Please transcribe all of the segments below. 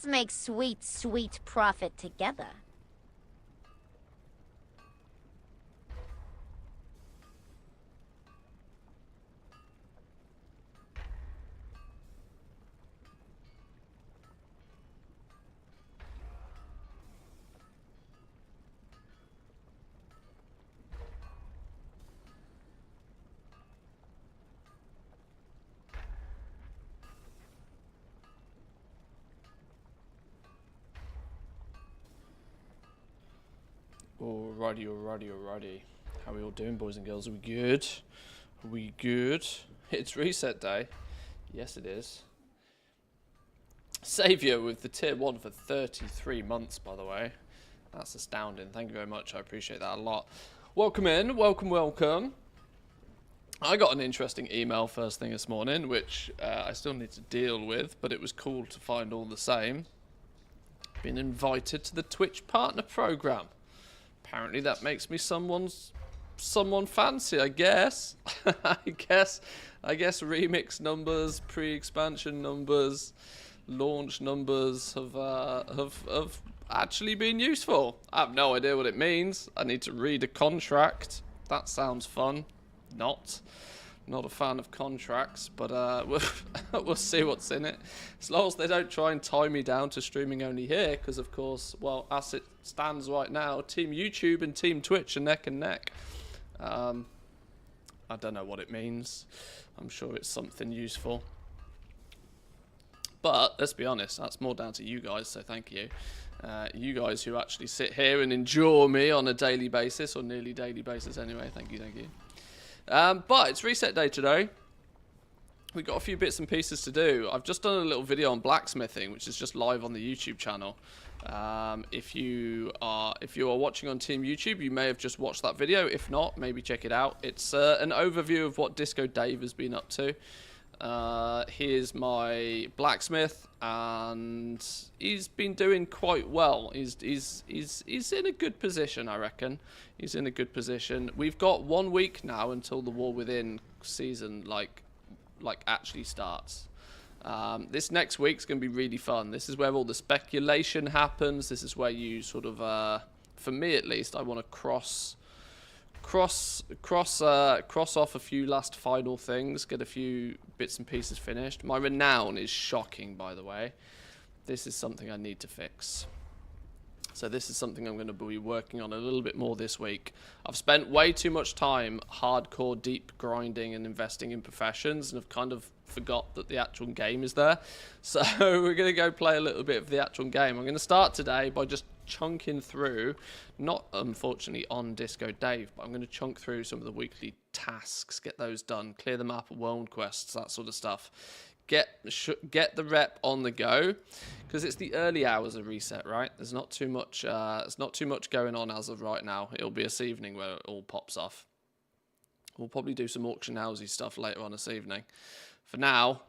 Let's make sweet, sweet profit together. Alrighty. How are we all doing, boys and girls? Are we good? Are we good? It's reset day. Yes, it is. Saviour with the tier 1 for 33 months, by the way. That's astounding. Thank you very much. I appreciate that a lot. Welcome in. Welcome. I got an interesting email first thing this morning, which I still need to deal with, but it was cool to find all the same. Been invited to the Twitch Partner Program. Apparently that makes me someone fancy, I guess. I guess remix numbers, pre-expansion numbers, launch numbers have actually been useful. I have no idea what it means. I need to read a contract. That sounds fun. Not a fan of contracts, but we'll see what's in it. As long as they don't try and tie me down to streaming only here, because of course, well, as it stands right now, Team YouTube and Team Twitch are neck and neck. I don't know what it means. I'm sure it's something useful. But let's be honest, that's more down to you guys, so thank you. You guys who actually sit here and endure me on a daily basis, or nearly daily basis anyway. Thank you. But it's reset day today. We've got a few bits and pieces to do. I've just done a little video on blacksmithing, which is just live on the YouTube channel. If you are watching on Team YouTube, you may have just watched that video. If not, maybe check it out. It's an overview of what Disco Dave has been up to. Here's my blacksmith, and he's been doing quite well. He's in a good position, I reckon. He's in a good position. We've got 1 week now until the War Within season like actually starts. This next week's going to be really fun. This is where all the speculation happens. This is where you sort of, for me at least, I want to cross off a few last final things, get a few bits and pieces finished. My renown is shocking, by the way. This is something I need to fix. So this is something I'm going to be working on a little bit more this week. I've spent way too much time hardcore deep grinding and investing in professions, and I've kind of forgot that the actual game is there. So we're going to go play a little bit of the actual game. I'm going to start today by just chunking through, not unfortunately on Disco Dave, but I'm going to chunk through some of the weekly tasks, get those done, clear the map of world quests, that sort of stuff. Get the rep on the go, because it's the early hours of reset, right? There's not too much. There's not too much going on as of right now. It'll be this evening where it all pops off. We'll probably do some auction housey stuff later on this evening. For now,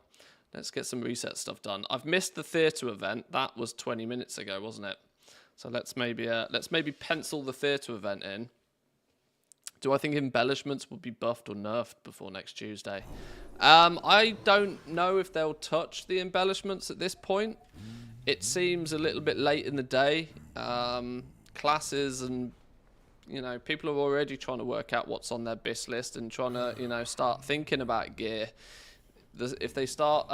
let's get some reset stuff done. I've missed the theatre event. That was 20 minutes ago, wasn't it? So let's maybe pencil the theatre event in. Do I think embellishments will be buffed or nerfed before next Tuesday? I don't know if they'll touch the embellishments at this point. It seems a little bit late in the day. Classes and, people are already trying to work out what's on their BIS list and trying to, start thinking about gear. If they start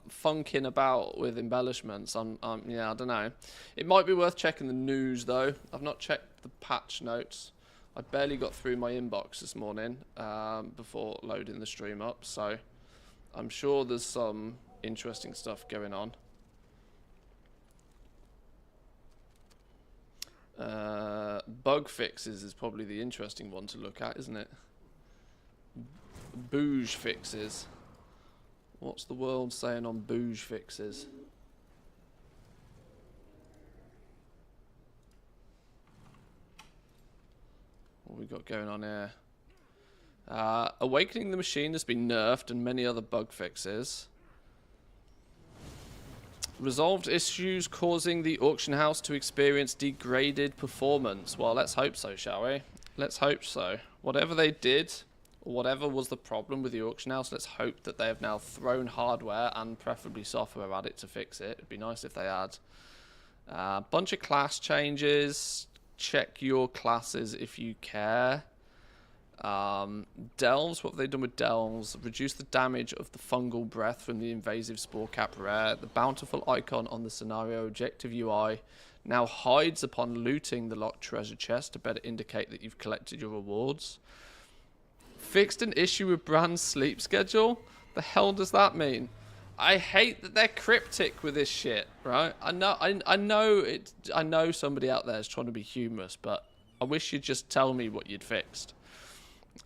funking about with embellishments, I don't know. It might be worth checking the news though. I've not checked the patch notes. I barely got through my inbox this morning before loading the stream up, so I'm sure there's some interesting stuff going on. Bug fixes is probably the interesting one to look at, isn't it? Bouge fixes. What's the world saying on bouge fixes? What we got going on here? Awakening the Machine has been nerfed and many other bug fixes. Resolved issues causing the auction house to experience degraded performance. Well, let's hope so, shall we? Let's hope so. Whatever they did or whatever was the problem with the auction house. Let's hope that they have now thrown hardware and preferably software at it to fix it. It'd be nice if they had. Bunch of class changes. Check your classes if you care. Delves, what have they done with Delves? Reduce the damage of the fungal breath from the invasive spore cap rare. The bountiful icon on the scenario objective UI now hides upon looting the locked treasure chest to better indicate that you've collected your rewards. Fixed an issue with Brand's sleep schedule? The hell does that mean? I hate that they're cryptic with this shit, right? I know somebody out there is trying to be humorous, but I wish you'd just tell me what you'd fixed.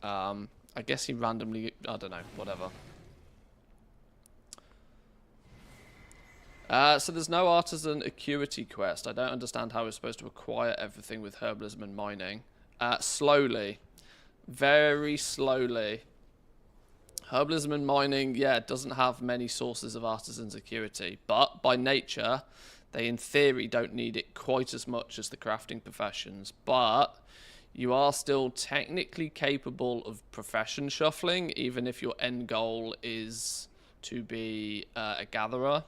I guess he randomly, I don't know, whatever. So there's no artisan acuity quest. I don't understand how we're supposed to acquire everything with herbalism and mining. Slowly. Very slowly. Herbalism and mining, yeah, doesn't have many sources of artisan's acuity, but by nature, they in theory don't need it quite as much as the crafting professions, but you are still technically capable of profession shuffling, even if your end goal is to be a gatherer.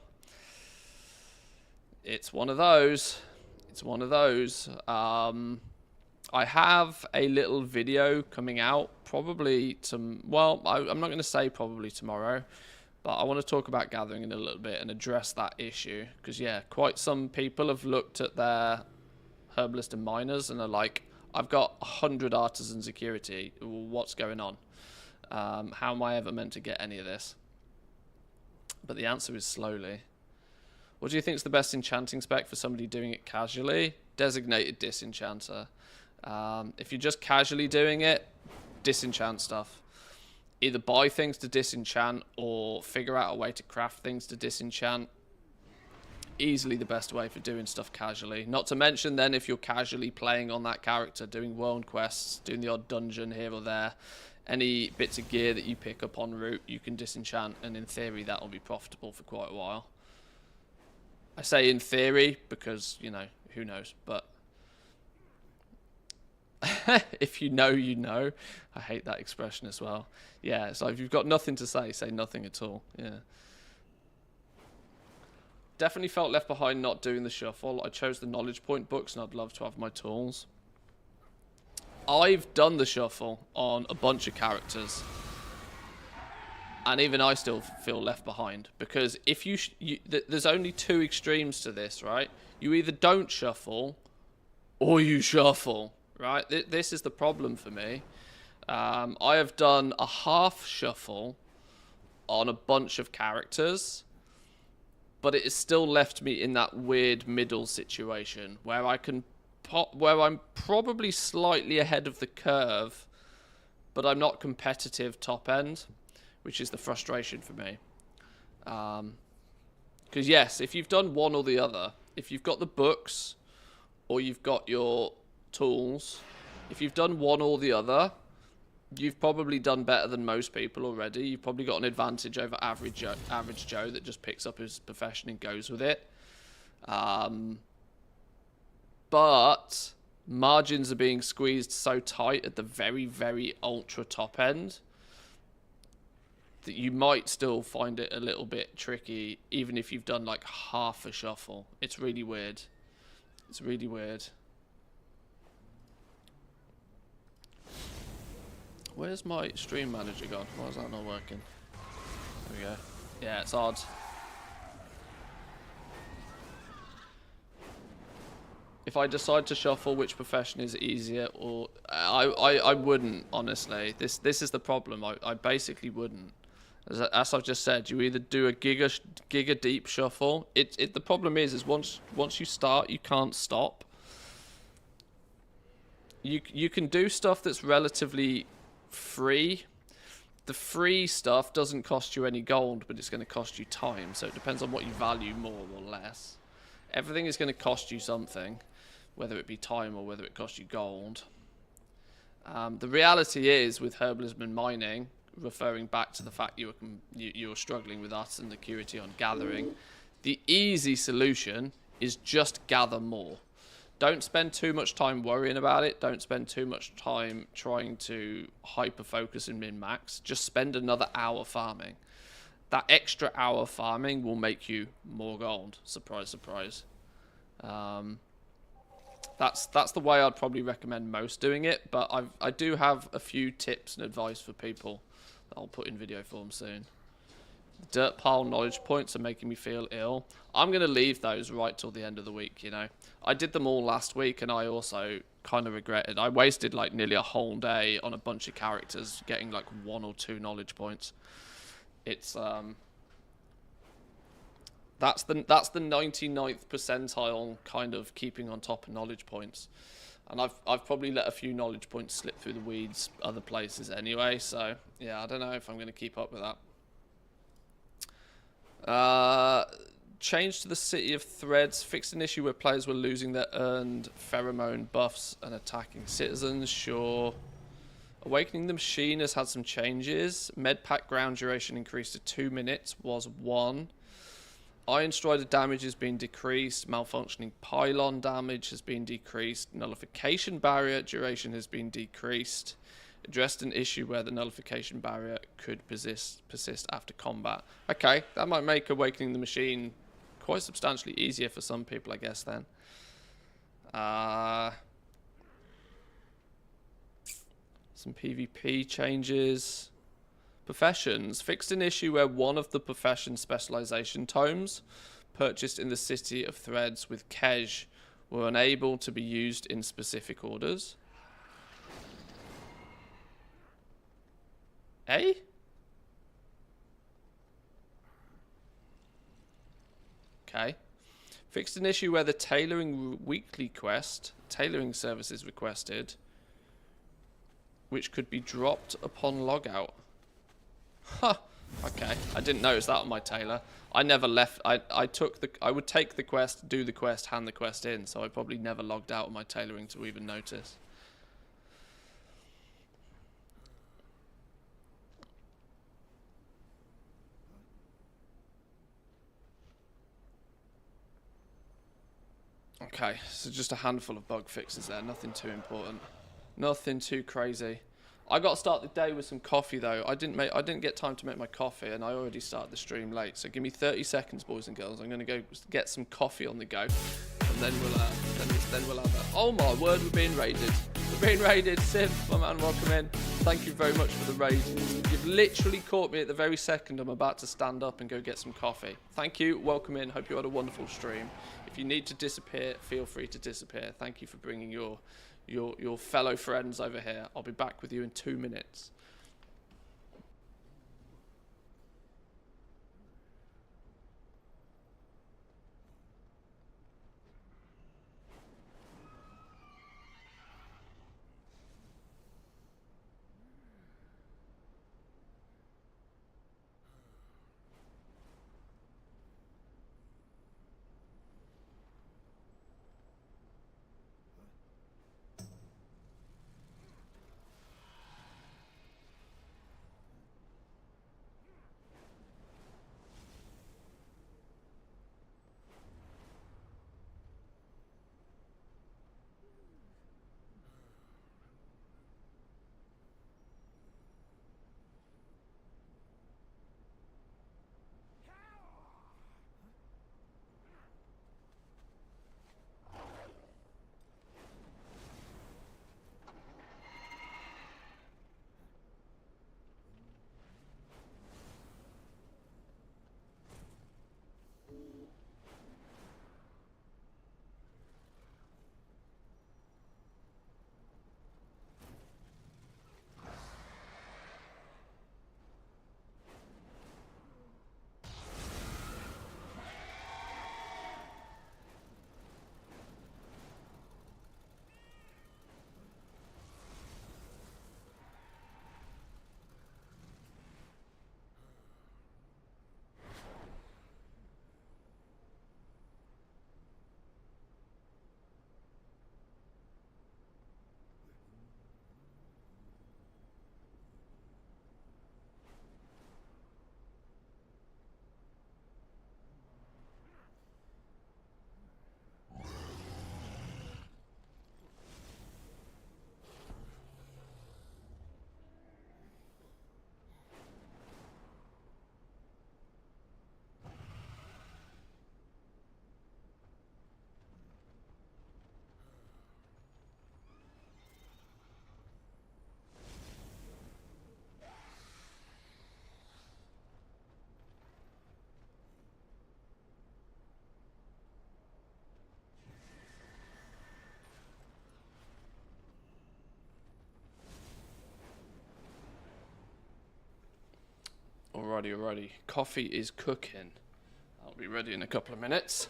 It's one of those. It's one of those. I have a little video coming out probably well, I'm not going to say probably tomorrow, but I want to talk about gathering in a little bit and address that issue. Because, yeah, quite some people have looked at their herbalist and miners and are like, I've got 100 artisan security. What's going on? How am I ever meant to get any of this? But the answer is slowly. What do you think is the best enchanting spec for somebody doing it casually? Designated disenchanter. If you're just casually doing it, disenchant stuff. Either buy things to disenchant or figure out a way to craft things to disenchant. Easily the best way for doing stuff casually. Not to mention then if you're casually playing on that character, doing world quests, doing the odd dungeon here or there, any bits of gear that you pick up en route you can disenchant, and in theory that will be profitable for quite a while. I say in theory because, you know, who knows, but if you know, you know. I hate that expression as well. Yeah, it's like if you've got nothing to say nothing at all. Yeah. Definitely felt left behind not doing the shuffle. I chose the knowledge point books and I'd love to have my tools. I've done the shuffle on a bunch of characters. And even I still feel left behind. Because if there's only two extremes to this, right? You either don't shuffle or you shuffle. Right, this is the problem for me. I have done a half shuffle on a bunch of characters, but it has still left me in that weird middle situation where where I'm probably slightly ahead of the curve, but I'm not competitive top end, which is the frustration for me. Because yes, if you've done one or the other, if you've got the books or you've got your tools, if you've done one or the other, you've probably done better than most people already. You've probably got an advantage over average Joe that just picks up his profession and goes with it. But margins are being squeezed so tight at the very, very ultra top end that you might still find it a little bit tricky, even if you've done like half a shuffle. It's really weird. It's really weird. Where's my stream manager gone? Why is that not working? There we go. Yeah, it's odd. If I decide to shuffle, which profession is easier, or I wouldn't, honestly. This is the problem. I basically wouldn't. As I've just said, you either do a giga deep shuffle. The problem is once you start, you can't stop. You can do stuff that's relatively free. The free stuff doesn't cost you any gold, but it's going to cost you time, so it depends on what you value more or less. Everything is going to cost you something, whether it be time or whether it costs you gold. The reality is, with herbalism and mining, referring back to the fact you're struggling with artisan acuity on gathering, the easy solution is just gather more. Don't spend too much time worrying about it. Don't spend too much time trying to hyper-focus and min-max. Just spend another hour farming. That extra hour farming will make you more gold. Surprise, surprise. That's the way I'd probably recommend most doing it, but I do have a few tips and advice for people that I'll put in video form soon. Dirt pile knowledge points are making me feel ill. I'm going to leave those right till the end of the week, you know. I did them all last week, and I also kind of regretted. I wasted like nearly a whole day on a bunch of characters getting like 1 or 2 knowledge points. It's that's the 99th percentile kind of keeping on top of knowledge points. And I've probably let a few knowledge points slip through the weeds other places anyway, so yeah, I don't know if I'm going to keep up with that. Change to the City of Threads. Fixed an issue where players were losing their earned pheromone buffs and attacking citizens. Sure. Awakening the Machine has had some changes. Medpack ground duration increased to 2 minutes, was 1. Iron Strider damage has been decreased. Malfunctioning pylon damage has been decreased. Nullification barrier duration has been decreased. Addressed an issue where the nullification barrier could persist after combat. Okay, that might make Awakening the Machine quite substantially easier for some people, I guess, then. Some PvP changes. Professions. Fixed an issue where one of the profession specialization tomes purchased in the City of Threads with Kej were unable to be used in specific orders. Eh? Okay. Fixed an issue where the tailoring weekly quest, tailoring services requested, which could be dropped upon logout. Huh. Okay. I didn't notice that on my tailor. I never left. I would take the quest, do the quest, hand the quest in, so I probably never logged out on my tailoring to even notice. Okay, so just a handful of bug fixes there. Nothing too important. Nothing too crazy. I got to start the day with some coffee though. I didn't get time to make my coffee, and I already started the stream late. So give me 30 seconds, boys and girls. I'm going to go get some coffee on the go, and then we'll have that. Oh my word, we're being raided. We're being raided. Sim, my man, welcome in. Thank you very much for the raid. You've literally caught me at the very second I'm about to stand up and go get some coffee. Thank you. Welcome in. Hope you had a wonderful stream. If you need to disappear, feel free to disappear. Thank you for bringing your fellow friends over here. I'll be back with you in 2 minutes. Alrighty. Coffee is cooking. I'll be ready in a couple of minutes.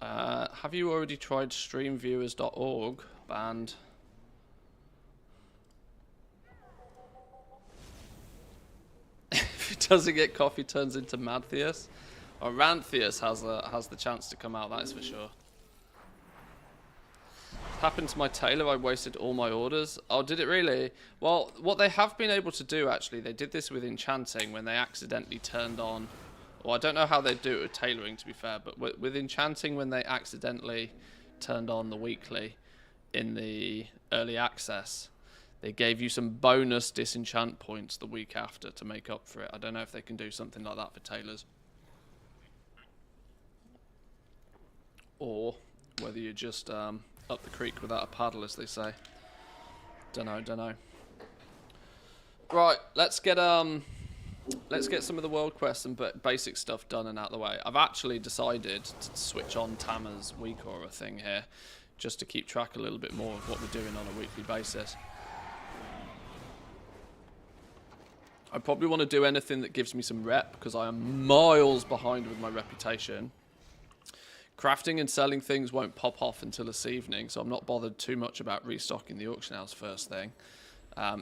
Have you already tried streamviewers.org? Banned. If it doesn't get coffee, turns into Madtheus. Or Ranthius has the chance to come out, that is for sure. Happened to my tailor, I wasted all my orders. Oh, did it really? Well, what they have been able to do, actually, they did this with enchanting when they accidentally turned on... Well, I don't know how they do it with tailoring, to be fair, but with enchanting when they accidentally turned on the weekly in the early access, they gave you some bonus disenchant points the week after to make up for it. I don't know if they can do something like that for tailors. Or whether you just... up the creek without a paddle, as they say. Don't know. Right, let's get some of the world quests and basic stuff done and out of the way. I've actually decided to switch on Tama's week aura thing here, just to keep track a little bit more of what we're doing on a weekly basis. I probably want to do anything that gives me some rep, because I am miles behind with my reputation. Crafting and selling things won't pop off until this evening, so I'm not bothered too much about restocking the auction house first thing.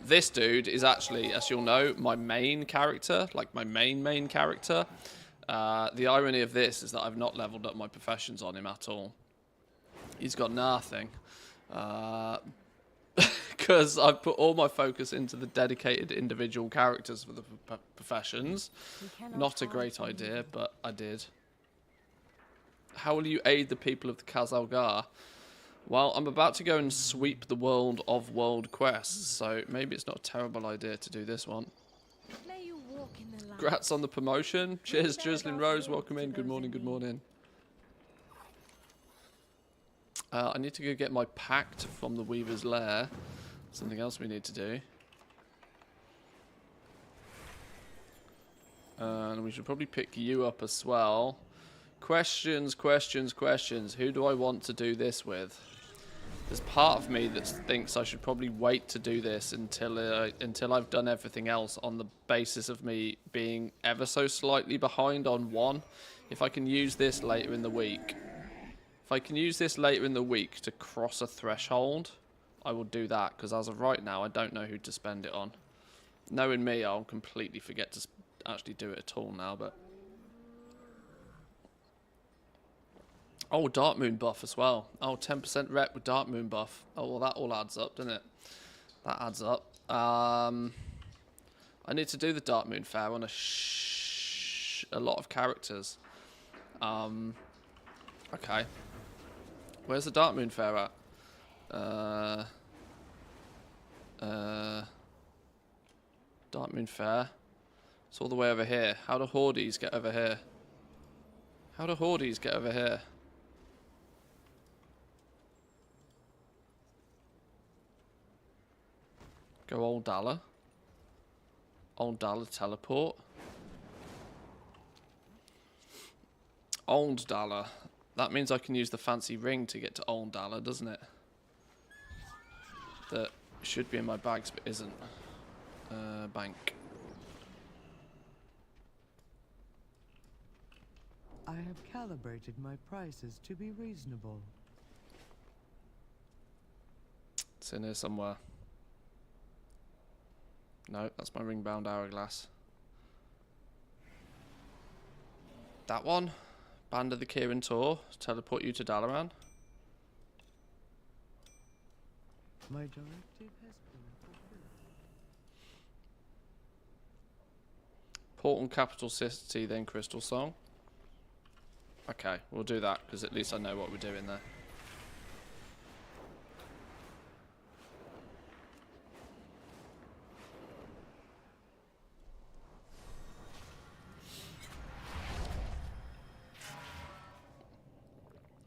This dude is actually, as you'll know, my main character, like my main character. The irony of this is that I've not leveled up my professions on him at all. He's got nothing. Because I've put all my focus into the dedicated individual characters for the professions. Not a great idea, but I did. How will you aid the people of the Khazalgar? Well, I'm about to go and sweep the world of world quests, so maybe it's not a terrible idea to do this one. Congrats on the promotion. Cheers, Drizzling Rose. Welcome in. Good morning. I need to go get my pact from the Weaver's Lair. Something else we need to do. And we should probably pick you up as well. Questions. Who do I want to do this with? There's part of me that thinks I should probably wait to do this until I've done everything else, on the basis of me being ever so slightly behind on one. If I can use this later in the week. If I can use this later in the week to cross a threshold, I will do that, because as of right now, I don't know who to spend it on. Knowing me, I'll completely forget to actually do it at all now, but... Oh, Dark Moon buff as well. Oh, 10% rep with Dark Moon buff. Oh, well, that all adds up, doesn't it? That adds up. I need to do the Dark Moon Fair on a lot of characters. Okay. Where's the Dark Moon Fair at? Dark Moon Fair. It's all the way over here. How do Hordes get over here? Go Old Dalla. Old Dalla teleport. Old Dalla. That means I can use the fancy ring to get to Old Dalla, doesn't it? That should be in my bags, but isn't. Bank. I have calibrated my prices to be reasonable. It's in here somewhere. No, that's my ring-bound hourglass. That one. Band of the Kirin Tor. Teleport you to Dalaran. My directive has been fulfilled. Port and Capital City, then Crystal Song. Okay, we'll do that, because at least I know what we're doing there.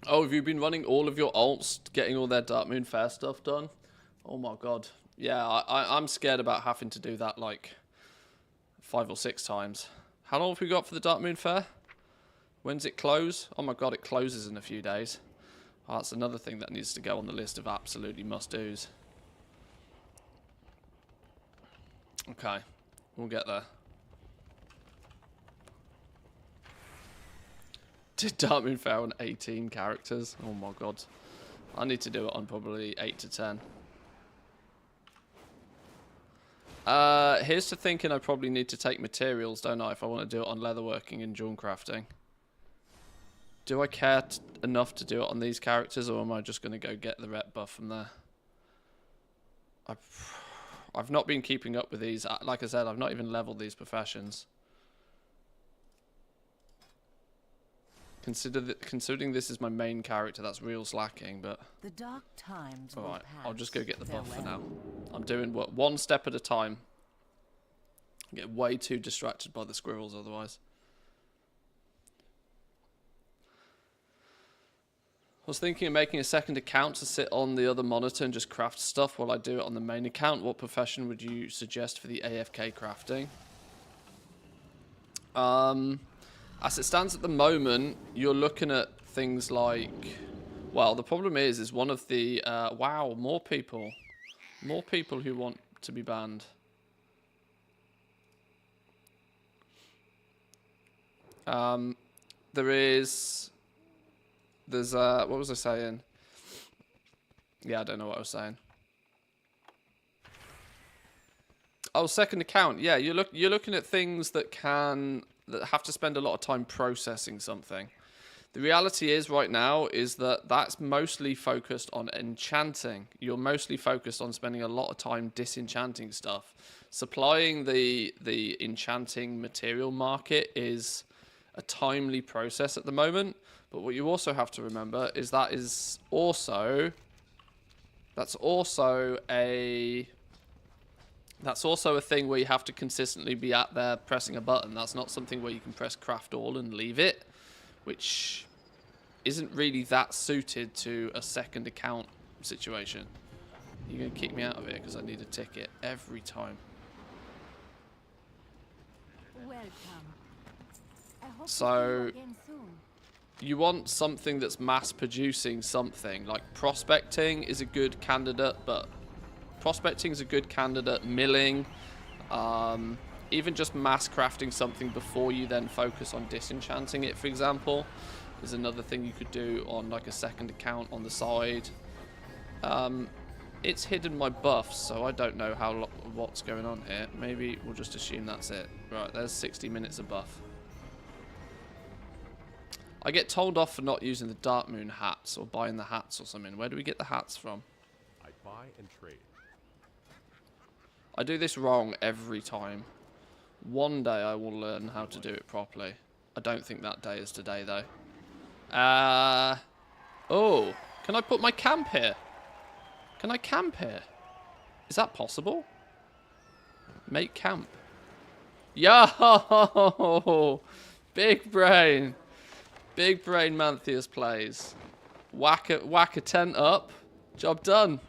Oh, have you been running all of your alts, getting all their Dark Moon Fair stuff done? Oh my god. Yeah, I'm scared about having to do that like 5 or 6 times. How long have we got for the Dark Moon Fair? When's it close? Oh my god, it closes in a few days. Oh, that's another thing that needs to go on the list of absolutely must-dos. Okay, we'll get there. Did Dark Moon fail on 18 characters? Oh my god. I need to do it on probably 8 to 10. Here's to thinking I probably need to take materials, don't I, if I want to do it on leatherworking and jewel crafting. Do I care enough to do it on these characters, or am I just going to go get the rep buff from there? I've not been keeping up with these. Like I said, I've not even leveled these professions. Considering this is my main character, that's real slacking, but... The dark times will Alright, pass. I'll just go get the buff for Farewell. now. I'm doing what, one step at a time. I get way too distracted by the squirrels otherwise. I was thinking of making a second account to sit on the other monitor and just craft stuff while I do it on the main account. What profession would you suggest for the AFK crafting? As it stands at the moment, you're looking at things like... Well, the problem is one of the... wow, more people. More people who want to be banned. There's what was I saying? Yeah, I don't know what I was saying. Oh, second account. Yeah, you're looking at things that have to spend a lot of time processing something. The reality is right now is that that's mostly focused on enchanting. You're mostly focused on spending a lot of time disenchanting stuff. Supplying the enchanting material market is a timely process at the moment. But what you also have to remember is that's also a thing where you have to consistently be out there pressing a button. That's not something where you can press craft all and leave it, which isn't really that suited to a second account situation. You're going to kick me out of it because I need a ticket every time. Welcome. I hope So... to see you again soon. You want something that's mass producing something. Like prospecting is a good candidate, but prospecting is a good candidate. Milling, even just mass crafting something before you then focus on disenchanting it, for example, is another thing you could do on like a second account on the side. It's hidden my buffs, so I don't know what's going on here. Maybe we'll just assume that's it. Right, there's 60 minutes of buff. I get told off for not using the Dark Moon hats or buying the hats or something. Where do we get the hats from? I buy and trade. I do this wrong every time. One day I will learn how to do it properly. I don't think that day is today though. Oh, can I put my camp here? Can I camp here? Is that possible? Make camp. Yo! Big brain. Big brain Manthias plays. Whack a tent up. Job done.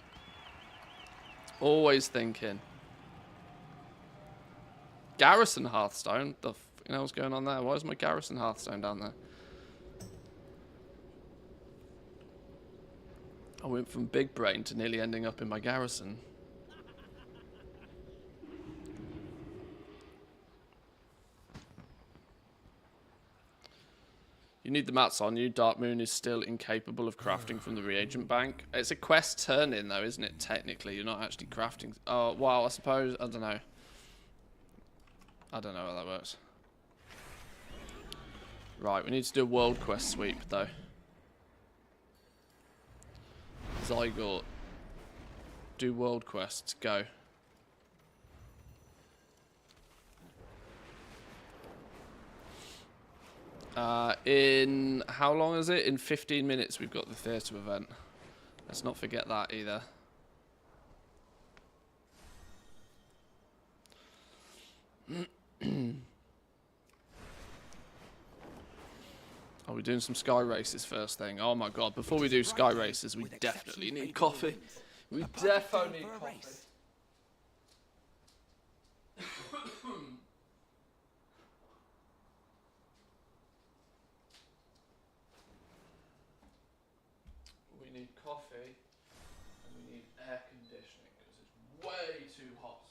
Always thinking. Garrison Hearthstone. The fucking hell's going on there? Why is my Garrison Hearthstone down there? I went from big brain to nearly ending up in my Garrison. You need the mats on you. Dark Moon is still incapable of crafting from the reagent bank. It's a quest turn-in, though, isn't it? Technically, you're not actually crafting. Oh, well, I suppose. I don't know. I don't know how that works. Right, we need to do a world quest sweep, though. Zygot. Do world quests. Go. In how long is it? In 15 minutes we've got the theatre event. Let's not forget that either. Are we doing some sky races first thing? Oh my god, before we do sky races we definitely need coffee. We definitely need coffee. We need coffee and we need air conditioning because it's way too hot.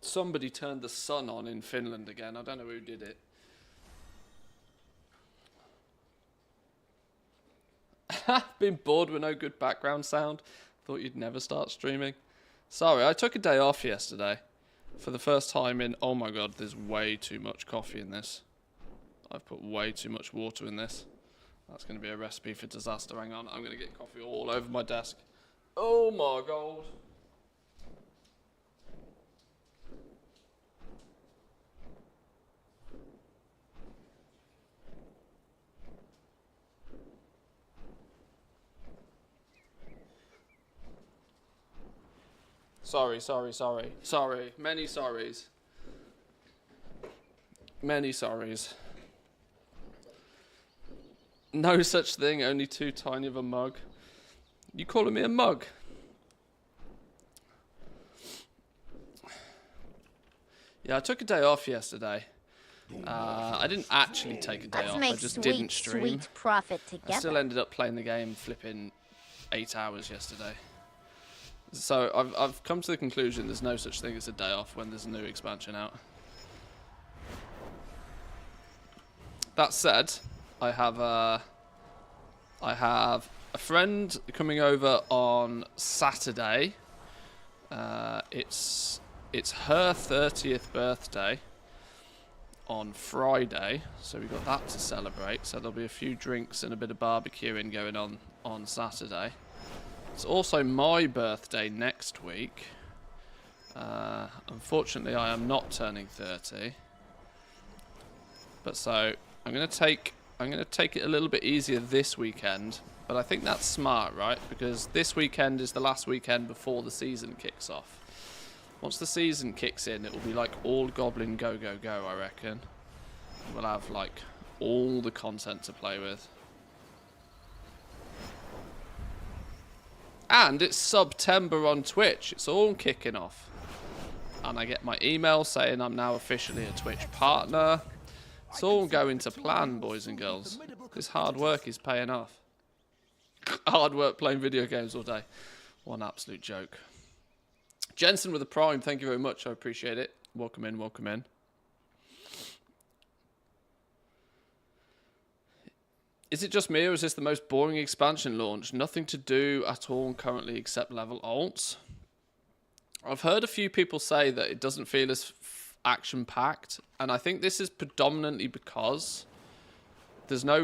Somebody turned the sun on in Finland again. I don't know who did it. Been bored with no good background sound. Thought you'd never start streaming. Sorry, I took a day off yesterday. For the first time in... Oh my god, there's way too much coffee in this. I've put way too much water in this. That's going to be a recipe for disaster. Hang on, I'm going to get coffee all over my desk. Oh my god. Sorry. Many sorries. Many sorries. No such thing, only too tiny of a mug. You calling me a mug? Yeah, I took a day off yesterday. I didn't actually take a day Let's off, make I just sweet, didn't stream. sweet profit together. I still ended up playing the game flipping 8 hours yesterday. So I've come to the conclusion there's no such thing as a day off when there's a new expansion out. That said, I have a friend coming over on Saturday. It's her 30th birthday on Friday, so we got that to celebrate. So there'll be a few drinks and a bit of barbecuing going on Saturday. It's also my birthday next week. Unfortunately, I am not turning 30. But so I'm gonna take it a little bit easier this weekend. But I think that's smart, right? Because this weekend is the last weekend before the season kicks off. Once the season kicks in, it will be like all Goblin go go go. I reckon we'll have like all the content to play with. And it's September on Twitch. It's all kicking off. And I get my email saying I'm now officially a Twitch partner. It's all going to plan, boys and girls. This hard work is paying off. Hard work playing video games all day. One absolute joke. Jensen with a prime, thank you very much. I appreciate it. Welcome in, welcome in. Is it just me, or is this the most boring expansion launch? Nothing to do at all currently except level alts. I've heard a few people say that it doesn't feel as action-packed, and I think this is predominantly because there's no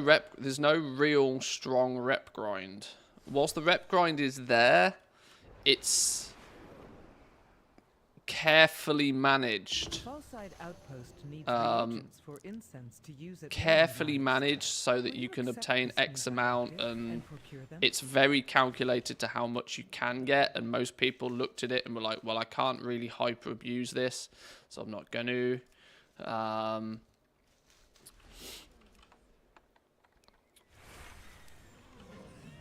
real strong rep grind. Whilst the rep grind is there, it's carefully managed. Carefully managed so that you can obtain X amount, and it's very calculated to how much you can get, and most people looked at it and were like, well, I can't really hyper abuse this, so I'm not going to.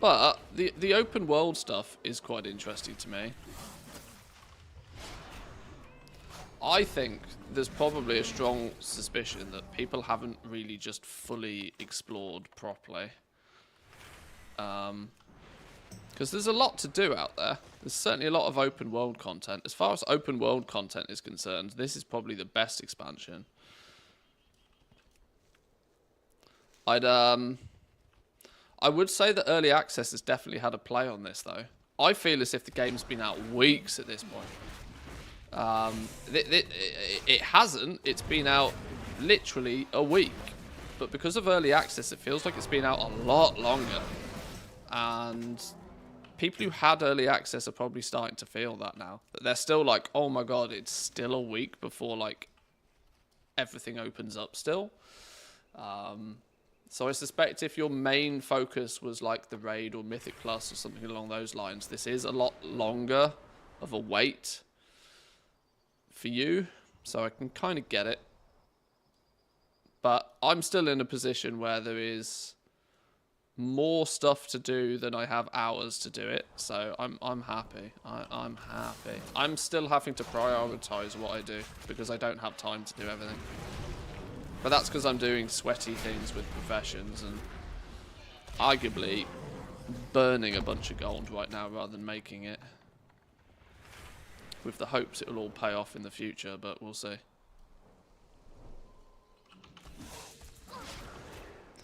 But the open world stuff is quite interesting to me. I think there's probably a strong suspicion that people haven't really just fully explored properly. Because there's a lot to do out there. There's certainly a lot of open world content. As far as open world content is concerned, this is probably the best expansion. I would say that early access has definitely had a play on this, though. I feel as if the game's been out weeks at this point. It hasn't. It's been out literally a week. But because of early access, it feels like it's been out a lot longer. And people who had early access are probably starting to feel that now. That they're still like, oh my god, it's still a week before like everything opens up still. So I suspect if your main focus was like the Raid or Mythic Plus or something along those lines, this is a lot longer of a wait for you, so I can kind of get it. But I'm still in a position where there is more stuff to do than I have hours to do it, so I'm happy. I'm happy. I'm still having to prioritize what I do because I don't have time to do everything. But that's because I'm doing sweaty things with professions and arguably burning a bunch of gold right now rather than making it. with the hopes it will all pay off in the future, but we'll see.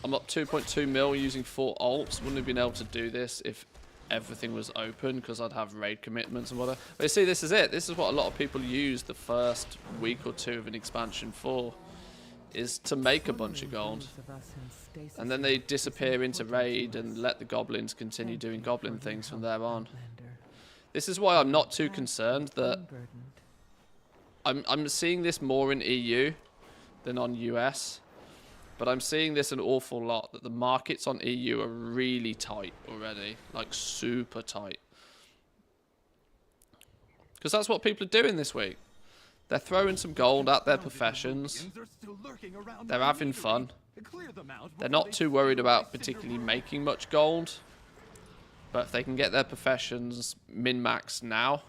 I'm up 2.2 mil using 4 alts. Wouldn't have been able to do this if everything was open, because I'd have raid commitments and whatever. But you see, this is it. This is what a lot of people use the first week or two of an expansion for, is to make a bunch of gold. And then they disappear into raid and let the goblins continue doing goblin things from there on. This is why I'm not too concerned that I'm seeing this more in EU than on US. But I'm seeing this an awful lot, that the markets on EU are really tight already. Like, super tight. Because that's what people are doing this week. They're throwing some gold at their professions. They're having fun. They're not too worried about particularly making much gold. But if they can get their professions min-maxed now,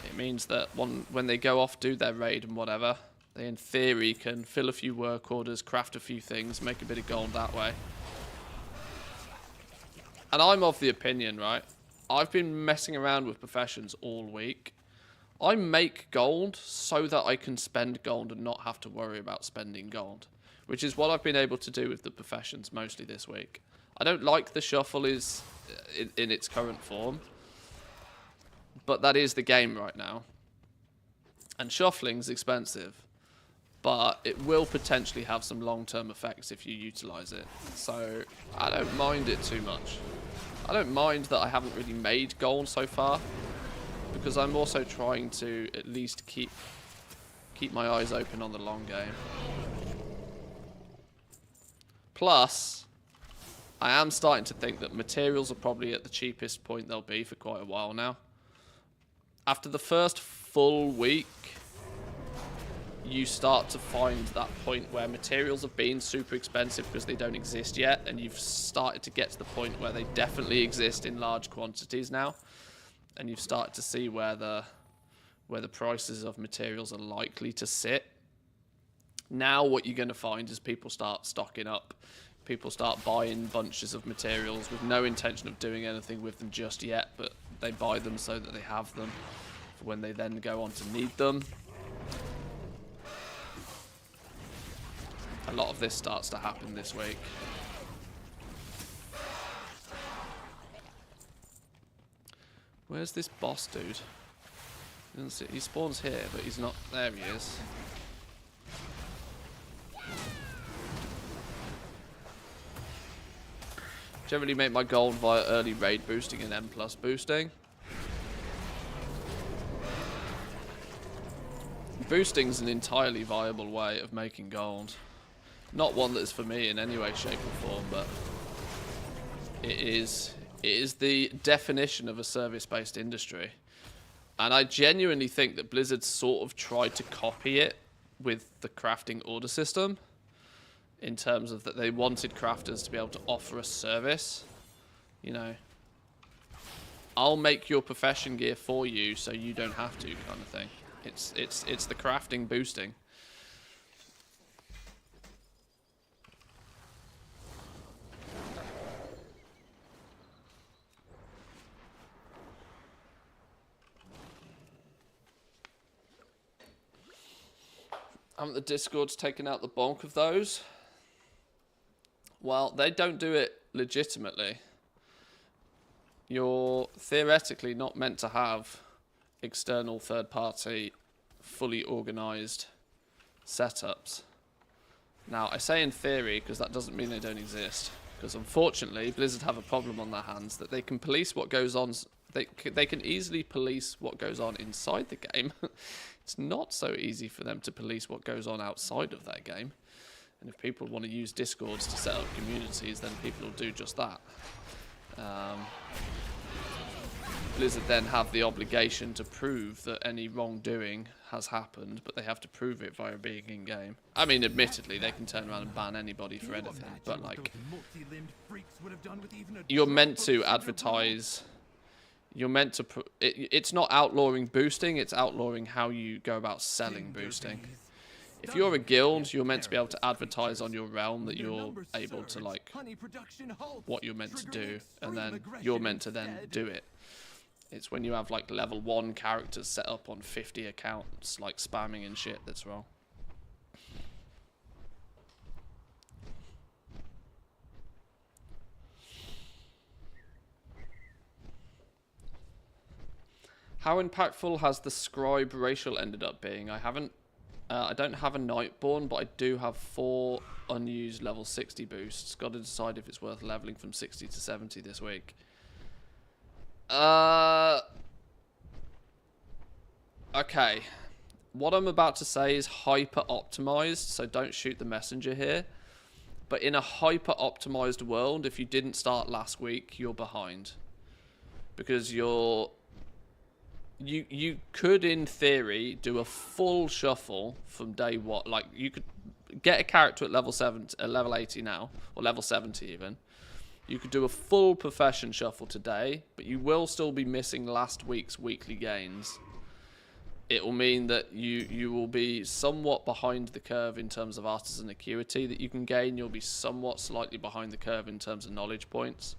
it means that when they go off, do their raid and whatever, they in theory can fill a few work orders, craft a few things, make a bit of gold that way. And I'm of the opinion, right? I've been messing around with professions all week. I make gold so that I can spend gold and not have to worry about spending gold, which is what I've been able to do with the professions mostly this week. I don't like the shuffle is in its current form, but that is the game right now. And shuffling's expensive, but it will potentially have some long-term effects if you utilize it. So I don't mind it too much. I don't mind that I haven't really made gold so far, because I'm also trying to at least keep my eyes open on the long game. Plus, I am starting to think that materials are probably at the cheapest point they'll be for quite a while now. After the first full week, you start to find that point where materials have been super expensive because they don't exist yet, and you've started to get to the point where they definitely exist in large quantities now, and you've started to see where the prices of materials are likely to sit. Now what you're going to find is people start stocking up. People start buying bunches of materials with no intention of doing anything with them just yet, but they buy them so that they have them for when they then go on to need them. A lot of this starts to happen this week. Where's this boss dude? He spawns here, but he's not. There he is. Generally make my gold via early raid boosting and M+ boosting. Boosting's an entirely viable way of making gold. Not one that is for me in any way, shape or form, but it is the definition of a service-based industry. And I genuinely think that Blizzard sort of tried to copy it with the crafting order system, in terms of that they wanted crafters to be able to offer a service. You know, I'll make your profession gear for you so you don't have to, kind of thing. It's the crafting boosting. Haven't the Discords taken out the bulk of those? Well, they don't do it legitimately. You're theoretically not meant to have external third-party, fully organised setups. Now, I say in theory because that doesn't mean they don't exist. Because unfortunately, Blizzard have a problem on their hands that they can police what goes on. They can easily police what goes on inside the game. It's not so easy for them to police what goes on outside of their game. And if people want to use Discords to set up communities, then people will do just that. Blizzard then have the obligation to prove that any wrongdoing has happened, but they have to prove it via being in-game. I mean, admittedly, they can turn around and ban anybody for anything, but like, you're meant to advertise. You're meant to. It's not outlawing boosting; it's outlawing how you go about selling boosting. If you're a guild, you're meant to be able to advertise on your realm that you're able to, like, what you're meant to do, and then you're meant to then do it. It's when you have like level 1 characters set up on 50 accounts, like spamming and shit, that's wrong. How impactful has the scribe racial ended up being? I don't have a Nightborn, but I do have 4 unused level 60 boosts. Got to decide if it's worth leveling from 60 to 70 this week. Okay. What I'm about to say is hyper optimized, so don't shoot the messenger here. But in a hyper optimized world, if you didn't start last week, you're behind. Because you could, in theory, do a full shuffle from day one. Like, you could get a character at level 80 now, or level 70 even. You could do a full profession shuffle today, but you will still be missing last week's weekly gains. It will mean that you will be somewhat behind the curve in terms of artisan acuity that you can gain. You'll be somewhat slightly behind the curve in terms of knowledge points.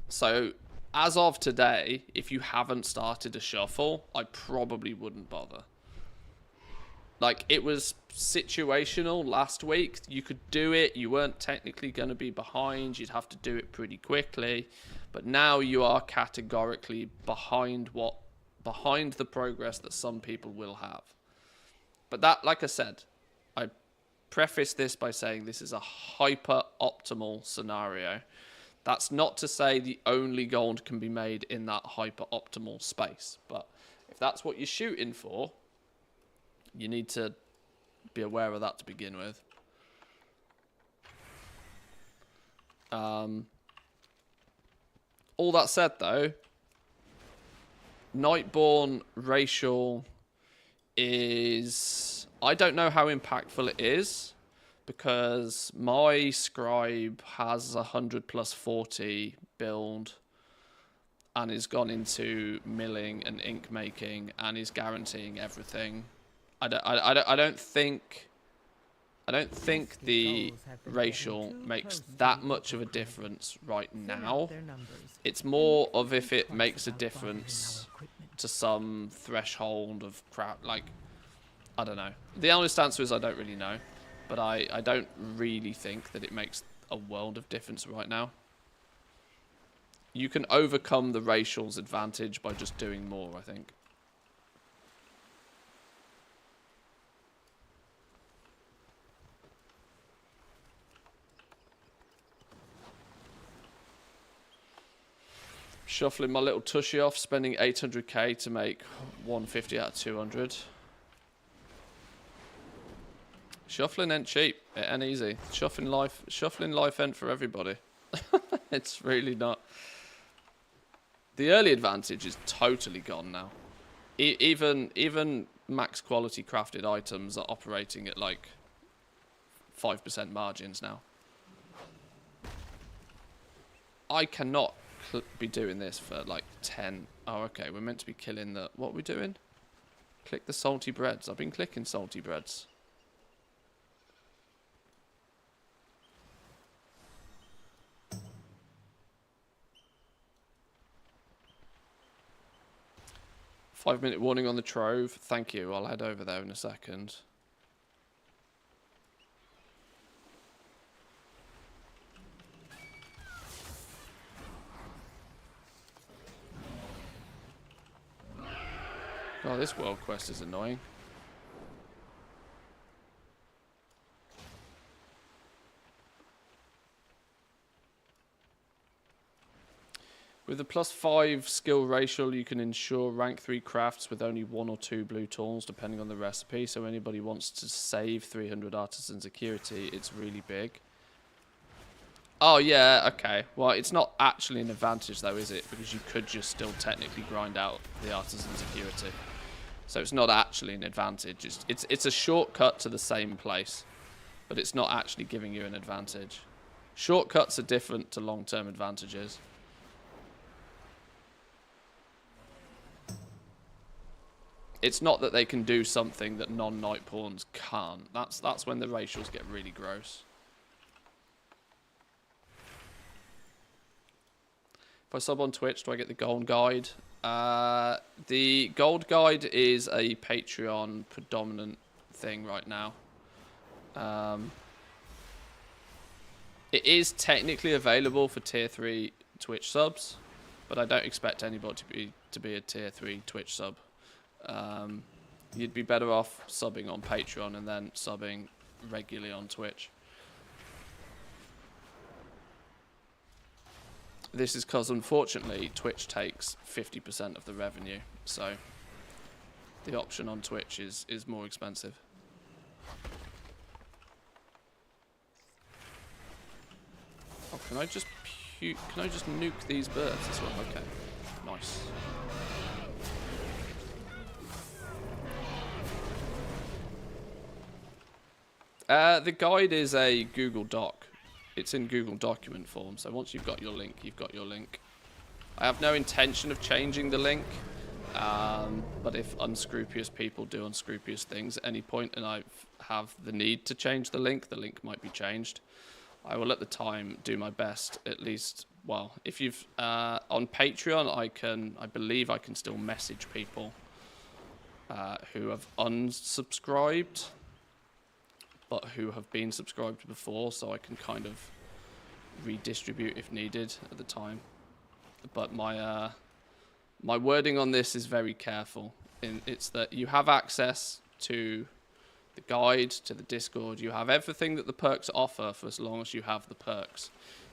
So, as of today, if you haven't started a shuffle, I probably wouldn't bother. Like, it was situational last week. You could do it. You weren't technically going to be behind. You'd have to do it pretty quickly. But now you are categorically behind the progress that some people will have. But that, like I said, I preface this by saying this is a hyper optimal scenario. That's not to say the only gold can be made in that hyper optimal space, but if that's what you're shooting for, you need to be aware of that to begin with. All that said, though, Nightborn racial is... I don't know how impactful it is, because my scribe has 100 plus 40 build and has gone into milling and ink making and is guaranteeing everything. I don't think the racial makes that much of a difference right now. It's more of if it makes a difference to some threshold of crap. Like, I don't know. The honest answer is I don't really know. But I don't really think that it makes a world of difference right now. You can overcome the racial's advantage by just doing more, I think. Shuffling my little tushy off, spending 800k to make 150 out of 200. Shuffling ain't cheap. It ain't easy. Shuffling life ain't for everybody. It's really not. The early advantage is totally gone now. Even max quality crafted items are operating at like 5% margins now. I cannot be doing this for like 10. Oh, okay. We're meant to be killing the... What are we doing? Click the salty breads. I've been clicking salty breads. Five-minute warning on the Trove. Thank you. I'll head over there in a second. Oh, this world quest is annoying. With a +5 skill racial, you can ensure rank 3 crafts with only 1 or 2 blue tools, depending on the recipe. So anybody wants to save 300 artisans acuity, it's really big. Oh, yeah, okay. Well, it's not actually an advantage, though, is it? Because you could just still technically grind out the artisans acuity. So it's not actually an advantage. It's a shortcut to the same place, but it's not actually giving you an advantage. Shortcuts are different to long-term advantages. It's not that they can do something that non-night pawns can't. That's when the racials get really gross. If I sub on Twitch, do I get the gold guide? The gold guide is a Patreon predominant thing right now. It is technically available for tier 3 Twitch subs, but I don't expect anybody to be a tier 3 Twitch sub. You'd be better off subbing on Patreon and then subbing regularly on Twitch. This is because, unfortunately, Twitch takes 50% of the revenue, so the option on Twitch is more expensive. Oh, can I just nuke these birds as well? Okay, nice. The guide is a Google Doc. It's in Google document form, so once you've got your link, you've got your link. I have no intention of changing the link, but if unscrupulous people do unscrupulous things at any point and I have the need to change the link might be changed. I will at the time do my best, at least. Well, if you've on Patreon, I believe I can still message people who have unsubscribed, but who have been subscribed before, so I can kind of redistribute if needed at the time. But my my wording on this is very careful. It's that you have access to the guide, to the Discord. You have everything that the perks offer for as long as you have the perks.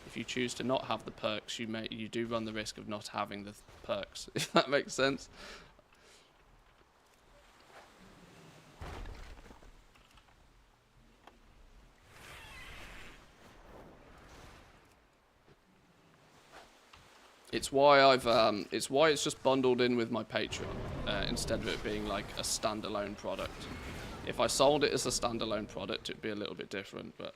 If you choose to not have the perks, you do run the risk of not having the perks, if that makes sense. It's why it's just bundled in with my Patreon instead of it being like a standalone product. If I sold it as a standalone product, it'd be a little bit different, but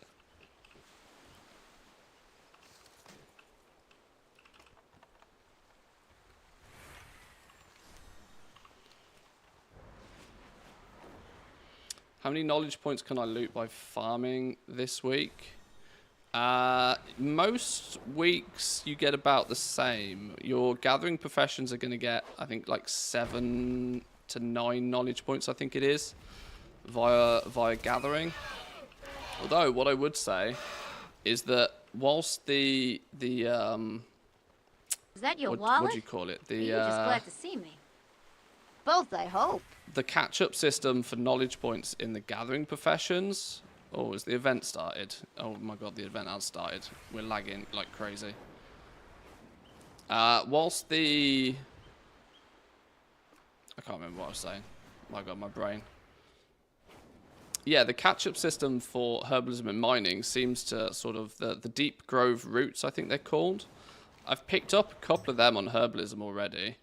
how many knowledge points can I loot by farming this week? Most weeks you get about the same. Your gathering professions are going to get, I think, like 7 to 9 knowledge points, I think it is, via gathering. Although what I would say is that whilst the Is that your wallet? what do you call it? You're just glad to see me. Both, I hope. The catch-up system for knowledge points in the gathering professions. Oh, has the event started? Oh my god, the event has started. We're lagging like crazy. Whilst the... I can't remember what I was saying. My god, my brain. Yeah, the catch-up system for herbalism and mining seems to sort of... The deep grove roots, I think they're called. I've picked up a couple of them on herbalism already.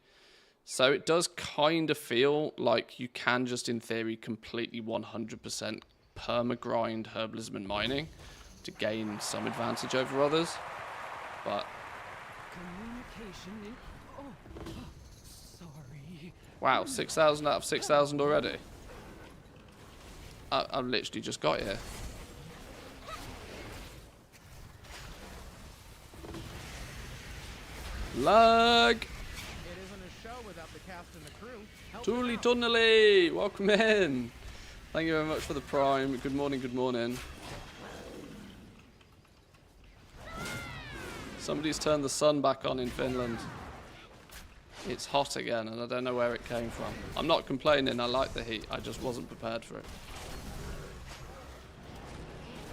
So it does kind of feel like you can just, in theory, completely 100% perma-grind herbalism and mining to gain some advantage over others. But... Sorry. Wow, 6,000 out of 6,000 already. I've literally just got here. Lag! Tooly Tunnely! Welcome in! Thank you very much for the prime. Good morning, good morning. Somebody's turned the sun back on in Finland. It's hot again and I don't know where it came from. I'm not complaining, I like the heat. I just wasn't prepared for it.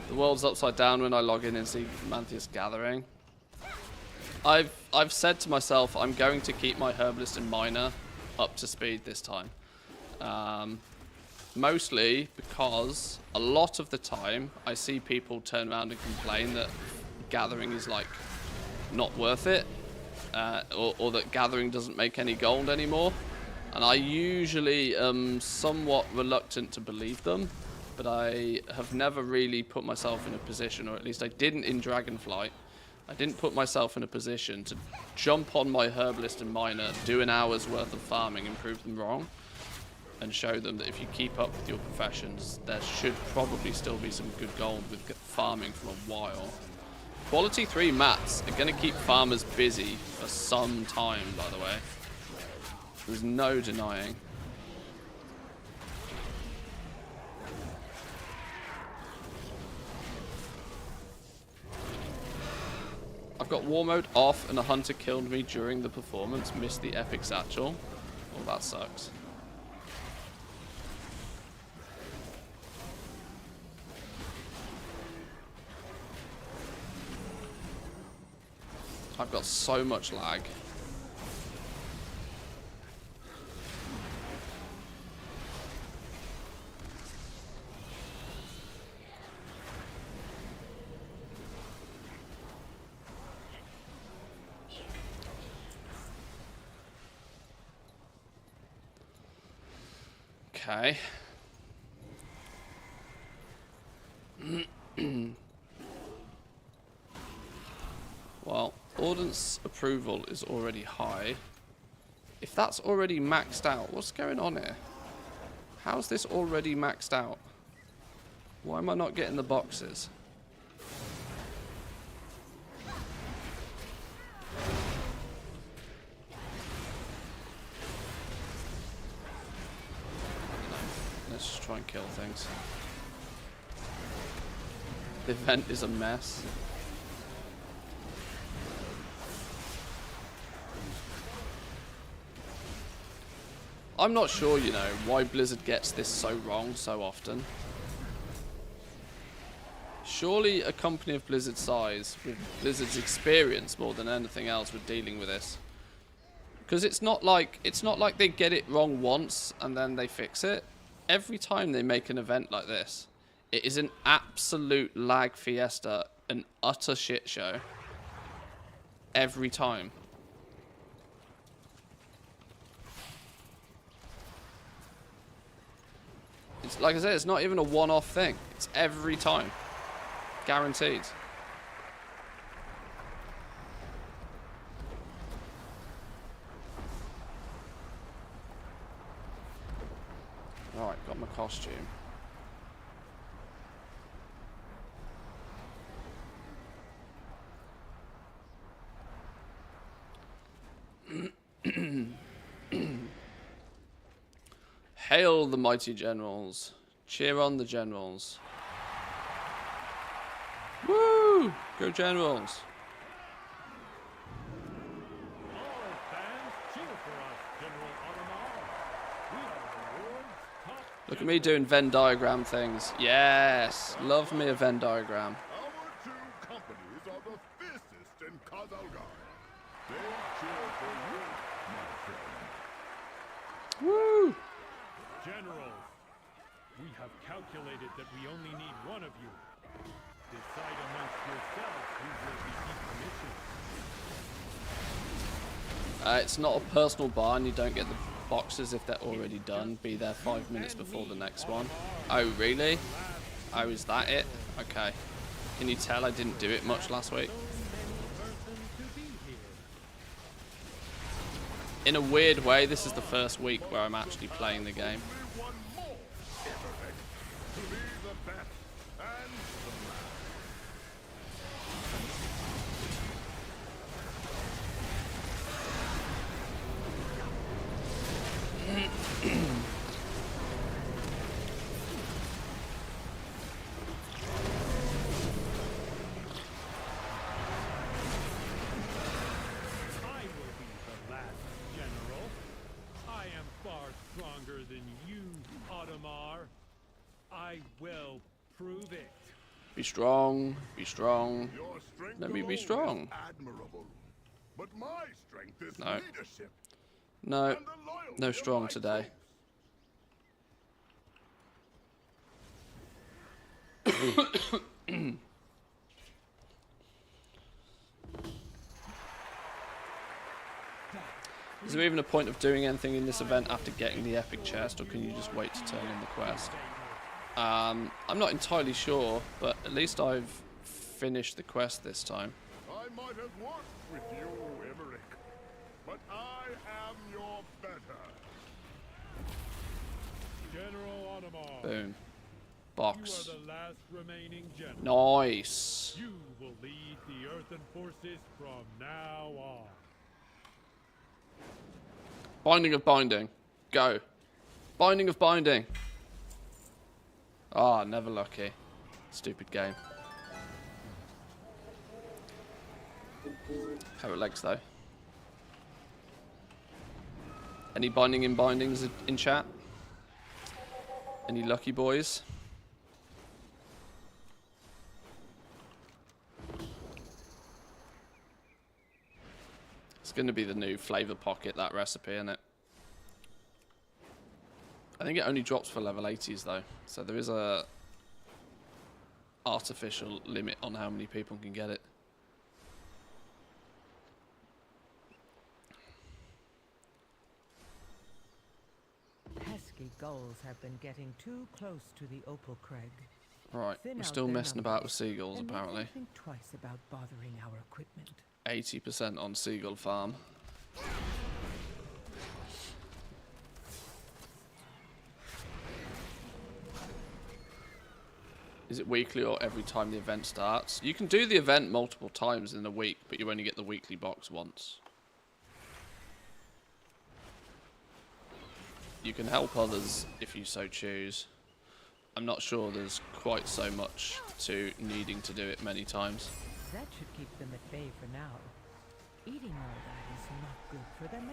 The world's upside down when I log in and see Mantheus gathering. I've said to myself I'm going to keep my herbalist and miner up to speed this time. Mostly because a lot of the time I see people turn around and complain that gathering is like not worth it, or that gathering doesn't make any gold anymore, and I usually am somewhat reluctant to believe them, but I have never really put myself in a position, or at least I didn't in Dragonflight, I didn't put myself in a position to jump on my herbalist and miner, do an hour's worth of farming and prove them wrong, and show them that if you keep up with your professions, there should probably still be some good gold with farming for a while. Quality 3 mats are going to keep farmers busy for some time, by the way. There's no denying. I've got war mode off and a hunter killed me during the performance. Missed the epic satchel. Well, that sucks. I've got so much lag. Okay. Well, Ordnance approval is already high. If that's already maxed out, what's going on here? How's this already maxed out? Why am I not getting the boxes? Let's just try and kill things. The event is a mess. I'm not sure, you know, why Blizzard gets this so wrong so often. Surely a company of Blizzard's size, with Blizzard's experience more than anything else with dealing with this. Because it's not like they get it wrong once and then they fix it. Every time they make an event like this, it is an absolute lag fiesta, an utter shit show. Every time. It's like I said, it's not even a one-off thing. It's every time. Guaranteed. Alright, got my costume. Hail the mighty generals. Cheer on the generals. Woo! Go generals. All fans, cheer for us, General Otomar. We are the world's top. Look at me doing Venn diagram things. Yes! Love me a Venn diagram. Our two companies are the fiercest in Kazalgar. They cheer for you, my friend. Woo! Generals, we have calculated that we only need one of you. Decide amongst yourselves who will be decommissioned. It's not a personal barn. You don't get the boxes if they're already done. Be there 5 minutes before the next one. Oh, really? Oh, is that it? Okay. Can you tell I didn't do it much last week? In a weird way, this is the first week where I'm actually playing the game. Only one more Everett to be the best and the last. I will be the last general. I am far stronger than you, Otomar. I will prove it. Be strong. Be strong. Your strength Let me be alone strong. is admirable. But my strength is No. leadership No. and the loyalty No of strong my today. troops. Is there even a point of doing anything in this event after getting the epic chest, or can you just wait to turn in the quest? I'm not entirely sure, but at least I've finished the quest this time. I might have worked with you, Emmerich, but I am your better. General Otomar, Boom. Box. You are the last remaining general. Nice. You will lead the Earthen forces from now on. Binding of binding. Go. Binding of binding. Ah, never lucky. Stupid game. Carrot legs though. Any binding in bindings in chat? Any lucky boys? It's going to be the new flavor pocket, that recipe, isn't it? I think it only drops for level 80s though, so there is a artificial limit on how many people can get it. Pesky gulls have been getting too close to the Opal Crag. Right, Thin we're out still their messing about numbers, with seagulls and make apparently. them think twice about bothering our equipment. 80% on seagull farm. Is it weekly or every time the event starts? You can do the event multiple times in a week, but you only get the weekly box once. You can help others if you so choose. I'm not sure there's quite so much to needing to do it many times. That should keep them at bay for now. Eating all that is not good for them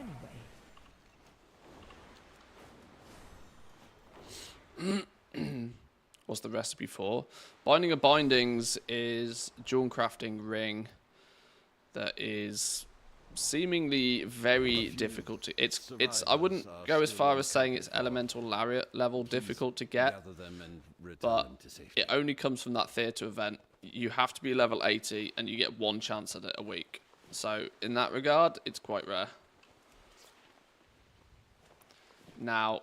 anyway. What's the recipe for? Binding of bindings is jewel crafting ring that is seemingly very difficult to... It's I wouldn't go as far as saying it's elemental lariat level difficult to get, but it only comes from that theatre event. You have to be level 80 and you get one chance at it a week. So in that regard, it's quite rare. Now,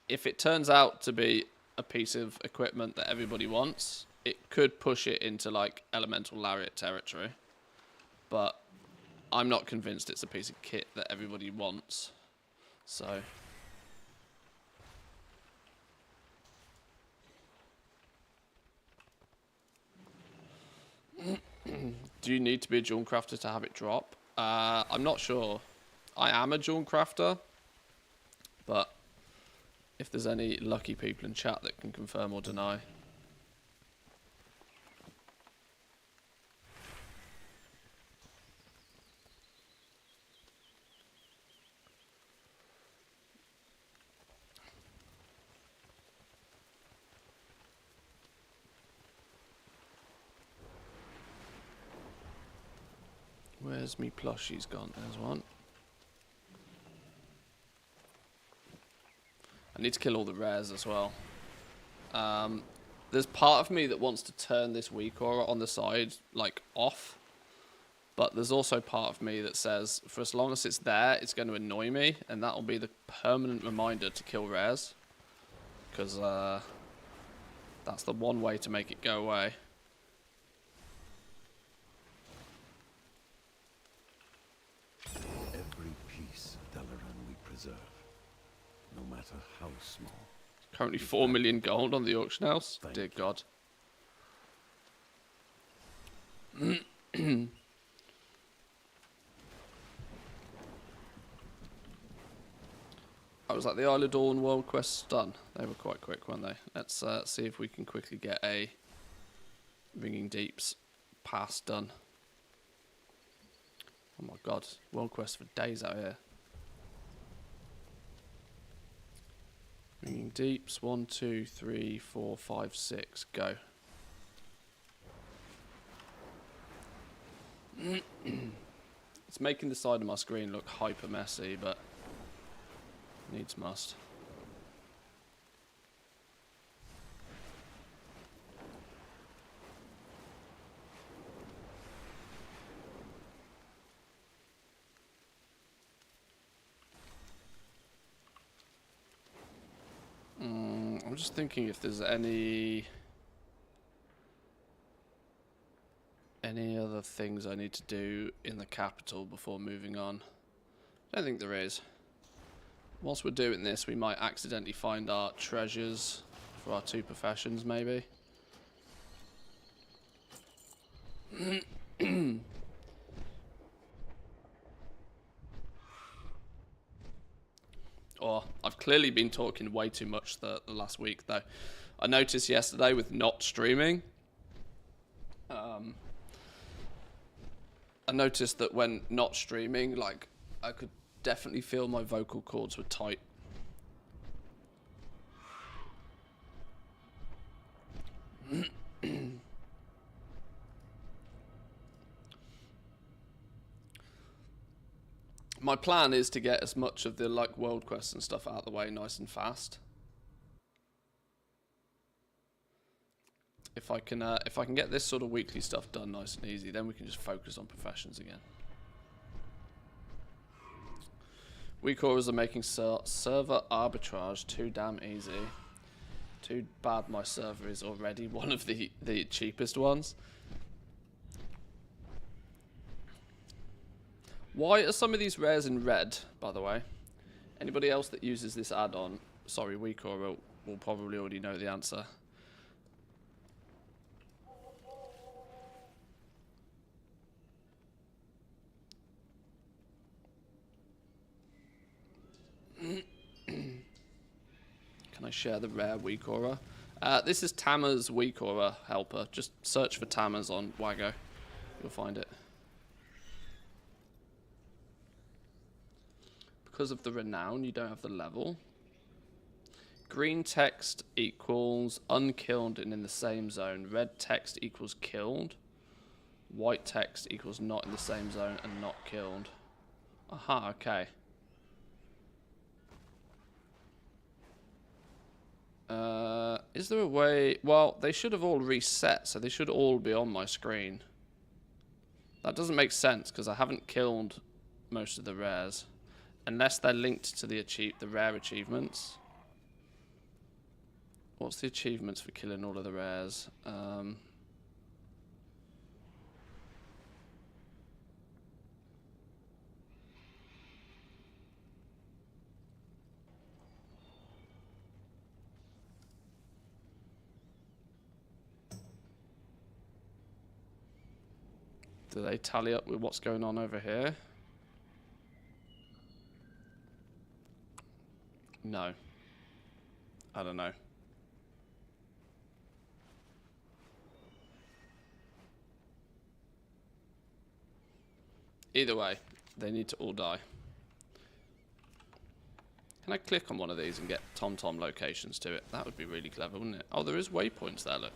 if it turns out to be a piece of equipment that everybody wants, it could push it into like elemental lariat territory, but I'm not convinced it's a piece of kit that everybody wants. So do you need to be a jewel crafter to have it drop? I'm not sure. I am a jewel crafter, but if there's any lucky people in chat that can confirm or deny. Where's me plushies gone? There's one. I need to kill all the rares as well. There's part of me that wants to turn this weak aura on the side, like, off. But there's also part of me that says, for as long as it's there, it's going to annoy me. And that'll be the permanent reminder to kill rares. Because that's the one way to make it go away. Every piece of Dalaran we preserve, no matter how small. Currently 4 million gold on the auction house. Dear God. I was like the Isle of Dawn world quests done. They were quite quick, weren't they? Let's see if we can quickly get a Ringing Deeps pass done. Oh my God, world quest for days out here. Ringing Deeps, 1, 2, 3, 4, 5, 6, go. It's making the side of my screen look hyper messy, but needs must. I'm just thinking if there's any other things I need to do in the capital before moving on. I don't think there is. Whilst we're doing this, we might accidentally find our treasures for our 2 professions, maybe. Oh, I've clearly been talking way too much the last week, though. I noticed yesterday with not streaming, I noticed that when not streaming, like, I could definitely feel my vocal cords were tight. My plan is to get as much of the like world quests and stuff out of the way nice and fast. If I can get this sort of weekly stuff done nice and easy, then we can just focus on professions again. Weak auras are making server arbitrage too damn easy. Too bad my server is already one of the cheapest ones. Why are some of these rares in red, by the way? Anybody else that uses this add-on, sorry, weak aura, will probably already know the answer. Can I share the rare weak aura? This is Tama's weak aura helper. Just search for Tama's on Wago. You'll find it. Because of the renown, you don't have the level. Green text equals unkilled and in the same zone. Red text equals killed. White text equals not in the same zone and not killed. Aha, okay. Is there a way... Well, they should have all reset, so they should all be on my screen. That doesn't make sense, because I haven't killed most of the rares. Unless they're linked to the rare achievements. What's the achievements for killing all of the rares? Do they tally up with what's going on over here? No. I don't know. Either way, they need to all die. Can I click on one of these and get TomTom locations to it? That would be really clever, wouldn't it? Oh, there is waypoints there, look.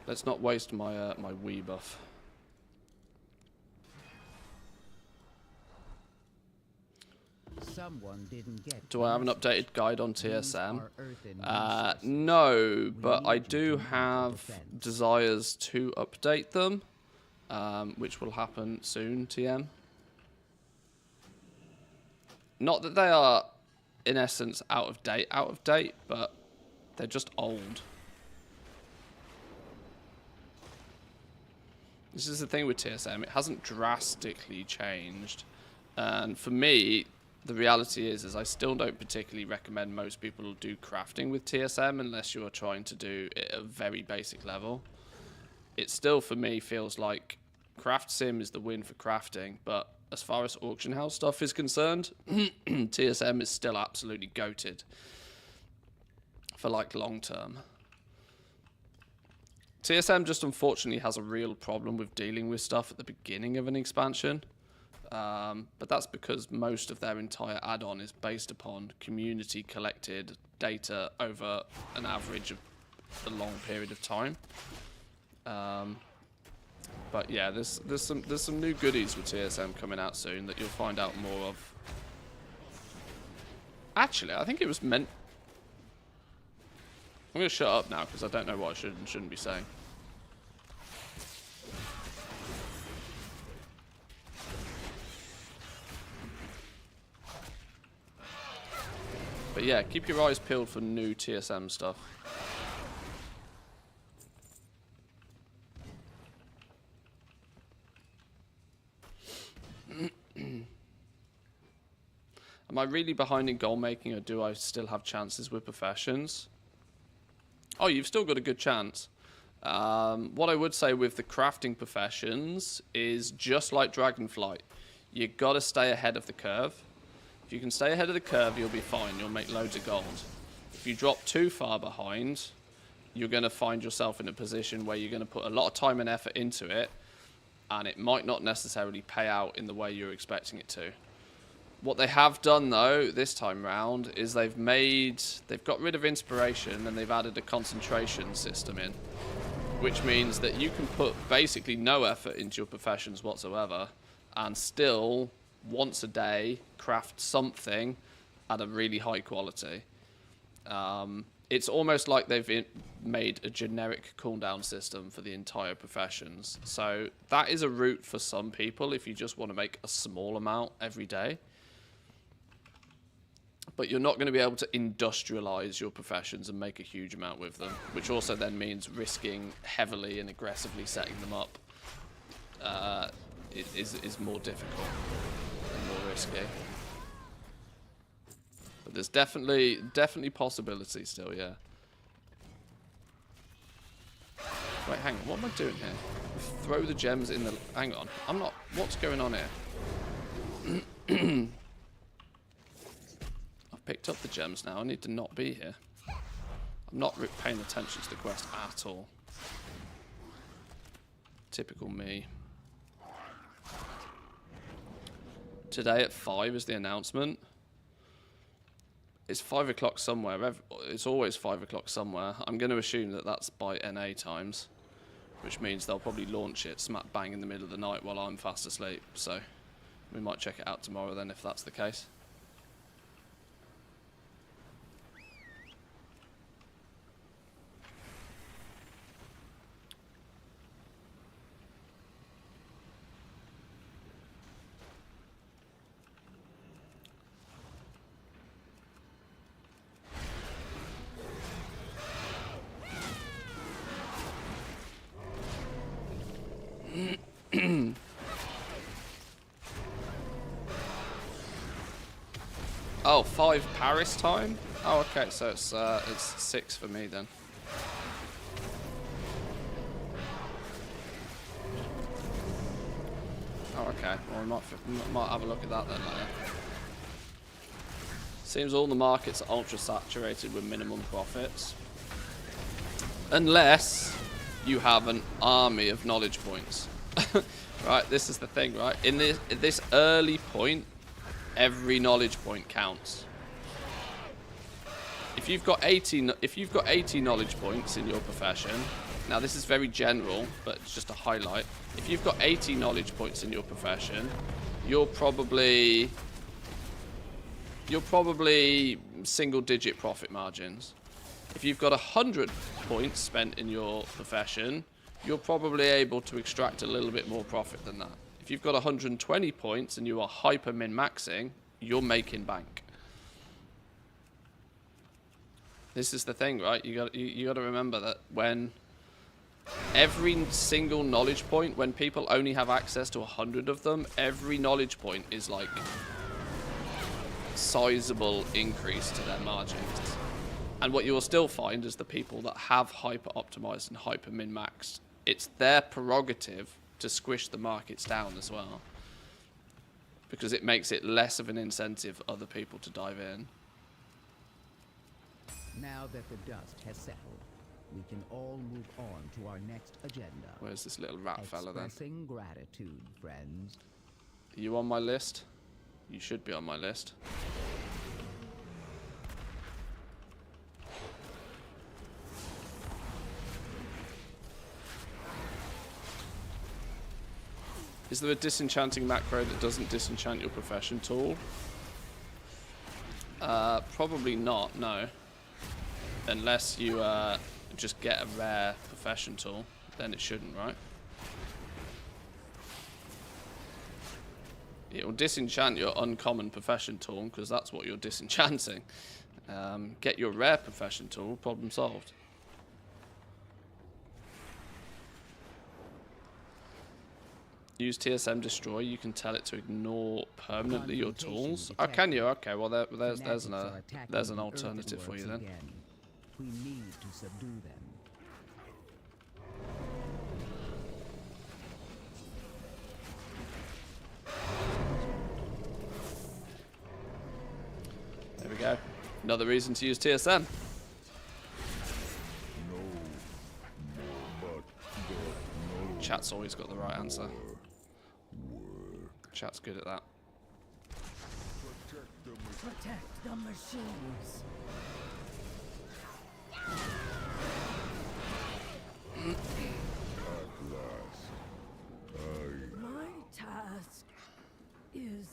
Let's not waste my my Wii buff. Someone didn't get. Do I have an updated guide on TSM? No, but I do have desires to update them, which will happen soon, TM. Not that they are, in essence, out of date, but they're just old. This is the thing with TSM, it hasn't drastically changed. And for me, the reality is I still don't particularly recommend most people do crafting with TSM unless you are trying to do it at a very basic level. It still, for me, feels like Craft Sim is the win for crafting, but as far as auction house stuff is concerned, TSM is still absolutely goated for like long term. TSM just unfortunately has a real problem with dealing with stuff at the beginning of an expansion. But that's because most of their entire add-on is based upon community collected data over an average of a long period of time. But yeah, there's some new goodies with TSM coming out soon that you'll find out more of. Actually, I think it was meant... I'm going to shut up now because I don't know what I should and shouldn't be saying. But yeah, keep your eyes peeled for new TSM stuff. Am I really behind in goal making, or do I still have chances with professions? Oh, you've still got a good chance. What I would say with the crafting professions is just like Dragonflight. You got to stay ahead of the curve. If you can stay ahead of the curve, you'll be fine. You'll make loads of gold. If you drop too far behind, you're going to find yourself in a position where you're going to put a lot of time and effort into it, and it might not necessarily pay out in the way you're expecting it to. What they have done, though, this time round, is they've got rid of inspiration and they've added a concentration system in, which means that you can put basically no effort into your professions whatsoever and still, once a day, craft something at a really high quality. It's almost like they've made a generic cooldown system for the entire professions. So that is a route for some people if you just want to make a small amount every day. But you're not going to be able to industrialize your professions and make a huge amount with them, which also then means risking heavily and aggressively setting them up is more difficult and more risky. But there's definitely possibility still, yeah. Wait, hang on, what am I doing here? Throw the gems in the... Hang on, I'm not... What's going on here? I've picked up the gems now, I need to not be here. I'm not paying attention to the quest at all. Typical me. Today at 5 is the announcement. It's 5 o'clock somewhere. It's always 5 o'clock somewhere. I'm going to assume that that's by NA times, which means they'll probably launch it smack bang in the middle of the night while I'm fast asleep. So we might check it out tomorrow then if that's the case. Oh, 5 Paris time? Oh, okay, so it's 6 for me then. Oh, okay. Well, we might have a look at that then later. Seems all the markets are ultra saturated with minimum profits. Unless you have an army of knowledge points. Right, this is the thing, right? In this early point, every knowledge point counts. If you've got 80 knowledge points in your profession, now this is very general, but it's just a highlight. If you've got 80 knowledge points in your profession, you're probably single-digit profit margins. If you've got 100 points spent in your profession, you're probably able to extract a little bit more profit than that. If you've got 120 points and you are hyper min-maxing, you're making bank. This is the thing, right? You got to remember that when every single knowledge point, when people only have access to 100 of them, every knowledge point is like sizable increase to their margins. And what you will still find is the people that have hyper optimized and hyper min-maxed, it's their prerogative to squish the markets down as well, because it makes it less of an incentive for other people to dive in. Now that the dust has settled, we can all move on to our next agenda. Where's this little rat fella then? Expressing gratitude, friends. Are you on my list? You should be on my list. Is there a disenchanting macro that doesn't disenchant your profession tool? Probably not, no. Unless you just get a rare profession tool, then it shouldn't, right? It will disenchant your uncommon profession tool, because that's what you're disenchanting. Get your rare profession tool, problem solved. Use TSM destroy. You can tell it to ignore permanently your tools. Oh, can you? Okay, well there's an alternative for you then. We need to subdue them. There we go. Another reason to use TSM. Chat's always got the right answer. Chat's good at that. Protect the machines. My task is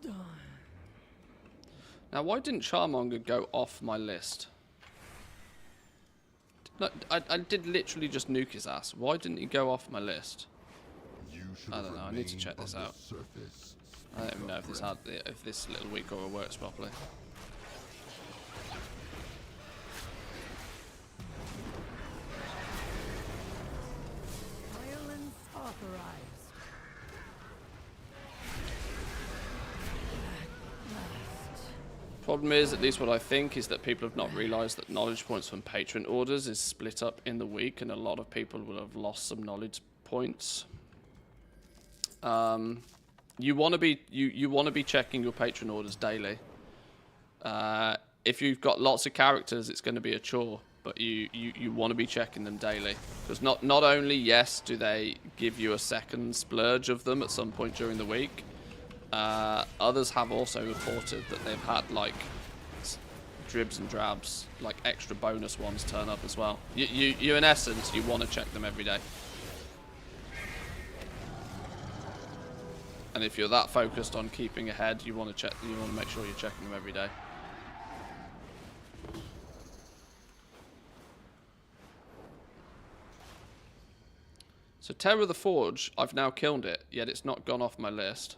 done. Now, why didn't Charmonger go off my list? No, I did literally just nuke his ass. Why didn't he go off my list? I don't know. I need to check this out. I don't even know if this little weak aura works properly. Violence authorized. Problem is, at least what I think, is that people have not realised that knowledge points from patron orders is split up in the week, and a lot of people will have lost some knowledge points. You want to be checking your patron orders daily. If you've got lots of characters, it's going to be a chore, but you want to be checking them daily, because not only yes do they give you a second splurge of them at some point during the week, others have also reported that they've had like dribs and drabs, like extra bonus ones turn up as well. You in essence, you want to check them every day. And if you're that focused on keeping ahead, you want to make sure you're checking them every day. So Terror of the Forge, I've now killed it, yet it's not gone off my list.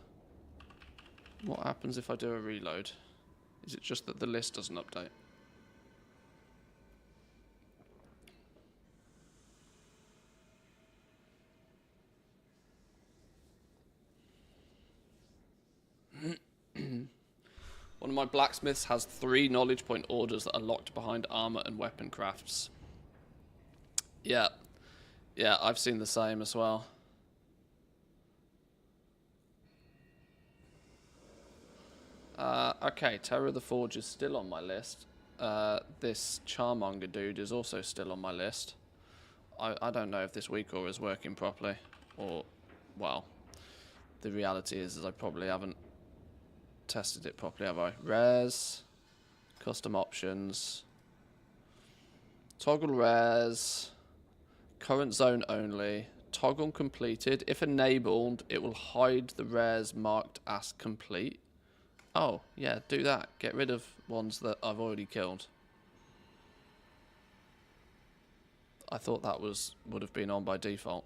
What happens if I do a reload? Is it just that the list doesn't update? One of my blacksmiths has 3 knowledge point orders that are locked behind armor and weapon crafts. Yeah, I've seen the same as well. Okay, Terror of the Forge is still on my list. This Charmonger dude is also still on my list. I don't know if this weak aura is working properly, or, well, the reality is I probably haven't tested it properly, have I? Rares, custom options, toggle rares, current zone only, toggle completed. If enabled, it will hide the rares marked as complete. Oh, yeah, do that. Get rid of ones that I've already killed. I thought that would have been on by default.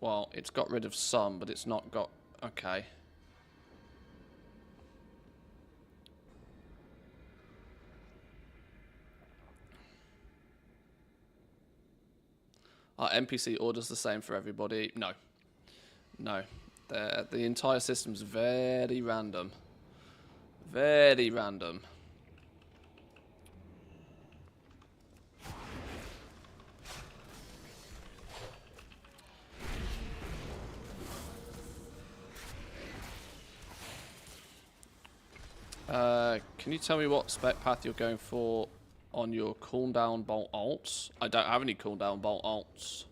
Well, it's got rid of some, but it's not got... Okay. Are NPC orders the same for everybody? No. No. The entire system's very random. Very random. Can you tell me what spec path you're going for on your cooldown bolt alts? I don't have any cooldown bolt alts.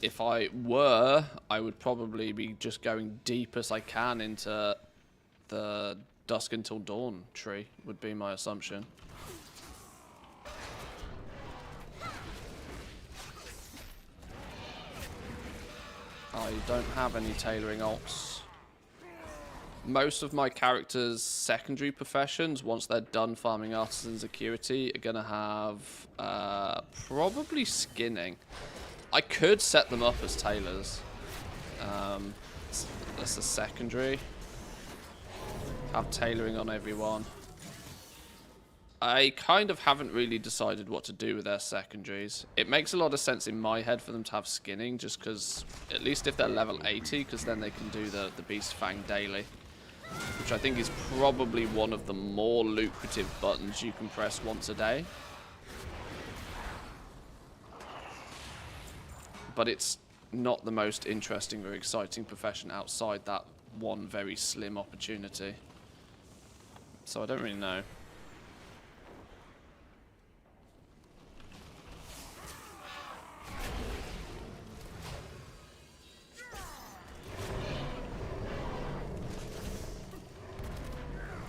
If I were, I would probably be just going deep as I can into the Dusk Until Dawn tree, would be my assumption. I don't have any tailoring alts. Most of my characters' secondary professions, once they're done farming Artisan's Acuity, are going to have probably skinning. I could set them up as tailors. That's a secondary. Have tailoring on everyone. I kind of haven't really decided what to do with their secondaries. It makes a lot of sense in my head for them to have skinning, just because, at least if they're level 80, because then they can do the Beast Fang daily. Which I think is probably one of the more lucrative buttons you can press once a day. But it's not the most interesting or exciting profession outside that one very slim opportunity. So I don't really know.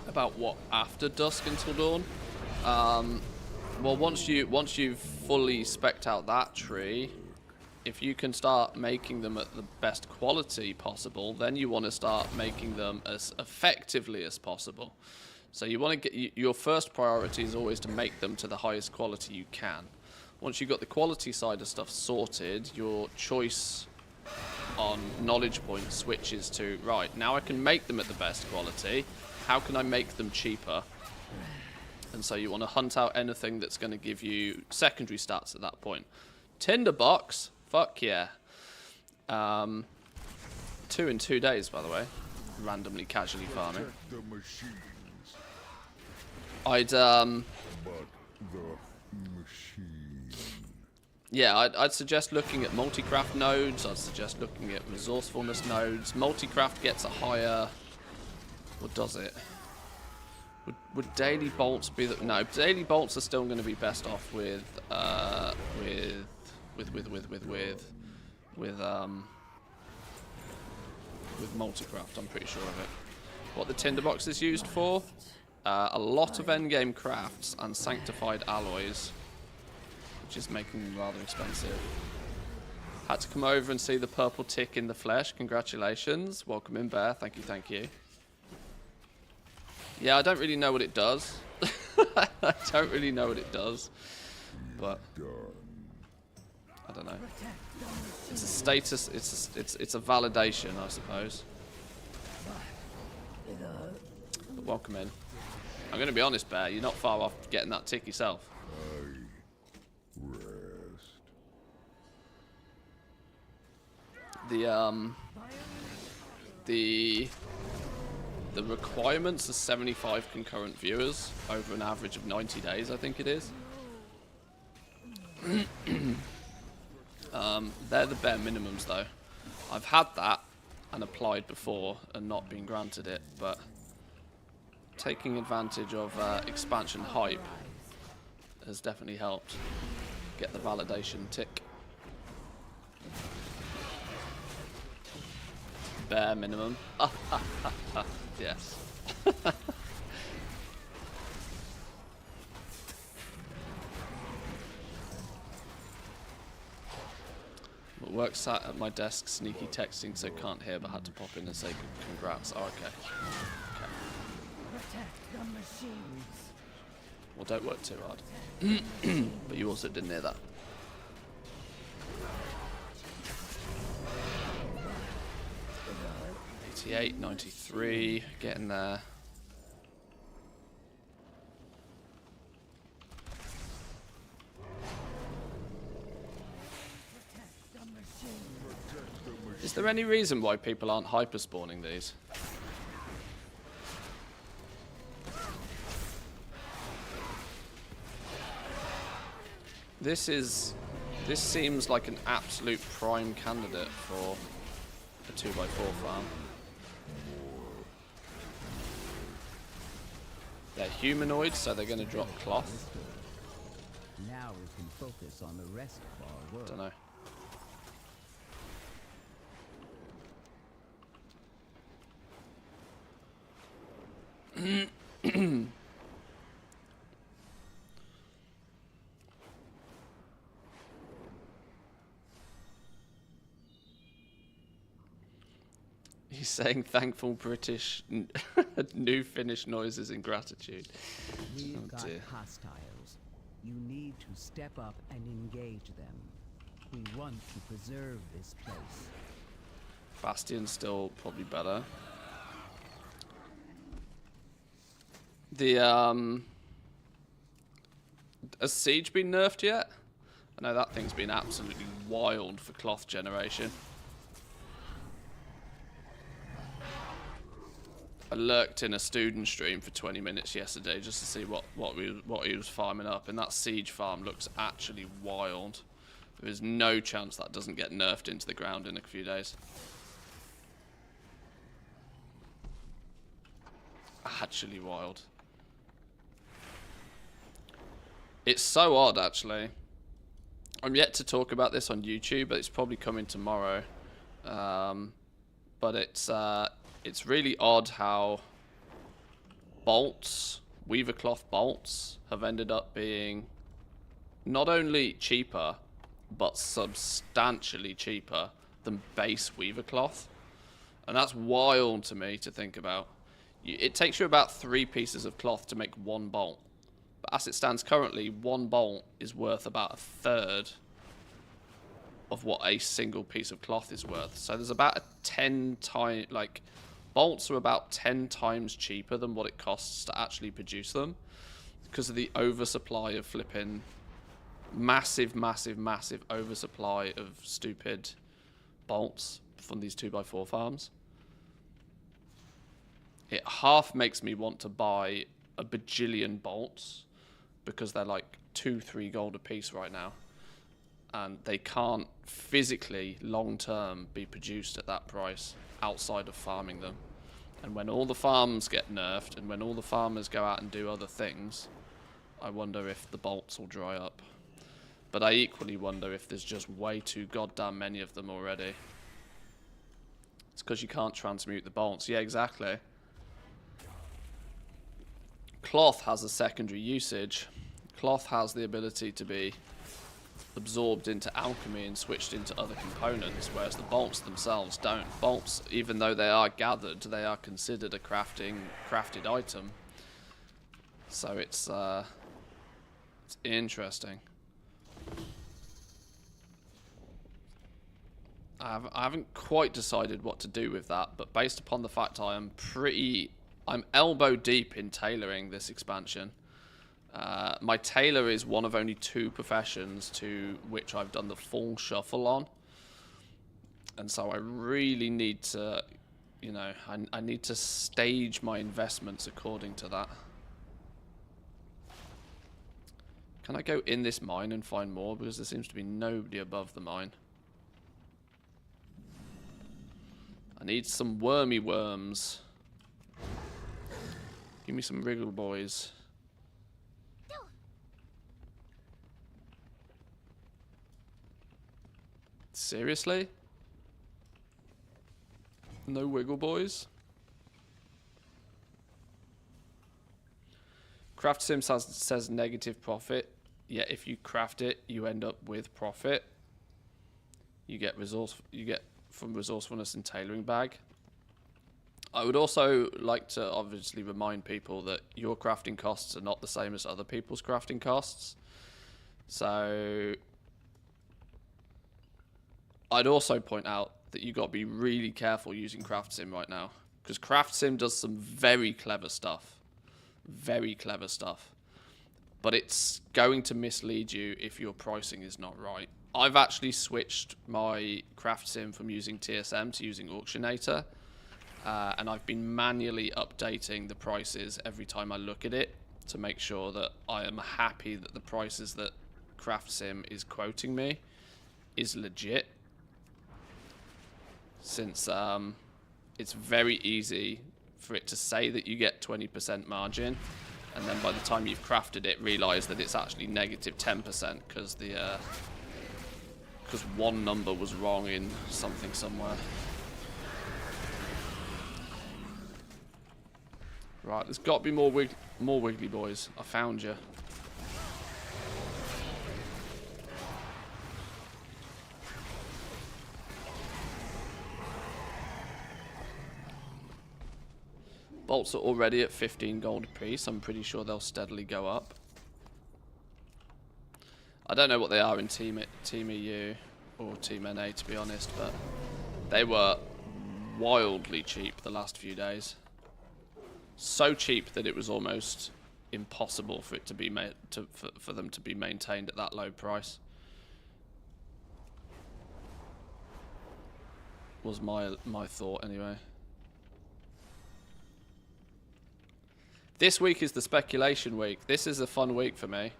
About what, after dusk until dawn? Well, once you've fully spec'd out that tree, if you can start making them at the best quality possible, then you want to start making them as effectively as possible. So you want to get, your first priority is always to make them to the highest quality you can. Once you've got the quality side of stuff sorted, your choice on knowledge point switches to, right, now I can make them at the best quality. How can I make them cheaper? And so you want to hunt out anything that's going to give you secondary stats at that point. Tinderbox, fuck yeah. 2 in 2 days, by the way. Randomly, casually farming. The machines, I'd but the machine. yeah, I'd suggest looking at multi-craft nodes. I'd suggest looking at resourcefulness nodes. Multi-craft gets a higher. What does it? Would daily bolts be the... No, daily bolts are still going to be best off with multi-craft. I'm pretty sure of it. What the tinderbox is used for? A lot of endgame crafts and sanctified alloys, which is making them rather expensive. Had to come over and see the purple tick in the flesh. Congratulations. Welcome in, Bear. Thank you, thank you. Yeah, I don't really know what it does. I don't really know what it does. But I don't know. It's a status, it's a validation, I suppose. But welcome in. I'm gonna be honest, Bear, you're not far off getting that tick yourself. The requirements are 75 concurrent viewers over an average of 90 days, I think it is. They're the bare minimums, though. I've had that and applied before and not been granted it, but taking advantage of expansion hype has definitely helped get the validation tick. Bare minimum. Yes. Work sat at my desk, sneaky texting, so can't hear, but had to pop in and say congrats. Oh, okay. Okay. Protect the machines. Well, don't work too hard. But you also didn't hear that. '88, '93, getting there. Is there any reason why people aren't hyper spawning these? This seems like an absolute prime candidate for a 2x4 farm. They're humanoids, so they're going to drop cloth. Now we can focus on the rest of our work. Don't know. He's saying thankful British new Finnish noises in gratitude. We've got dear. hostiles. You need to step up and engage them. We want to preserve this place. Bastion's still probably better. The has Siege been nerfed yet? I know that thing's been absolutely wild for cloth generation. I lurked in a student stream for 20 minutes yesterday just to see what he was farming up, and that Siege farm looks actually wild. There is no chance that doesn't get nerfed into the ground in a few days. Actually wild. It's so odd, actually. I'm yet to talk about this on YouTube, but it's probably coming tomorrow. But it's really odd how bolts, Weaver cloth bolts, have ended up being not only cheaper, but substantially cheaper than base Weaver cloth. And that's wild to me to think about. It takes you about 3 pieces of cloth to make 1 bolt. But as it stands currently, 1 bolt is worth about 1/3 of what a single piece of cloth is worth. So there's about a 10 times, like, bolts are about 10 times cheaper than what it costs to actually produce them, because of the oversupply of flipping massive oversupply of stupid bolts from these 2x4 farms. It half makes me want to buy a bajillion bolts, because they're like 2-3 gold a piece right now, and they can't physically long term be produced at that price outside of farming them. And when all the farms get nerfed and when all the farmers go out and do other things, I wonder if the bolts will dry up. But I equally wonder if there's just way too goddamn many of them already. It's because you can't transmute the bolts. Yeah, exactly. Cloth has a secondary usage. Cloth has the ability to be absorbed into alchemy and switched into other components, whereas the bolts themselves don't. Bolts, even though they are gathered, they are considered a crafted item. So it's interesting. I haven't quite decided what to do with that, but based upon the fact I'm elbow deep in tailoring this expansion. My tailor is one of only 2 professions to which I've done the full shuffle on. And so I really need to, you know, I need to stage my investments according to that. Can I go in this mine and find more? Because there seems to be nobody above the mine. I need some wormy worms. Give me some wriggle boys. Seriously? No wiggle boys? Craft Sim says negative profit. Yeah, if you craft it, you end up with profit. You get from resourcefulness and tailoring bag. I would also like to obviously remind people that your crafting costs are not the same as other people's crafting costs. So I'd also point out that you got to be really careful using Craft Sim right now, because Craft Sim does some very clever stuff. Very clever stuff. But it's going to mislead you if your pricing is not right. I've actually switched my Craft Sim from using TSM to using Auctionator. And I've been manually updating the prices every time I look at it to make sure that I am happy that the prices that Craft Sim is quoting me is legit. Since it's very easy for it to say that you get 20% margin, and then by the time you've crafted it, realize that it's actually negative 10% because one number was wrong in something somewhere. Right, there's got to be more wiggly boys. I found you. Bolts are already at 15 gold a piece. I'm pretty sure they'll steadily go up. I don't know what they are in Team EU or Team NA, to be honest, but they were wildly cheap the last few days. So cheap that it was almost impossible for it to be for them to be maintained at that low price. Was my thought anyway. This week is the speculation week. This is a fun week for me.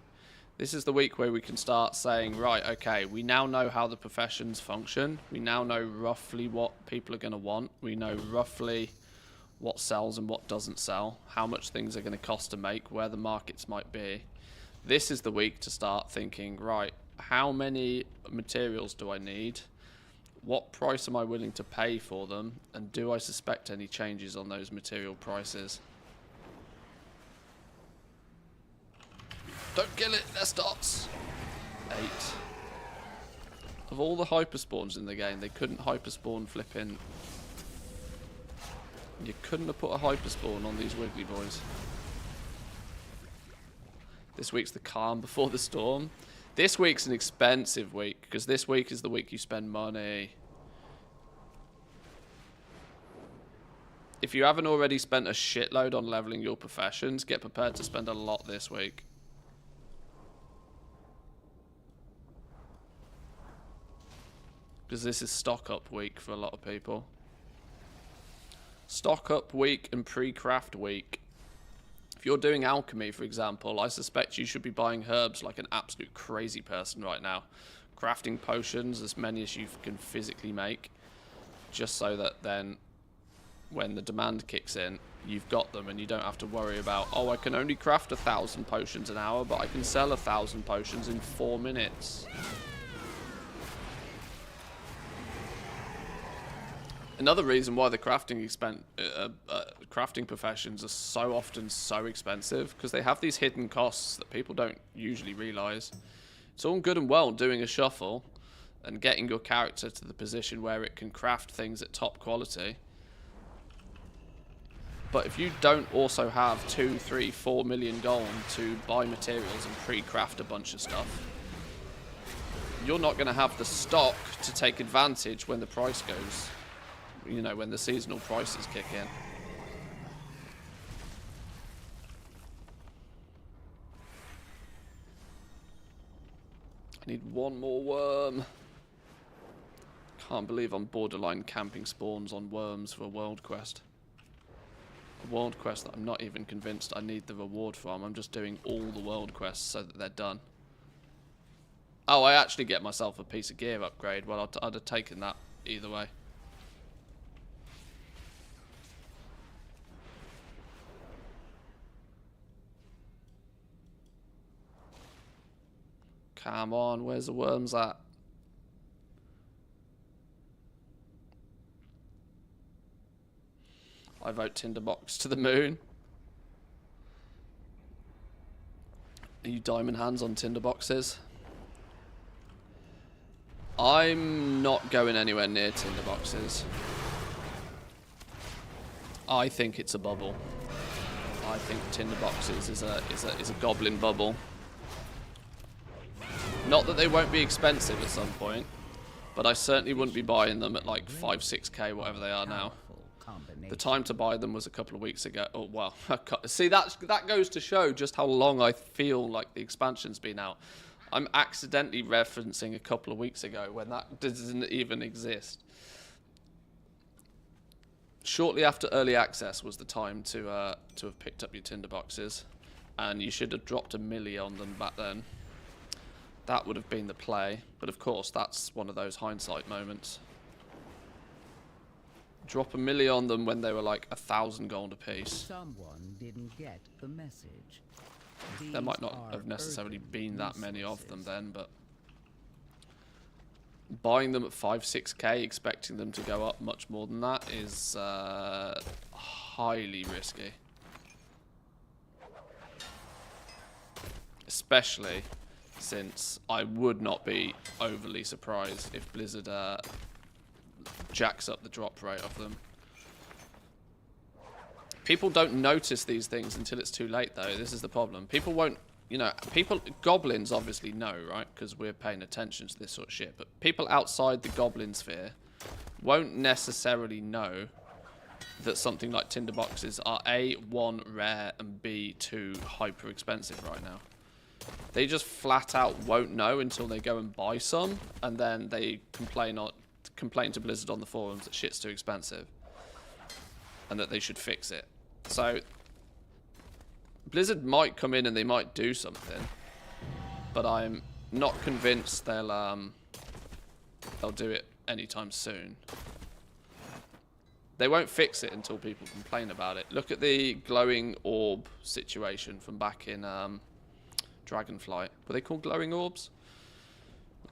This is the week where we can start saying, right, okay, we now know how the professions function. We now know roughly what people are going to want. We know roughly what sells and what doesn't sell, how much things are going to cost to make, where the markets might be. This is the week to start thinking, right, how many materials do I need? What price am I willing to pay for them? And do I suspect any changes on those material prices? Don't kill it, there's dots. 8. Of all the hyperspawns in the game, they couldn't hyperspawn flipping. You couldn't have put a hyperspawn on these wiggly boys. This week's the calm before the storm. This week's an expensive week, because this week is the week you spend money. If you haven't already spent a shitload on leveling your professions, get prepared to spend a lot this week. Because this is stock up week for a lot of people. Stock up week and pre-craft week. If you're doing alchemy, for example, I suspect you should be buying herbs like an absolute crazy person right now. Crafting potions, as many as you can physically make. Just so that then, when the demand kicks in, you've got them and you don't have to worry about, oh, I can only craft 1,000 potions an hour, but I can sell 1,000 potions in 4 minutes. Another reason why the crafting professions are so often so expensive, because they have these hidden costs that people don't usually realise. It's all good and well doing a shuffle and getting your character to the position where it can craft things at top quality. But if you don't also have 2, 3, 4 million gold to buy materials and pre-craft a bunch of stuff, you're not going to have the stock to take advantage when the price goes. You know, when the seasonal prices kick in. I need one more worm. Can't believe I'm borderline camping spawns on worms for a world quest. A world quest that I'm not even convinced I need the reward from. I'm just doing all the world quests so that they're done. Oh, I actually get myself a piece of gear upgrade. Well, I'd have taken that either way. Come on, where's the worms at? I vote Tinderbox to the moon. Are you diamond hands on Tinderboxes? I'm not going anywhere near Tinderboxes. I think it's a bubble. I think Tinderboxes is a goblin bubble. Not that they won't be expensive at some point, but I certainly wouldn't be buying them at like 5, 6k, whatever they are now. The time to buy them was a couple of weeks ago. Oh, well, see, that goes to show just how long I feel like the expansion's been out. I'm accidentally referencing a couple of weeks ago when that doesn't even exist. Shortly after early access was the time to have picked up your Tinderboxes, and you should have dropped a milli on them back then. That would have been the play, but of course that's one of those hindsight moments. Drop a milli on them when they were like 1,000 gold apiece. Someone didn't get the message. There might not have necessarily been that many of them then, but buying them at 5, 6k, expecting them to go up much more than that is highly risky. Especially since I would not be overly surprised if Blizzard jacks up the drop rate of them. People don't notice these things until it's too late, though. This is the problem. People won't, you know, goblins obviously know, right? Because we're paying attention to this sort of shit. But people outside the goblin sphere won't necessarily know that something like tinderboxes are A, 1, rare, and B, 2, hyper expensive right now. They just flat out won't know until they go and buy some, and then they complain to Blizzard on the forums that shit's too expensive and that they should fix it. So Blizzard might come in and they might do something, but I'm not convinced they'll do it anytime soon. They won't fix it until people complain about it. Look at the glowing orb situation from back in Dragonflight. Were they called glowing orbs?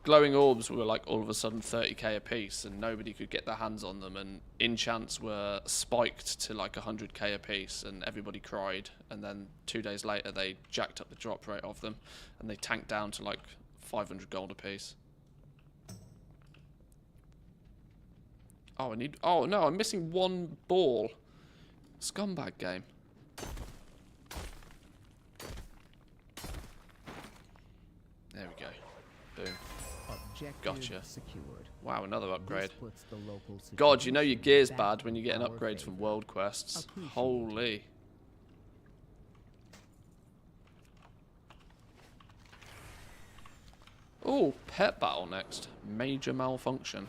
Glowing orbs were like all of a sudden 30k a piece and nobody could get their hands on them, and enchants were spiked to like 100k a piece and everybody cried, and then 2 days later they jacked up the drop rate of them and they tanked down to like 500 gold a piece. Oh no, I'm missing one ball. Scumbag game. There we go. Boom. Objective Gotcha. secured. Wow, another upgrade. This puts the local God, you know your gear's situation bad when you're getting back in upgrades our from favor. world quests. Appreciate it. Holy. Oh, pet battle next. Major malfunction.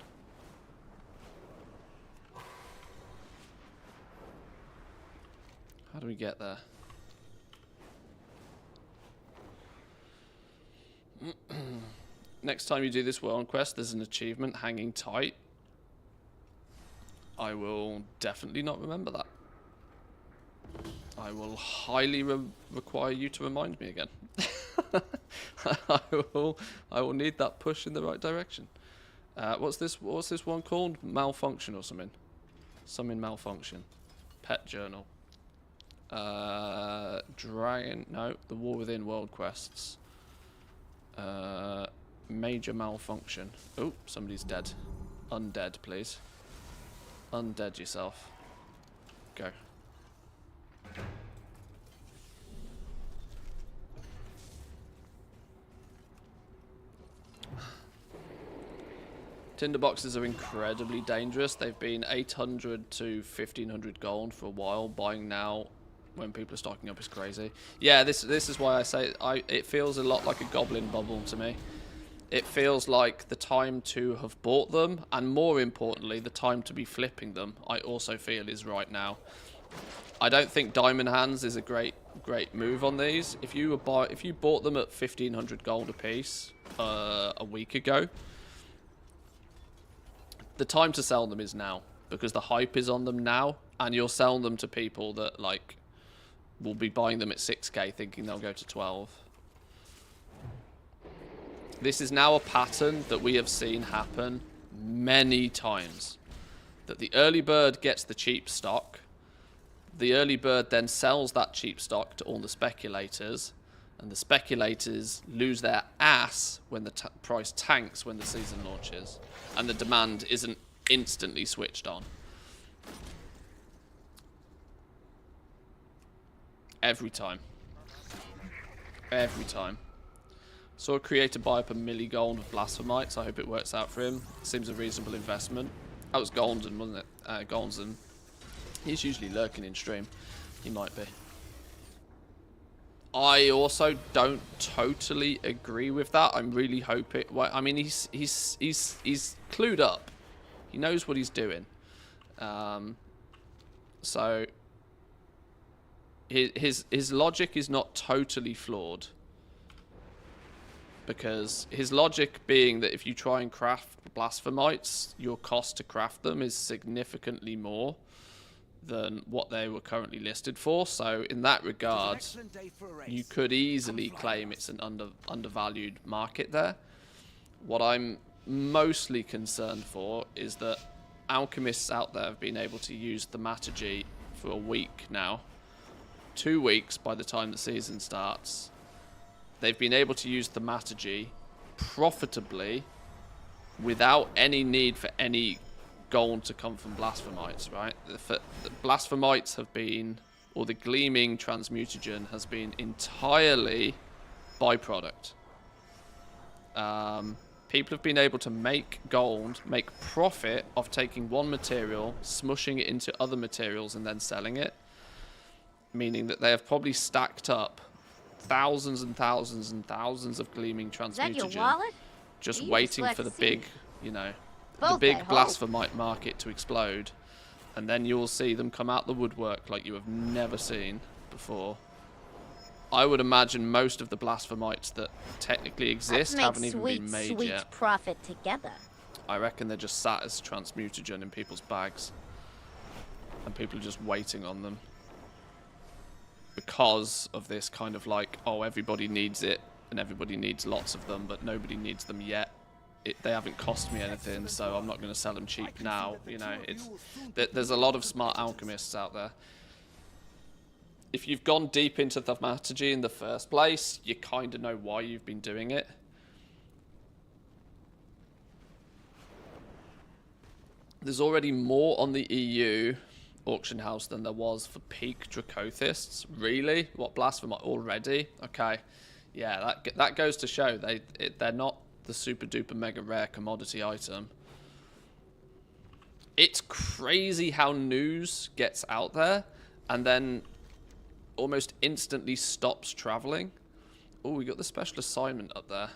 How do we get there? Next time you do this world quest, there's an achievement, hanging tight. I will definitely not remember that. I will highly require you to remind me again. I will need that push in the right direction. What's this one called? Malfunction or something? Something malfunction. Pet journal. Dragon. No, the War Within world quests. Major malfunction. Oh, somebody's dead. Undead, please. Undead yourself. Go. Tinderboxes are incredibly dangerous. They've been 800 to 1500 gold for a while. Buying now when people are stocking up is crazy. Yeah, this is why I say it feels a lot like a goblin bubble to me. It feels like the time to have bought them, and more importantly, the time to be flipping them, I also feel is right now. I don't think Diamond Hands is a great move on these. If you bought them at 1500 gold a piece a week ago, the time to sell them is now, because the hype is on them now, and you're selling them to people that like will be buying them at 6k thinking they'll go to 12. This is now a pattern that we have seen happen many times. That the early bird gets the cheap stock. The early bird then sells that cheap stock to all the speculators. And the speculators lose their ass when the price tanks when the season launches. And the demand isn't instantly switched on. Every time. Every time. Saw a creator buy up a milli gold of Blasphemites. I hope it works out for him. Seems a reasonable investment. That was Golden, wasn't it? Golden. He's usually lurking in stream. He might be. I also don't totally agree with that. I'm really hoping. Well, I mean, he's clued up. He knows what he's doing. So his logic is not totally flawed. Because his logic being that if you try and craft Blasphemites, your cost to craft them is significantly more than what they were currently listed for. So in that regard, you could easily claim it's an undervalued market there. What I'm mostly concerned for is that alchemists out there have been able to use the Thaumaturgy for a week now. 2 weeks by the time the season starts. They've been able to use the Thaumaturgy profitably without any need for any gold to come from Blasphemites, right? The Blasphemites have been, or the Gleaming Transmutagen has been entirely byproduct. People have been able to make gold, make profit off taking one material, smushing it into other materials, and then selling it. Meaning that they have probably stacked up thousands and thousands and thousands of gleaming Is that your transmutagen, wallet? just You waiting just for the left see. big, you know, the Both, big I hope. blasphemite market to explode. And then you will see them come out the woodwork like you have never seen before. I would imagine most of the blasphemites that technically exist Let's make haven't even sweet, been made sweet yet. profit together. I reckon they're just sat as transmutagen in people's bags. And people are just waiting on them. Because of this kind of like, oh, everybody needs it, and everybody needs lots of them, but nobody needs them yet. They haven't cost me anything, so I'm not going to sell them cheap now. You know, there's a lot of smart alchemists out there. If you've gone deep into thaumaturgy in the first place, you kind of know why you've been doing it. There's already more on the EU auction house than there was for peak Dracothists. Really? What, blasphemy already? Okay. Yeah, that goes to show they're not the super duper mega rare commodity item. It's crazy how news gets out there and then almost instantly stops traveling. Oh, we got the special assignment up there.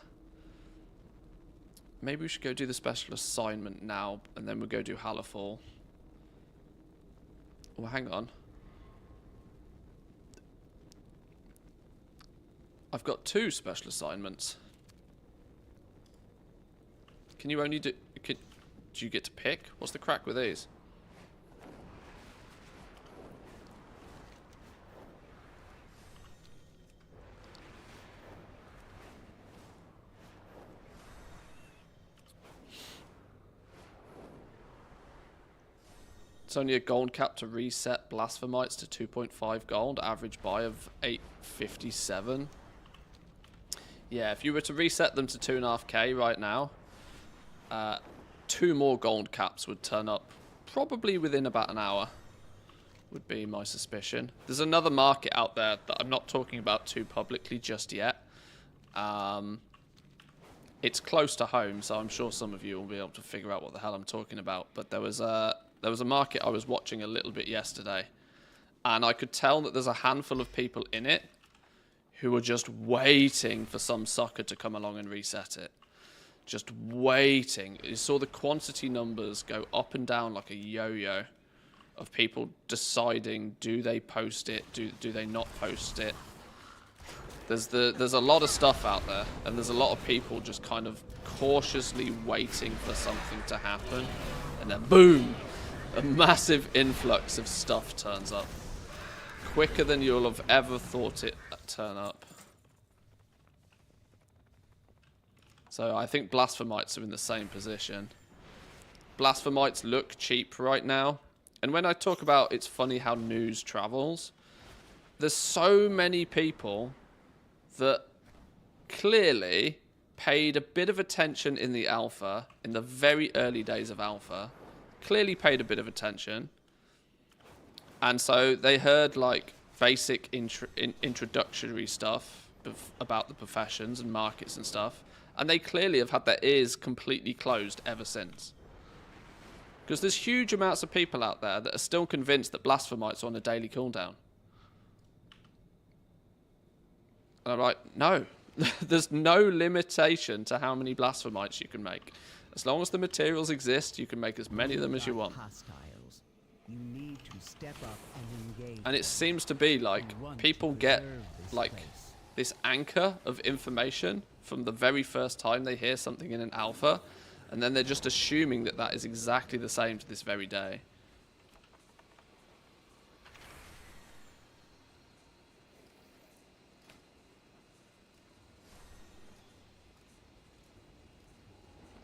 Maybe we should go do the special assignment now, and then we'll go do Hallerfall. Oh, hang on. I've got 2 special assignments. Can you only do... do you get to pick? What's the crack with these? It's only a gold cap to reset blasphemites to 2.5 gold, average buy of 857. Yeah, if you were to reset them to 2.5k right now, 2 more gold caps would turn up probably within about an hour, would be my suspicion. There's another market out there that I'm not talking about too publicly just yet. It's close to home, so I'm sure some of you will be able to figure out what the hell I'm talking about. But there was a market I was watching a little bit yesterday, and I could tell that there's a handful of people in it who are just waiting for some sucker to come along and reset it. Just waiting. You saw the quantity numbers go up and down like a yo-yo of people deciding, do they post it, do they not post it. There's a lot of stuff out there, and there's a lot of people just kind of cautiously waiting for something to happen, and then boom, a massive influx of stuff turns up. Quicker than you'll have ever thought it turn up. So I think blasphemites are in the same position. Blasphemites look cheap right now. And when I talk about it's funny how news travels, there's so many people that clearly paid a bit of attention in the alpha, in the very early days of alpha, clearly paid a bit of attention. And so they heard like basic introductory stuff about the professions and markets and stuff. And they clearly have had their ears completely closed ever since. Because there's huge amounts of people out there that are still convinced that blasphemites are on a daily cooldown. And I'm like, no. There's no limitation to how many blasphemites you can make. As long as the materials exist, you can make as many of them as you want. Hostiles. You need to step up and engage. And it seems to be like people get like this anchor of information from the very first time they hear something in an alpha, and then they're just assuming that that is exactly the same to this very day.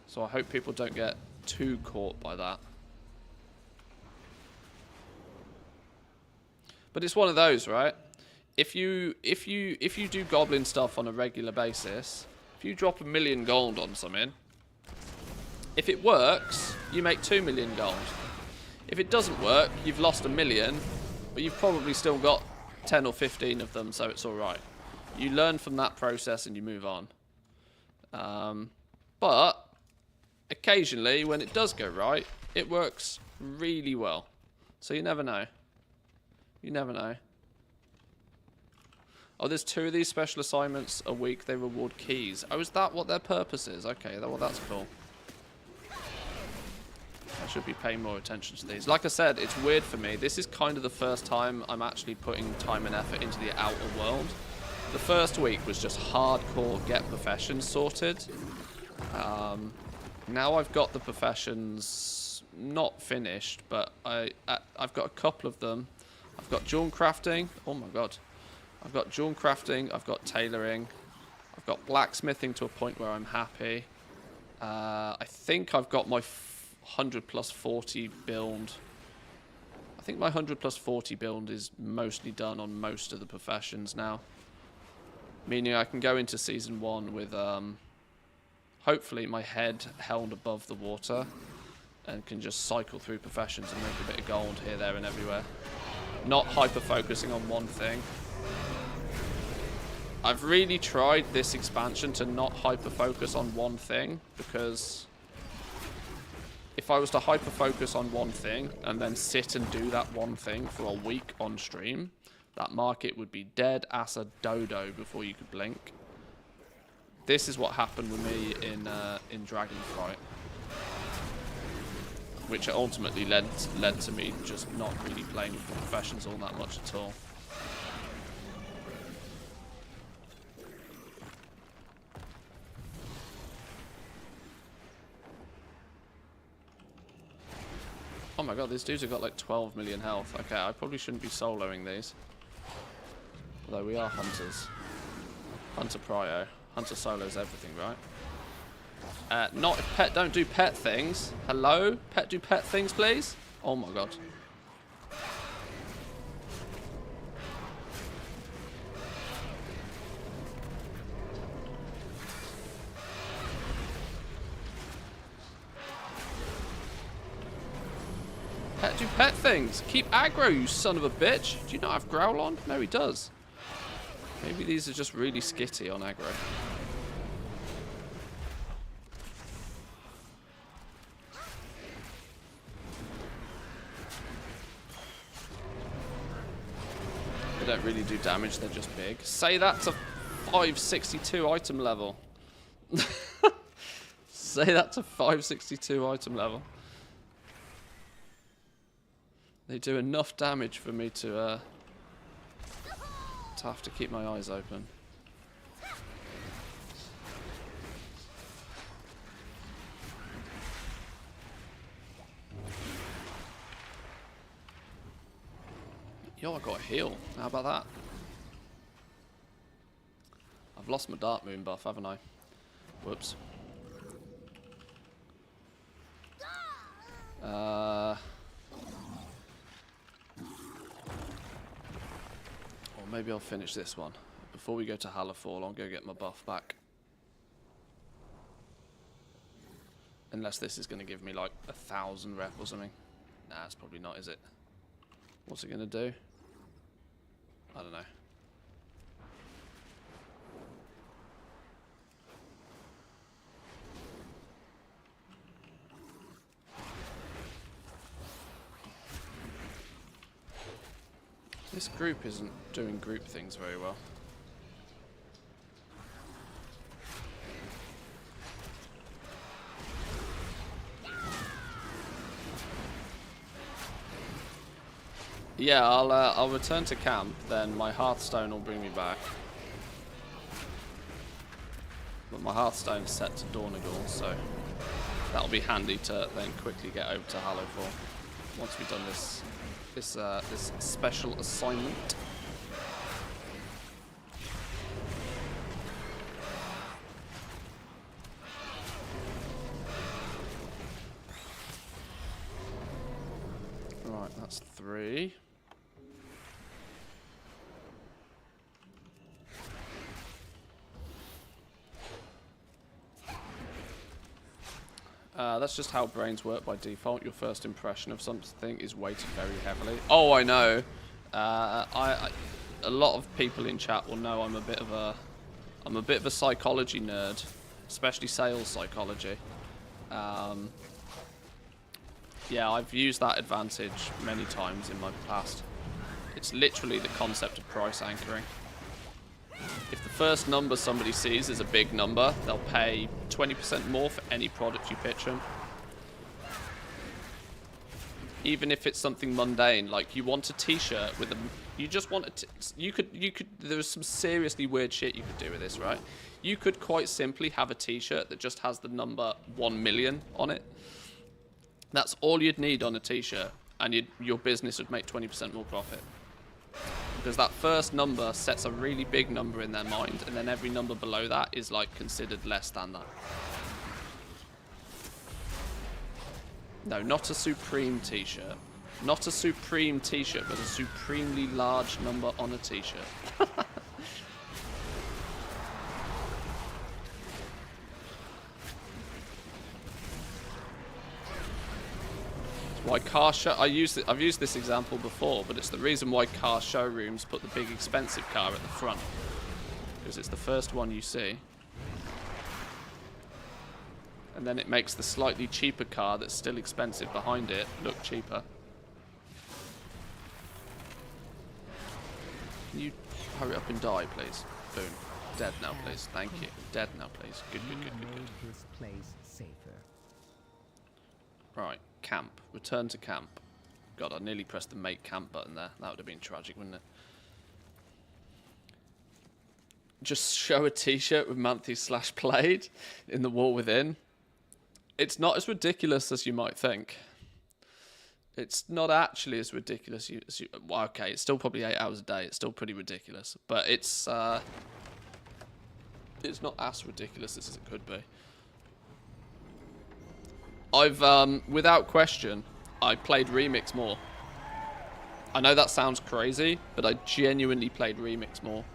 So I hope people don't get too caught by that. But it's one of those, right? If you do goblin stuff on a regular basis, if you drop 1 million gold on something, if it works, you make 2 million gold. If it doesn't work, you've lost 1 million, but you've probably still got 10 or 15 of them, so it's all right. You learn from that process and you move on. But occasionally, when it does go right, it works really well. So you never know. You never know. Oh, there's 2 of these special assignments a week. They reward keys. Oh, is that what their purpose is? Okay, well, that's cool. I should be paying more attention to these. Like I said, it's weird for me. This is kind of the first time I'm actually putting time and effort into the outer world. The first week was just hardcore get professions sorted. Now I've got the professions not finished, but I've got a couple of them. I've got jewel crafting. Oh my god. I've got jewel crafting. I've got tailoring. I've got blacksmithing to a point where I'm happy. I think I've got my 100 plus 40 build. I think my 100 plus 40 build is mostly done on most of the professions now. Meaning I can go into season 1 with hopefully my head held above the water and can just cycle through professions and make a bit of gold here, there and everywhere. Not hyper focusing on one thing. I've really tried this expansion to not hyper focus on one thing, because if I was to hyper focus on one thing and then sit and do that one thing for a week on stream, that market would be dead as a dodo before you could blink. This is what happened with me in Dragonflight, which ultimately led to me just not really playing with the professions all that much at all. Oh my god, these dudes have got like 12 million health. Okay, I probably shouldn't be soloing these. Although we are hunters. Hunter prio. Hunter solos everything, right? Not if pet don't do pet things. Hello? Pet do pet things, please? Oh my god. Pet do pet things. Keep aggro, you son of a bitch. Do you not have growl on? No, he does. Maybe these are just really skitty on aggro. They don't really do damage, they're just big. Say that to 562 item level. Say that to 562 item level. They do enough damage for me to have to keep my eyes open. Yo, I got a heal. How about that? I've lost my Dark Moon buff, haven't I? Whoops. Or maybe I'll finish this one. Before we go to Hallerfall, I'll go get my buff back. Unless this is going to give me like 1,000 rep or something. Nah, it's probably not, is it? What's it going to do? I don't know. This group isn't doing group things very well. Yeah, I'll return to camp, then my Hearthstone will bring me back. But my Hearthstone's set to Dornagal, so that'll be handy to then quickly get over to Hallerfall once we've done this special assignment. Right, that's 3. That's just how brains work by default. Your first impression of something is weighted very heavily. Oh, I know. A lot of people in chat will know I'm a bit of a psychology nerd, especially sales psychology. Yeah, I've used that advantage many times in my past. It's literally the concept of price anchoring. If the first number somebody sees is a big number, they'll pay 20% more for any product you pitch them. Even if it's something mundane, like you want a t-shirt with a... You just want a... You could... There's some seriously weird shit you could do with this, right? You could quite simply have a t-shirt that just has the number 1 million on it. That's all you'd need on a t-shirt, and your business would make 20% more profit. Because that first number sets a really big number in their mind, and then every number below that is like considered less than that. No, not a Supreme t-shirt. Not a Supreme t-shirt, but a supremely large number on a t-shirt. Why I've used this example before, but it's the reason why car showrooms put the big expensive car at the front. Because it's the first one you see. And then it makes the slightly cheaper car that's still expensive behind it look cheaper. Can you hurry up and die, please? Boom. Dead now, please. Thank you. Dead now, please. Good, good, good, good, good. This place safer. Right. Camp. Return to camp. God, I nearly pressed the make camp button there. That would have been tragic, wouldn't it? Just show a t-shirt with Manthe/Played in the wall within. It's not as ridiculous as you might think. It's not actually as ridiculous as you... Well, okay, it's still probably 8 hours a day. It's still pretty ridiculous. But it's not as ridiculous as it could be. I've, without question, I played Remix more. I know that sounds crazy, but I genuinely played Remix more.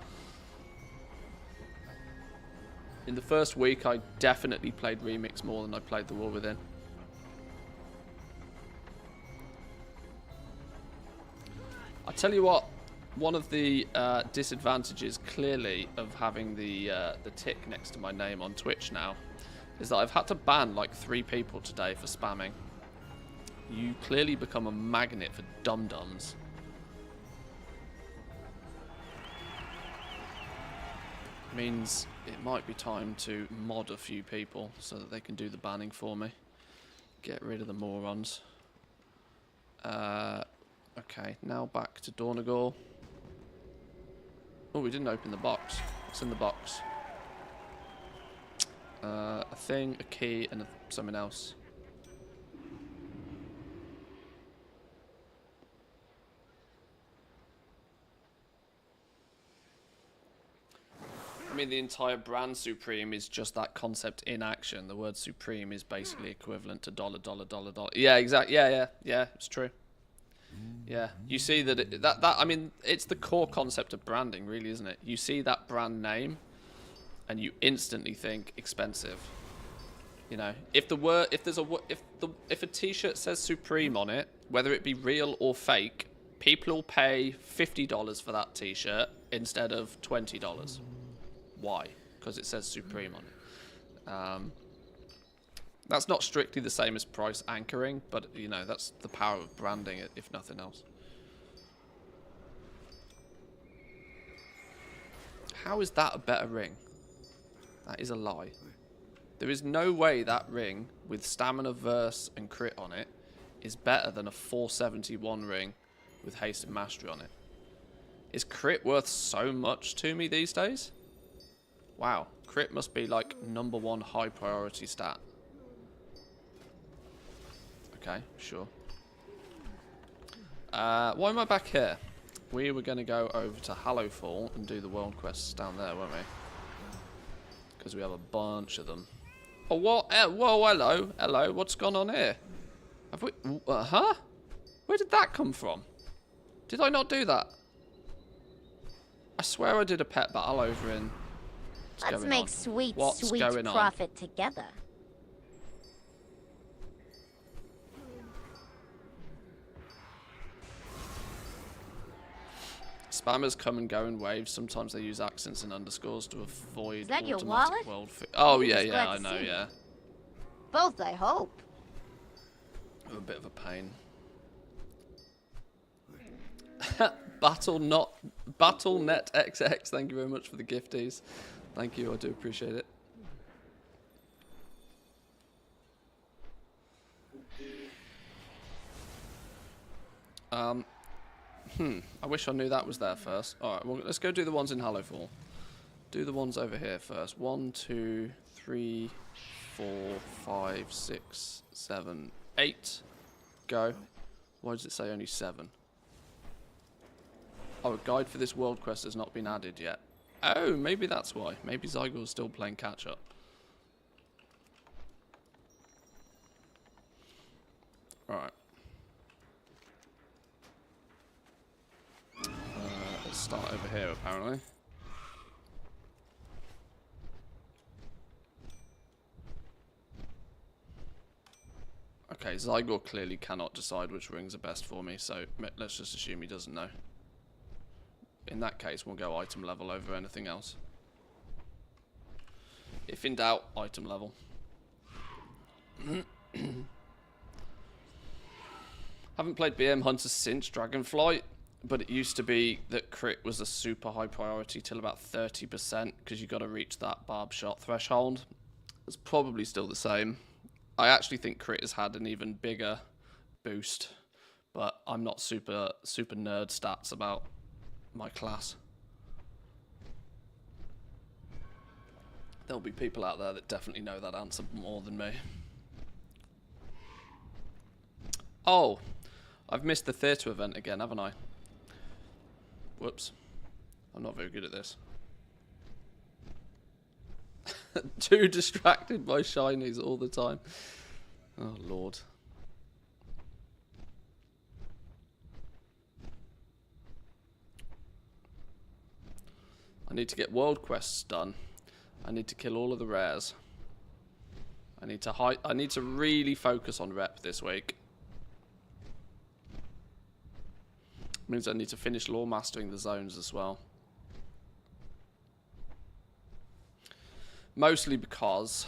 In the first week, I definitely played Remix more than I played The War Within. I tell you what, one of the disadvantages, clearly, of having the tick next to my name on Twitch now is that I've had to ban like 3 people today for spamming. You clearly become a magnet for dum-dums. Means it might be time to mod a few people so that they can do the banning for me. Get rid of the morons. Okay, now back to Dornegal. Oh, we didn't open the box. What's in the box? A thing, a key, and something else. I mean, the entire brand Supreme is just that concept in action. The word Supreme is basically equivalent to $, $, $, $. Yeah, exactly. Yeah, it's true. Yeah, you see that I mean, it's the core concept of branding, really, isn't it? You see that brand name, and you instantly think expensive. You know, if a T-shirt says Supreme on it, whether it be real or fake, people will pay $50 for that T-shirt instead of $20. Why? Because it says Supreme on it. That's not strictly the same as price anchoring, but you know, that's the power of branding, if nothing else. How is that a better ring? That is a lie. There is no way that ring with stamina, verse, and crit on it is better than a 471 ring with haste and mastery on it. Is crit worth so much to me these days? Wow, crit must be like #1 high priority stat. Okay, sure. Why am I back here? We were going to go over to Hallowfall and do the world quests down there, weren't we? Because we have a bunch of them. Oh, what? Whoa, hello. Hello, what's gone on here? Have we... huh? Where did that come from? Did I not do that? I swear I did a pet battle over in... Let's make sweet going on? profit together. Spammers come and go in waves. Sometimes they use accents and underscores to avoid Is that your automatic wallet? Oh, yeah, Just yeah, glad I to know, see you. yeah. Both, I hope. A bit of a pain. BattleNet XX, thank you very much for the gifties. Thank you, I do appreciate it. I wish I knew that was there first. Alright, well, let's go do the ones in Hallowfall. Do the ones over here first. 1, 2, 3, 4, 5, 6, 7, 8. Go. Why does it say only 7? Oh, a guide for this world quest has not been added yet. Oh, maybe that's why. Maybe Zygor's still playing catch up. Alright. Let's start over here, apparently. Okay, Zygor clearly cannot decide which rings are best for me, so let's just assume he doesn't know. In that case, we'll go item level over anything else. If in doubt, item level. Haven't played BM Hunter since Dragonflight, but it used to be that crit was a super high priority till about 30% because you got to reach that barb shot threshold. It's probably still the same. I actually think crit has had an even bigger boost, but I'm not super nerd stats about my class. There'll be people out there that definitely know that answer more than me. Oh, I've missed the theatre event again, haven't I? Whoops. I'm not very good at this. Too distracted by shinies all the time. Oh, Lord. I need to get world quests done. I need to kill all of the rares. I need to really focus on rep this week. Means I need to finish lore mastering the zones as well. Mostly because,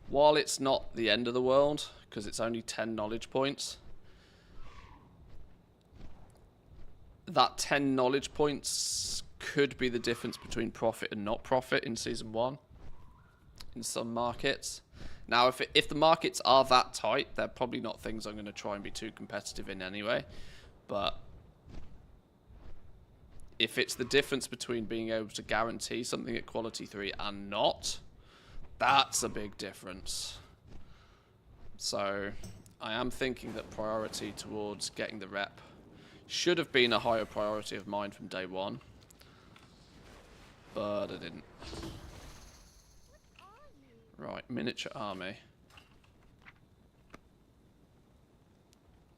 while it's not the end of the world, because it's only 10 knowledge points, that 10 knowledge points could be the difference between profit and not profit in Season 1 in some markets. Now, if the markets are that tight, they're probably not things I'm going to try and be too competitive in anyway. But if it's the difference between being able to guarantee something at quality 3 and not, that's a big difference. So I am thinking that priority towards getting the rep should have been a higher priority of mine from day one, but I didn't. Right, miniature army.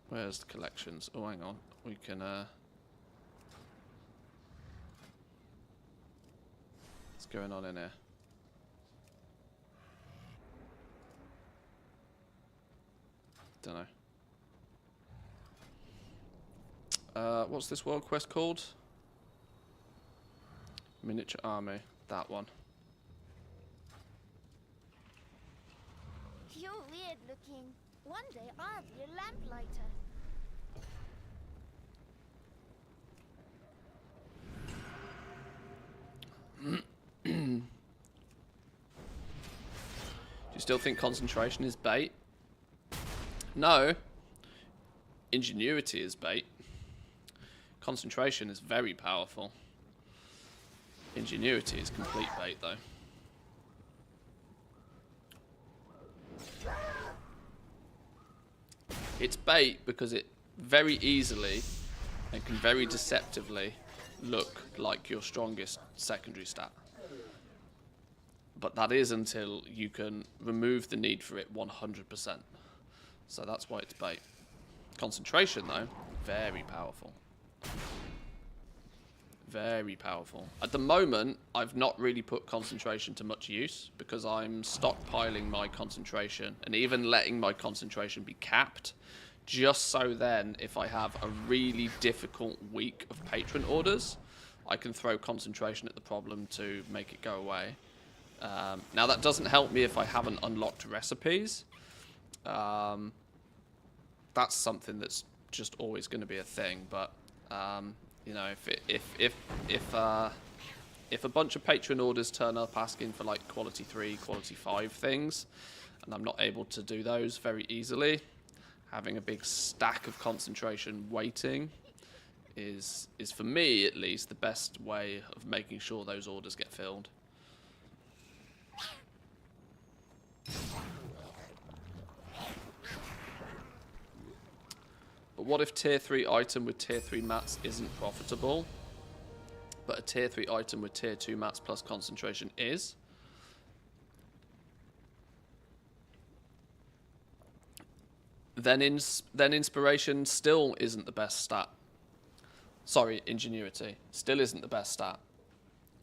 Where's the collections? Oh, hang on. We can, what's going on in here? Don't know. What's this world quest called? Miniature army. That one. You're weird looking. One day I'll be a lamplighter. Do you still think concentration is bait? No. Ingenuity is bait. Concentration is very powerful. Ingenuity is complete bait, though. It's bait because it very easily and can very deceptively look like your strongest secondary stat. But that is until you can remove the need for it 100%. So that's why it's bait. Concentration, though, very powerful. Very powerful. At the moment, I've not really put concentration to much use because I'm stockpiling my concentration and even letting my concentration be capped just so then if I have a really difficult week of patron orders, I can throw concentration at the problem to make it go away. Now that doesn't help me if I haven't unlocked recipes. That's something that's just always going to be a thing. But you know, if a bunch of patron orders turn up asking for like quality 3, quality 5 things, and I'm not able to do those very easily, having a big stack of concentration waiting is for me at least the best way of making sure those orders get filled. But what if tier 3 item with tier 3 mats isn't profitable, but a tier 3 item with tier 2 mats plus concentration is? Then inspiration still isn't the best stat. Sorry, ingenuity still isn't the best stat.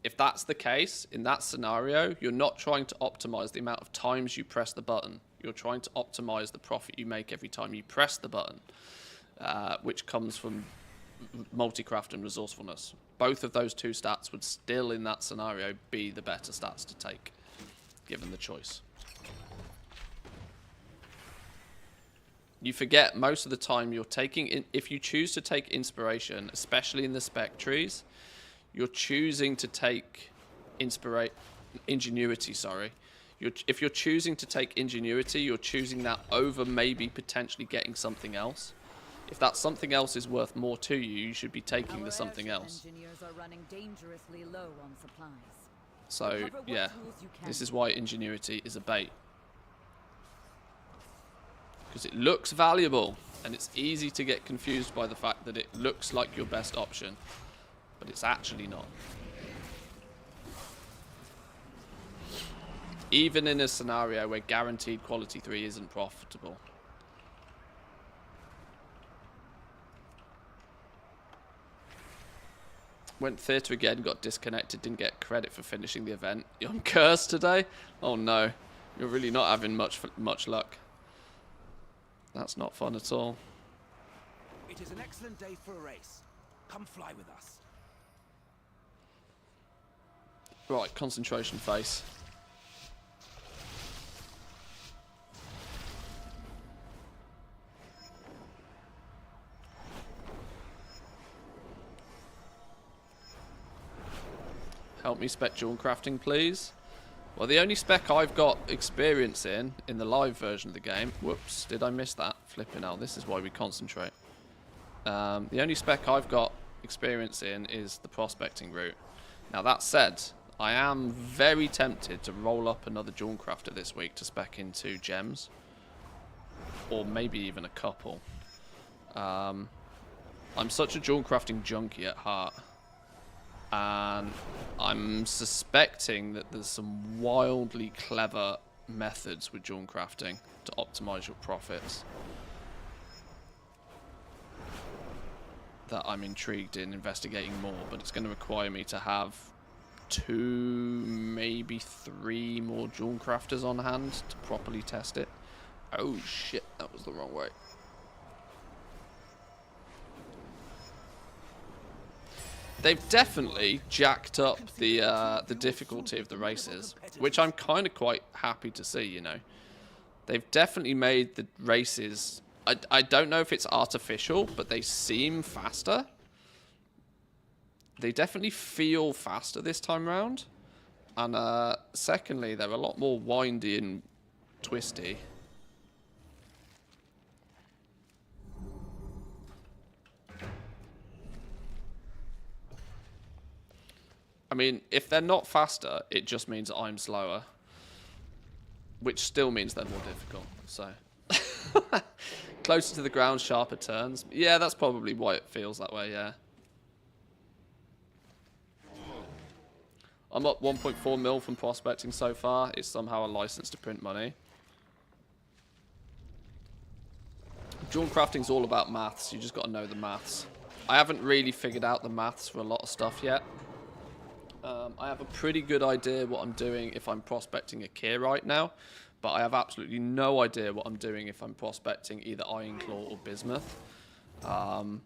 If that's the case, in that scenario, you're not trying to optimize the amount of times you press the button. You're trying to optimize the profit you make every time you press the button, which comes from multi-craft and resourcefulness. Both of those two stats would still, in that scenario, be the better stats to take, given the choice. You forget most of the time you're taking, if you choose to take inspiration, especially in the spec trees, you're choosing to take ingenuity, sorry. If you're choosing to take ingenuity, you're choosing that over maybe potentially getting something else. If that something else is worth more to you, you should be taking the something else. Engineers are running dangerously low on supplies. So, yeah, this is why ingenuity is a bait. Because it looks valuable, and it's easy to get confused by the fact that it looks like your best option, but it's actually not. Even in a scenario where guaranteed quality 3 isn't profitable. Went theatre again, got disconnected, didn't get credit for finishing the event. You're on curse today? Oh no, you're really not having much luck. That's not fun at all. It is an excellent day for a race. Come fly with us. Right, concentration face. Help me spec jewel crafting, please. Well, the only spec I've got experience in the live version of the game... Whoops, did I miss that? Flipping out, this is why we concentrate. The only spec I've got experience in is the prospecting route. Now, that said, I am very tempted to roll up another jewel crafter this week to spec into gems. Or maybe even a couple. I'm such a jewel crafting junkie at heart. And I'm suspecting that there's some wildly clever methods with jewel crafting to optimize your profits that I'm intrigued in investigating more, but it's going to require me to have 2, maybe 3 more jewel crafters on hand to properly test it. Oh shit, that was the wrong way. They've definitely jacked up the difficulty of the races, which I'm kind of quite happy to see, you know. They've definitely made the races... I don't know if it's artificial, but they seem faster. They definitely feel faster this time round. And secondly, they're a lot more windy and twisty. I mean, if they're not faster, it just means I'm slower. Which still means they're more difficult, so... Closer to the ground, sharper turns. Yeah, that's probably why it feels that way, yeah. I'm up 1.4 mil from prospecting so far. It's somehow a license to print money. Jewel crafting's all about maths. You just got to know the maths. I haven't really figured out the maths for a lot of stuff yet. I have a pretty good idea what I'm doing if I'm prospecting a Kier right now, but I have absolutely no idea what I'm doing if I'm prospecting either Ironclaw or Bismuth. But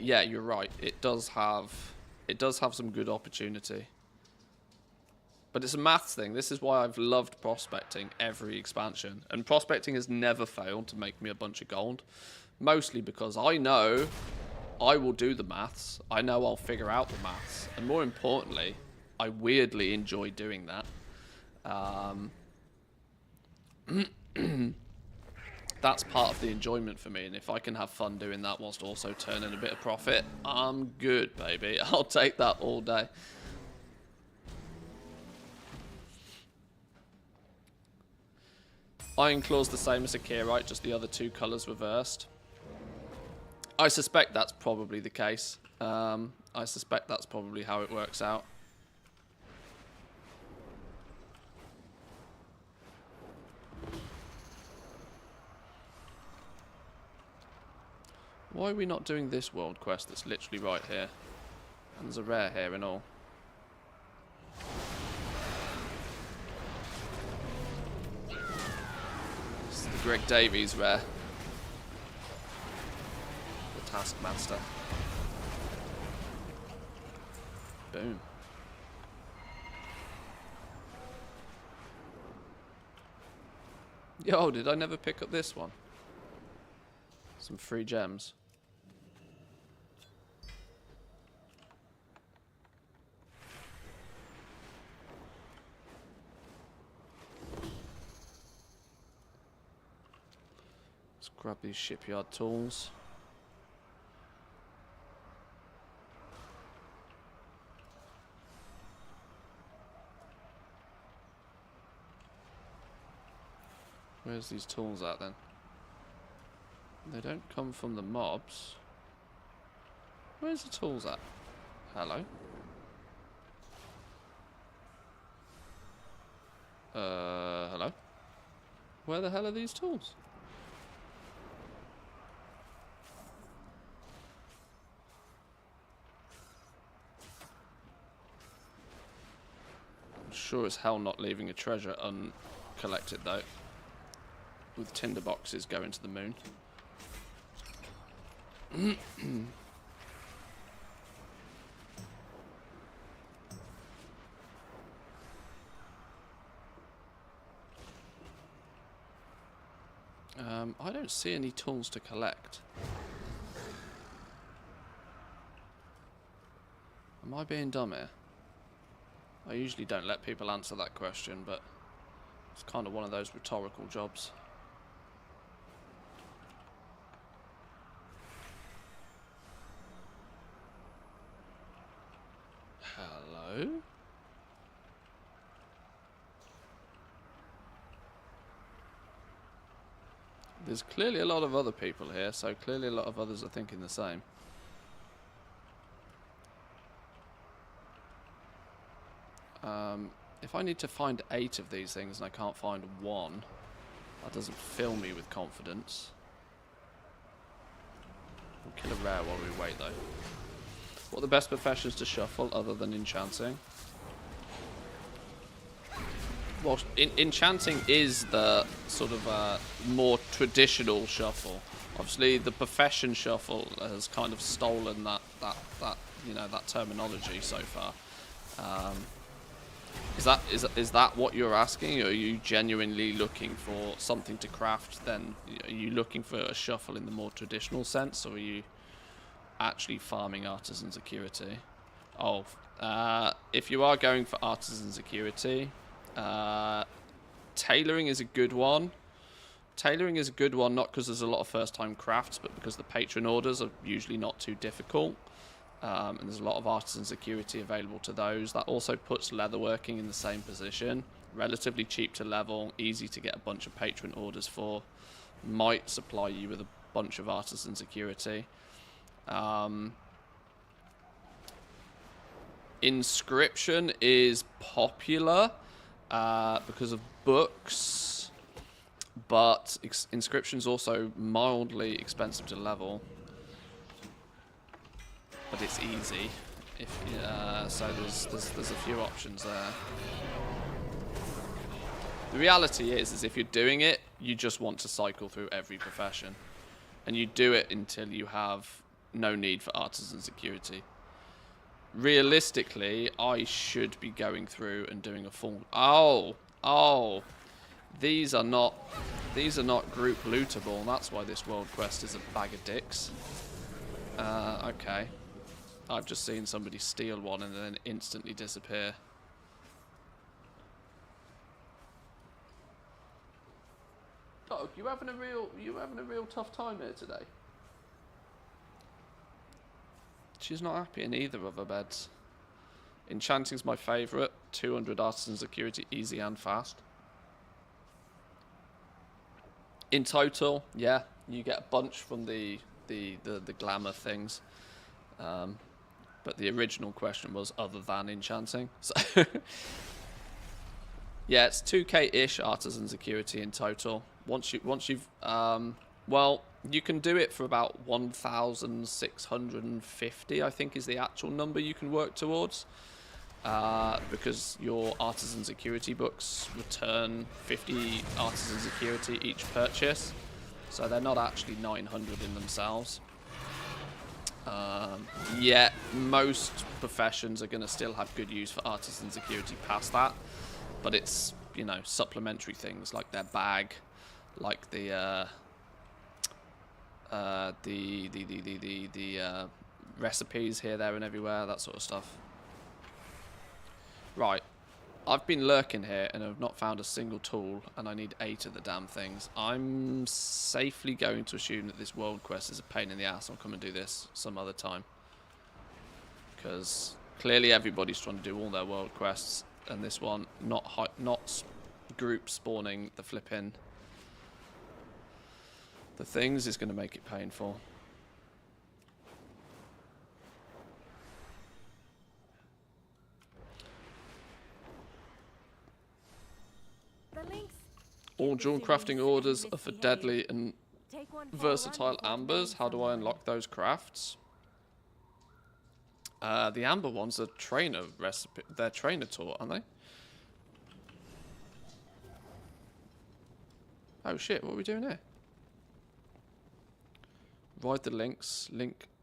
yeah, you're right. It does have some good opportunity. But it's a maths thing. This is why I've loved prospecting every expansion. And prospecting has never failed to make me a bunch of gold. Mostly because I know I will do the maths. I know I'll figure out the maths. And more importantly, I weirdly enjoy doing that. That's part of the enjoyment for me. And if I can have fun doing that whilst also turning a bit of profit, I'm good, baby. I'll take that all day. Ironclaw's the same as a Kyrite, just the other two colours reversed. I suspect that's probably the case. I suspect that's probably how it works out. Why are we not doing this world quest that's literally right here? And there's a rare here and all. This is the Greg Davies rare. The Taskmaster. Boom. Yo, did I never pick up this one? Some free gems. Let's grab these shipyard tools. Where's these tools at then? They don't come from the mobs. Where's the tools at? Hello? Hello? Where the hell are these tools? I'm sure as hell not leaving a treasure uncollected though. With tinder boxes going to the moon. I don't see any tools to collect. Am I being dumb here? I usually don't let people answer that question, but it's kind of one of those rhetorical jobs. Hello? There's clearly a lot of other people here, so clearly a lot of others are thinking the same. If I need to find 8 of these things and I can't find one, that doesn't fill me with confidence. We'll kill a rare while we wait though. What are the best professions to shuffle other than enchanting? Well, enchanting is the sort of more traditional shuffle. Obviously, the profession shuffle has kind of stolen that terminology so far. Is that what you're asking? Or are you genuinely looking for something to craft? Then are you looking for a shuffle in the more traditional sense, or are you actually farming artisan security? Oh, if you are going for artisan security, tailoring is a good one. Tailoring is a good one, not because there's a lot of first-time crafts, but because the patron orders are usually not too difficult. And there's a lot of artisan security available to those. That also puts leatherworking in the same position. Relatively cheap to level, easy to get a bunch of patron orders for. Might supply you with a bunch of artisan security. Inscription is popular because of books, but inscription's also mildly expensive to level. But it's easy, so there's a few options there. The reality is if you're doing it, you just want to cycle through every profession. And you do it until you have no need for artisan security. Realistically, I should be going through and doing a full... Oh. These are not group lootable. That's why this world quest is a bag of dicks. Okay. I've just seen somebody steal one and then instantly disappear. Dog, you having a real tough time here today? She's not happy in either of her beds. Enchanting's my favourite. 200 artisan security, easy and fast. In total, yeah, you get a bunch from the glamour things. But the original question was other than enchanting. So yeah, it's 2k-ish artisan security in total. Once you've well, you can do it for about 1,650, I think is the actual number you can work towards. Because your artisan security books return 50 artisan security each purchase. So they're not actually 900 in themselves. Yeah, most professions are going to still have good use for artisan security past that. But it's, you know, supplementary things like their bag, like the recipes here, there, and everywhere, that sort of stuff. Right, I've been lurking here and I've not found a single tool, and I need 8 of the damn things. I'm safely going to assume that this world quest is a pain in the ass. I'll come and do this some other time, because clearly everybody's trying to do all their world quests, and this one not group spawning the flipping the things is going to make it painful. All jewel crafting orders are for deadly and versatile ambers. How do I unlock those crafts? The amber ones are trainer recipe. They're trainer taught, aren't they? Oh shit! What are we doing here? Ride the links.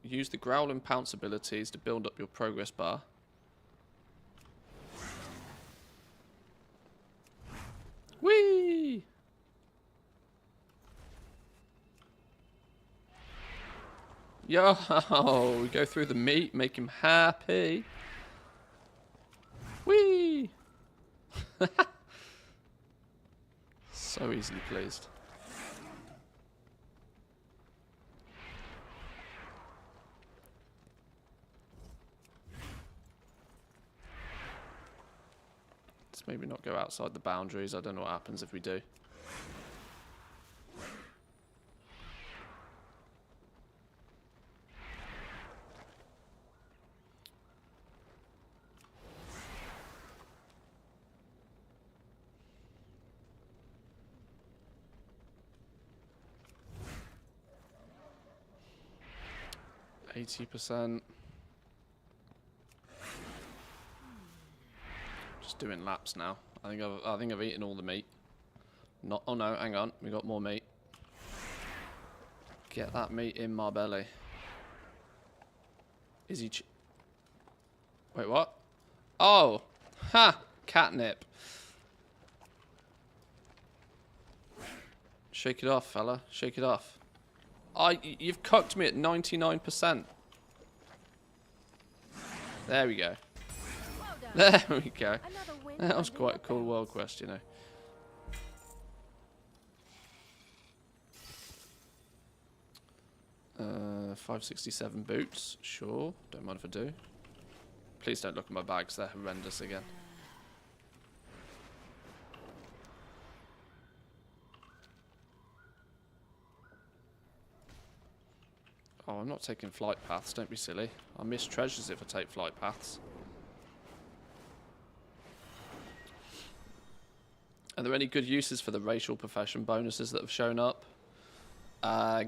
Use the growl and pounce abilities to build up your progress bar. Whee! Yo, we go through the meat, make him happy. Whee! So easily pleased. Let's maybe not go outside the boundaries. I don't know what happens if we do. %. Just doing laps now. I think I've eaten all the meat. Not. Oh no, hang on. We got more meat. Get that meat in my belly. Is he? Wait, what? Oh, ha! Catnip. Shake it off, fella. Shake it off. You've cooked me at 99%. There we go. There we go. That was quite a cool world quest, you know. Uh, 567 boots. Sure. Don't mind if I do. Please don't look at my bags. They're horrendous again. Oh, I'm not taking flight paths, don't be silly. I miss treasures if I take flight paths. Are there any good uses for the racial profession bonuses that have shown up?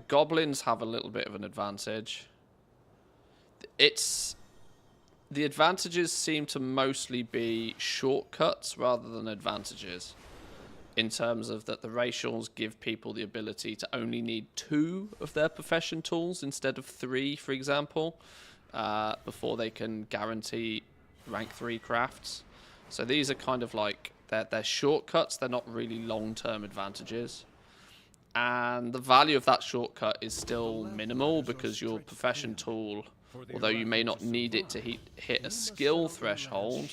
Goblins have a little bit of an advantage. The advantages seem to mostly be shortcuts rather than advantages. in terms of that the racials give people the ability to only need 2 of their profession tools instead of 3, for example, before they can guarantee rank 3 crafts. So these are kind of like, they're shortcuts, they're not really long-term advantages. And the value of that shortcut is still minimal because your profession tool, although you may not need it to hit a skill threshold,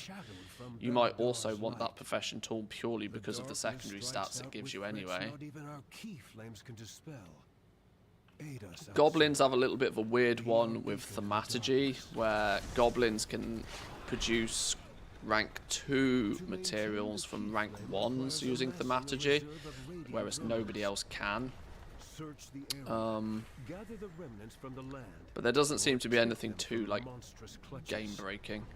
you might also want that profession tool purely because of the secondary stats it gives you anyway. Goblins have a little bit of a weird one with thaumaturgy, where goblins can produce rank 2 materials from rank 1s using thaumaturgy, whereas nobody else can. But there doesn't seem to be anything too like game breaking.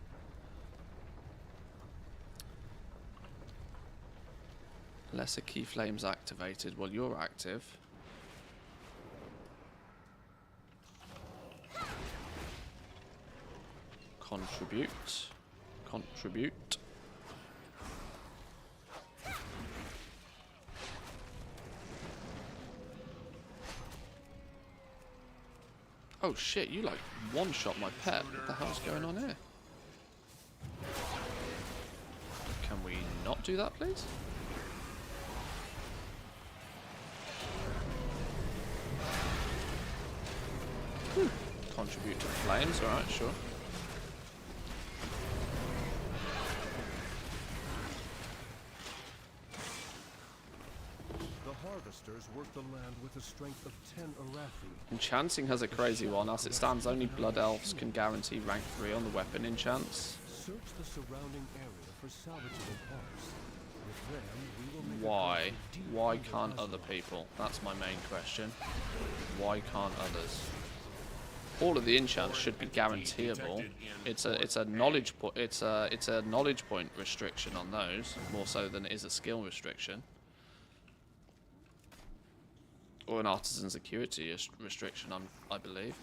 Lesser key flames activated. Well, you're active. Contribute. Contribute. Oh shit, you like one-shot my pet. What the hell's going on here? Can we not do that, please? Contribute to flames, alright, sure. Work the land with a strength of 10 Arathi. Enchanting has a crazy one. As it stands, only Blood Elves can guarantee rank 3 on the weapon enchants. Search the surrounding area for salvageable parts. With them, we will make Why? Why can't other people? That's my main question. Why can't others? All of the enchants should be guaranteeable. It's a knowledge it's a knowledge point restriction on those, more so than it is a skill restriction. Or an artisan's acuity restriction, I believe.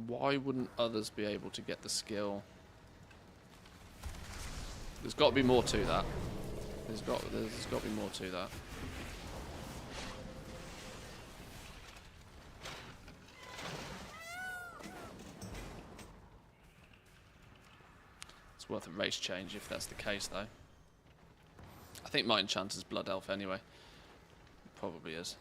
Why wouldn't others be able to get the skill? There's got to be more to that. There's got to be more to that. It's worth a race change if that's the case, though. I think my enchanter's Blood Elf anyway. Probably is.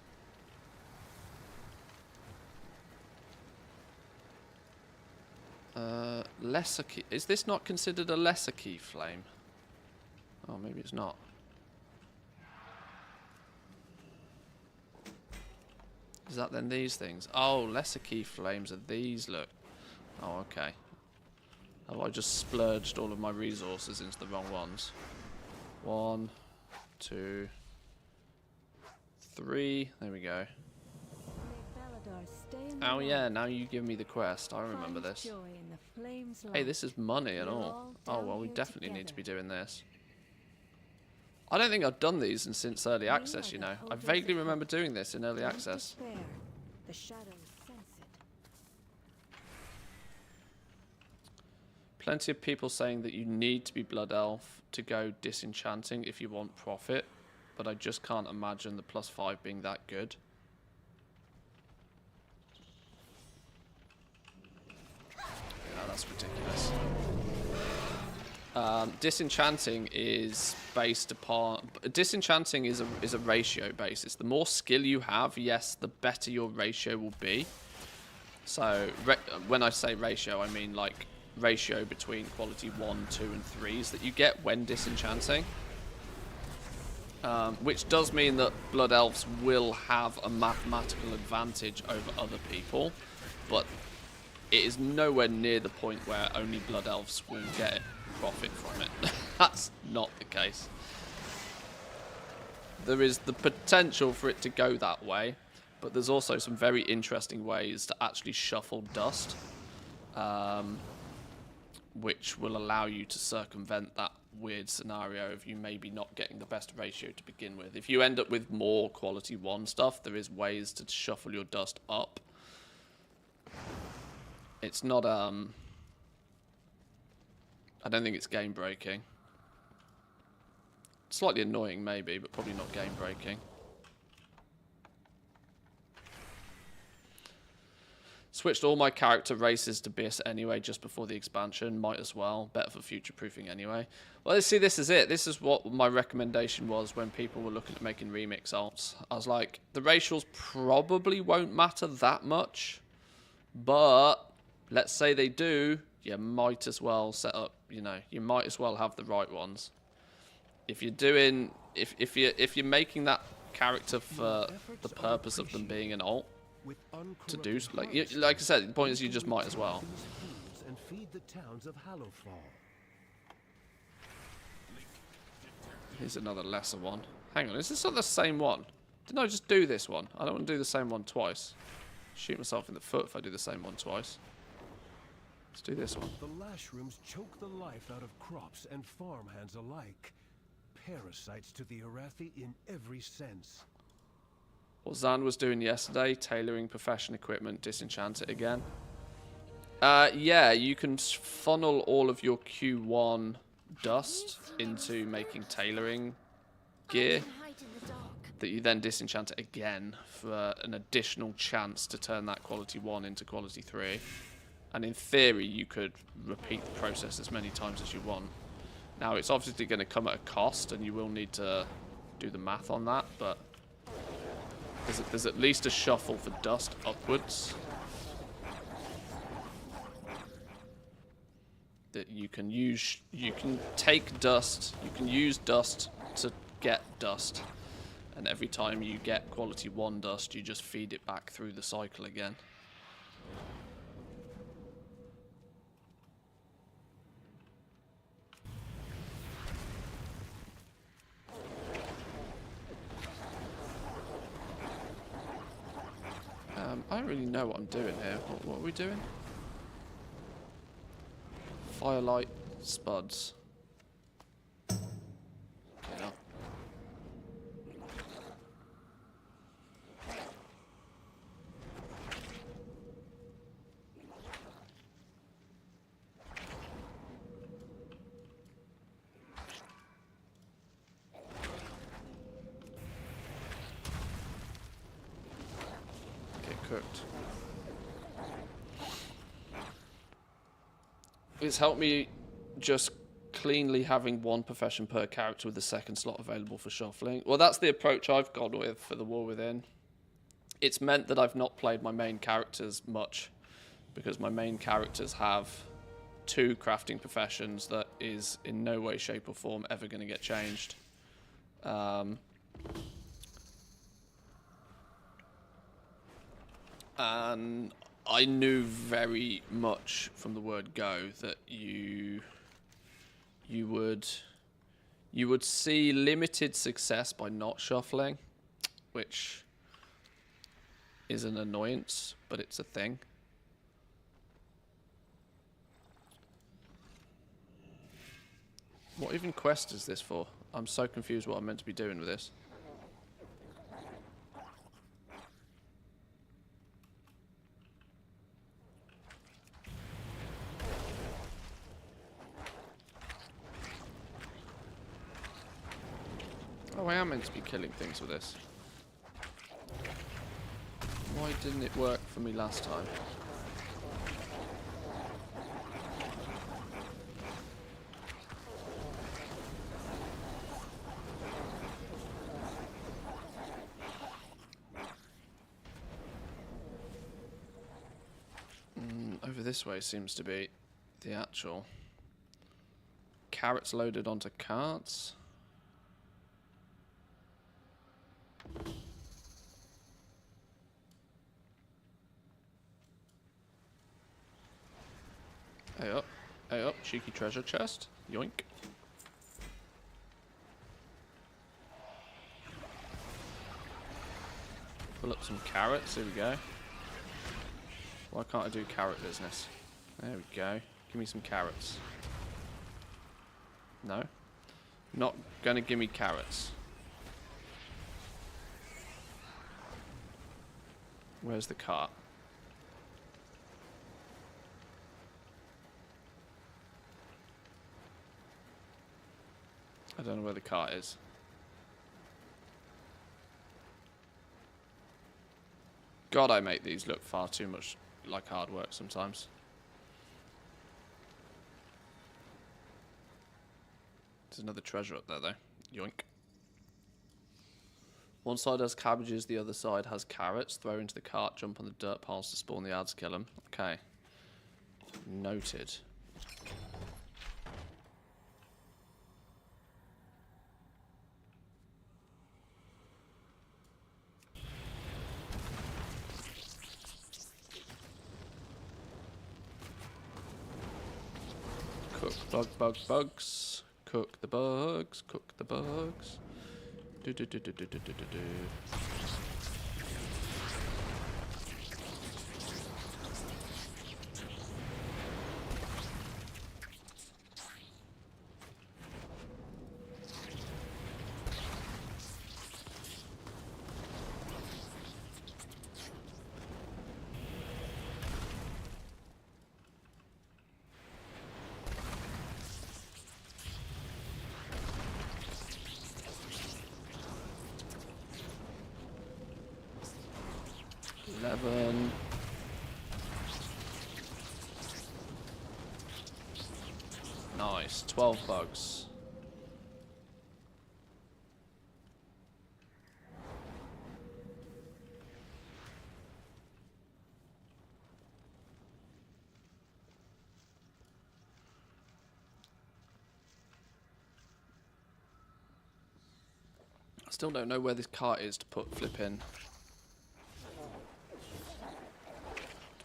Lesser key. Is this not considered a lesser key flame? Oh, maybe it's not. Is that then these things? Oh, lesser key flames are these, look. Oh, okay. Have I just splurged all of my resources into the wrong ones? 1, 2, 3. There we go. Oh yeah, now you give me the quest. I remember this. Hey, this is money and all. Oh well, we definitely need to be doing this. I don't think I've done these since early access, you know. I vaguely remember doing this in early access. Plenty of people saying that you need to be Blood Elf to go disenchanting if you want profit, but I just can't imagine the +5 being that good. Yeah, that's ridiculous. Disenchanting is based upon... Disenchanting is a ratio basis. The more skill you have, yes, the better your ratio will be. So, when I say ratio, I mean like ratio between quality 1, 2 and 3s that you get when disenchanting. Which does mean that Blood Elves will have a mathematical advantage over other people, but it is nowhere near the point where only Blood Elves will get profit from it. That's not the case. There is the potential for it to go that way, but there's also some very interesting ways to actually shuffle dust, which will allow you to circumvent that weird scenario of you maybe not getting the best ratio to begin with. If you end up with more quality 1 stuff, there is ways to shuffle your dust up. It's not I don't think it's game breaking. Slightly annoying maybe, but probably not game breaking. Switched all my character races to BIS anyway just before the expansion. Might as well. Better for future proofing anyway. Well, let's see, this is it. This is what my recommendation was when people were looking at making remix alts. I was like, the racials probably won't matter that much, but let's say they do, you might as well set up, you know, you might as well have the right ones. If you're doing, if you're making that character for the purpose of them being an alt, to do, like I said, the point is you just might as well. And feed the towns of Hallowfall. Here's another lesser one. Hang on, is this not the same one? Didn't I just do this one? I don't want to do the same one twice. Shoot myself in the foot if I do the same one twice. Let's do this one. The lashrooms choke the life out of crops and farmhands alike. Parasites to the Arathi in every sense. What Zan was doing yesterday, tailoring profession equipment, disenchant it again. Yeah, you can funnel all of your Q1 dust into making tailoring gear that you then disenchant it again for an additional chance to turn that quality 1 into quality 3. And in theory, you could repeat the process as many times as you want. Now, it's obviously going to come at a cost, and you will need to do the math on that, but there's at least a shuffle for dust upwards that you can use. You can take dust, you can use dust to get dust, and every time you get quality 1 dust, you just feed it back through the cycle again. I don't really know what I'm doing here. What are we doing? Firelight spuds. Okay, up. Cooked. It's helped me just cleanly having 1 profession per character with the 2nd slot available for shuffling. Well, that's the approach I've gone with for the War Within. It's meant that I've not played my main characters much because my main characters have 2 crafting professions that is in no way, shape or form ever going to get changed. And I knew very much from the word go that you would see limited success by not shuffling, which is an annoyance, but it's a thing. What even quest is this for? I'm so confused what I'm meant to be doing with this. Oh, I am meant to be killing things with this. Why didn't it work for me last time? Over this way seems to be the actual carrots loaded onto carts. Hey up, cheeky treasure chest. Yoink. Pull up some carrots, here we go. Why can't I do carrot business? There we go. Give me some carrots. No? Not gonna give me carrots. Where's the cart? I don't know where the cart is. God, I make these look far too much like hard work sometimes. There's another treasure up there, though. Yoink. One side has cabbages, the other side has carrots. Throw into the cart, jump on the dirt piles to spawn the ads, kill them. Okay. Noted. Cook bugs. Cook the bugs. Cook the bugs. Do. 11. Nice. 12 bugs. I still don't know where this cart is to put flipping.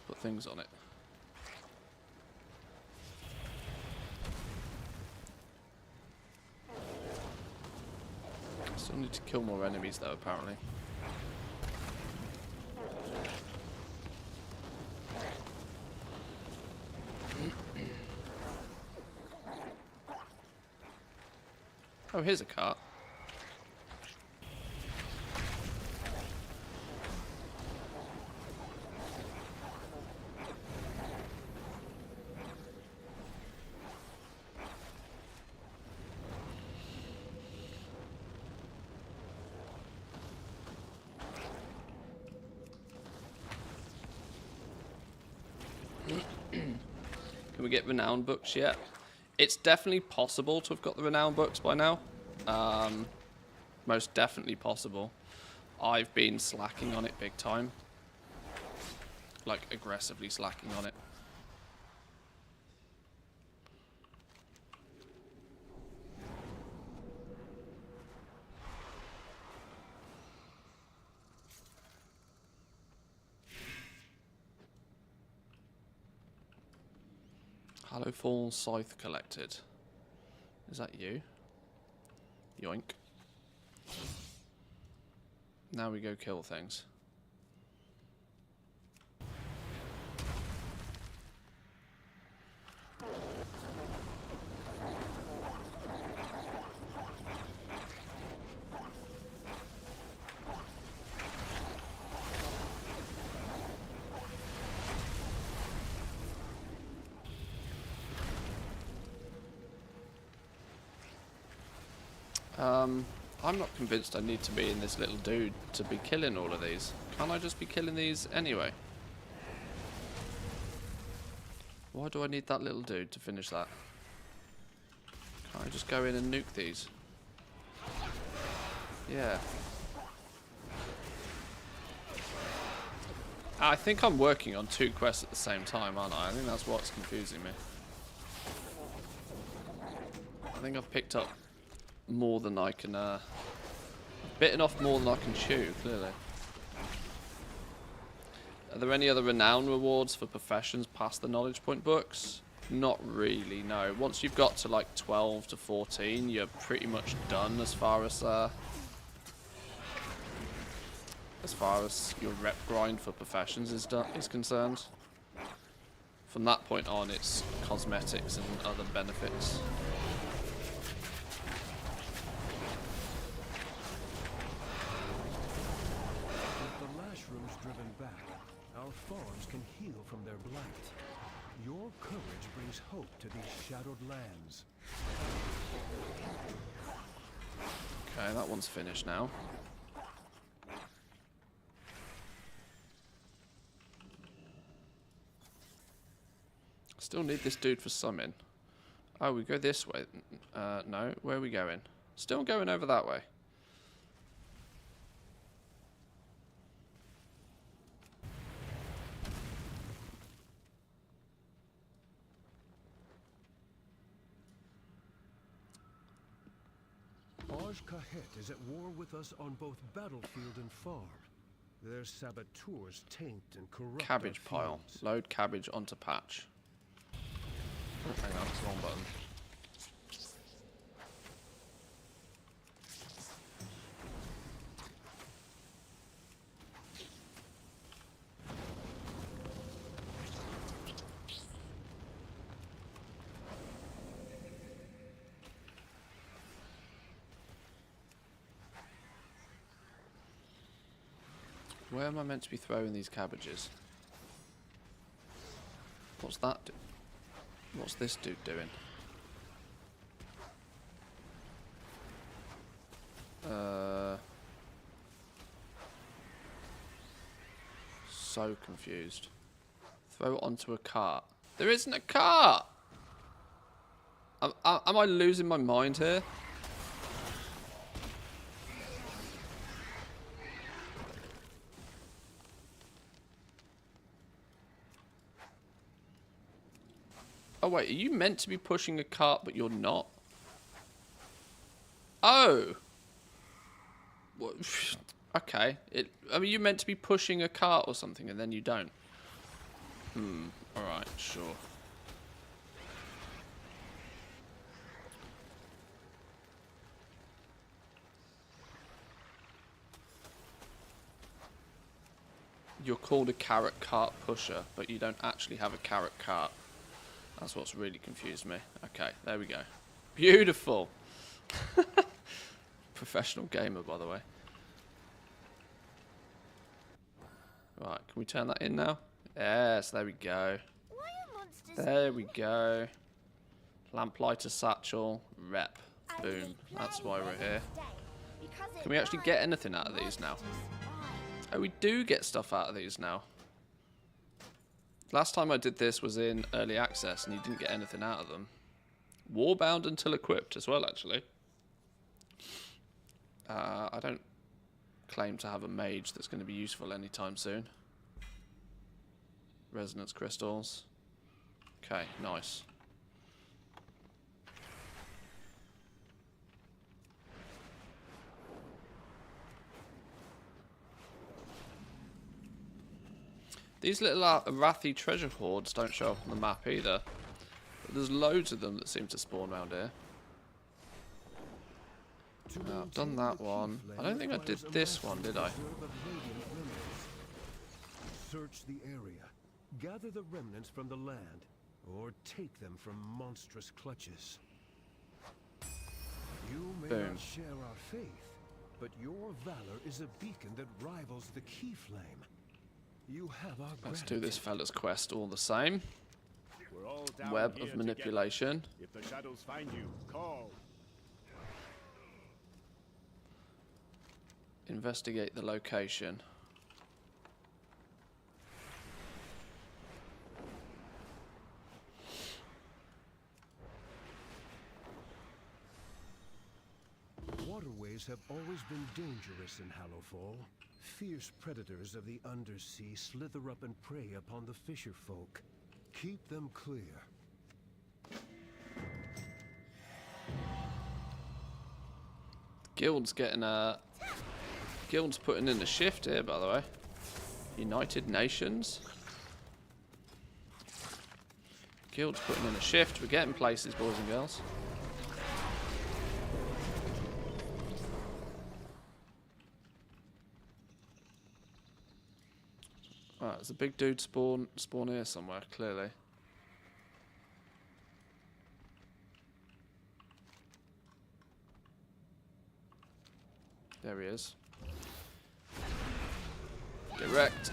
Put things on it. Still need to kill more enemies though, apparently. Oh, here's a cart. Can we get renown books yet? It's definitely possible to have got the renown books by now. Most definitely possible. I've been slacking on it big time. Like, aggressively slacking on it. Hallowfall Scythe collected. Is that you? Yoink. Now we go kill things. I'm not convinced I need to be in this little dude to be killing all of these. Can't I just be killing these anyway? Why do I need that little dude to finish that? Can't I just go in and nuke these? Yeah. I think I'm working on 2 quests at the same time, aren't I? I think that's what's confusing me. I think I've picked up more than I can, bitten off more than I can chew, clearly. Are there any other renown rewards for professions past the knowledge point books? Not really, no. Once you've got to like 12 to 14, you're pretty much done as far as your rep grind for professions is concerned. From that point on, it's cosmetics and other benefits. Driven back, our farms can heal from their blight. Your courage brings hope to these shadowed lands. Okay, that one's finished now. Still need this dude for summon. Oh, we go this way. No, where are we going? Still going over that way. Kahet is at war with us on both battlefield and farm. Their saboteurs taint and corrupt Cabbage our pile. fields. Load cabbage onto patch. Oh, hang on, it's the wrong button. Where am I meant to be throwing these cabbages? What's that do? What's this dude doing? So confused. Throw it onto a cart. There isn't a cart! Am I losing my mind here? Oh wait, are you meant to be pushing a cart but you're not? Oh! What? Okay. I mean, you're meant to be pushing a cart or something and then you don't. Alright, sure. You're called a carrot cart pusher, but you don't actually have a carrot cart. That's what's really confused me. Okay, there we go. Beautiful! Professional gamer, by the way. Right, can we turn that in now? Yes, there we go. Why are monsters There we go. Lamplighter satchel, rep. I Boom. will That's play why we're here. today, because Can we actually it get anything out of these now? Oh, we do get stuff out of these now. Last time I did this was in early access and you didn't get anything out of them. Warbound until equipped as well, actually. I don't claim to have a mage that's going to be useful anytime soon. Resonance crystals. Okay, nice. These little Arathi treasure hoards don't show up on the map either. But there's loads of them that seem to spawn around here. I've done that one. I don't think I did this one, did I? Search the area. Gather the remnants from the land, or take them from monstrous clutches. You may Boom. not share our faith, but your valor is a beacon that rivals the key flame. You have our Let's gratitude. do this fella's quest all the same. We're all down Web here of manipulation. together. If the shadows find you, call. Investigate the location. Waterways have always been dangerous in Hallowfall. Fierce predators of the undersea slither up and prey upon the fisher folk. Keep them clear. Guild's getting a... Guild's putting in a shift here, by the way. United Nations. Guild's putting in a shift. We're getting places, boys and girls. Alright, there's a big dude spawn here somewhere, clearly. There he is. Direct.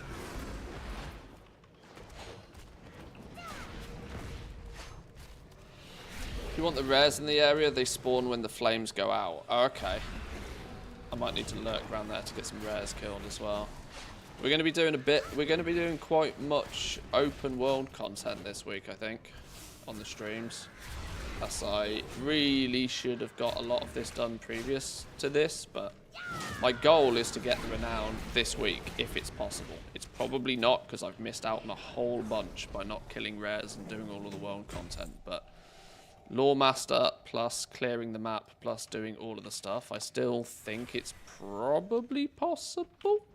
If you want the rares in the area, they spawn when the flames go out. Oh, okay. I might need to lurk around there to get some rares killed as well. We're going to be doing we're going to be doing quite much open world content this week, I think, on the streams. As I really should have got a lot of this done previous to this, but my goal is to get the renown this week, if it's possible. It's probably not, because I've missed out on a whole bunch by not killing rares and doing all of the world content, but Lore Master plus clearing the map plus doing all of the stuff, I still think it's probably possible.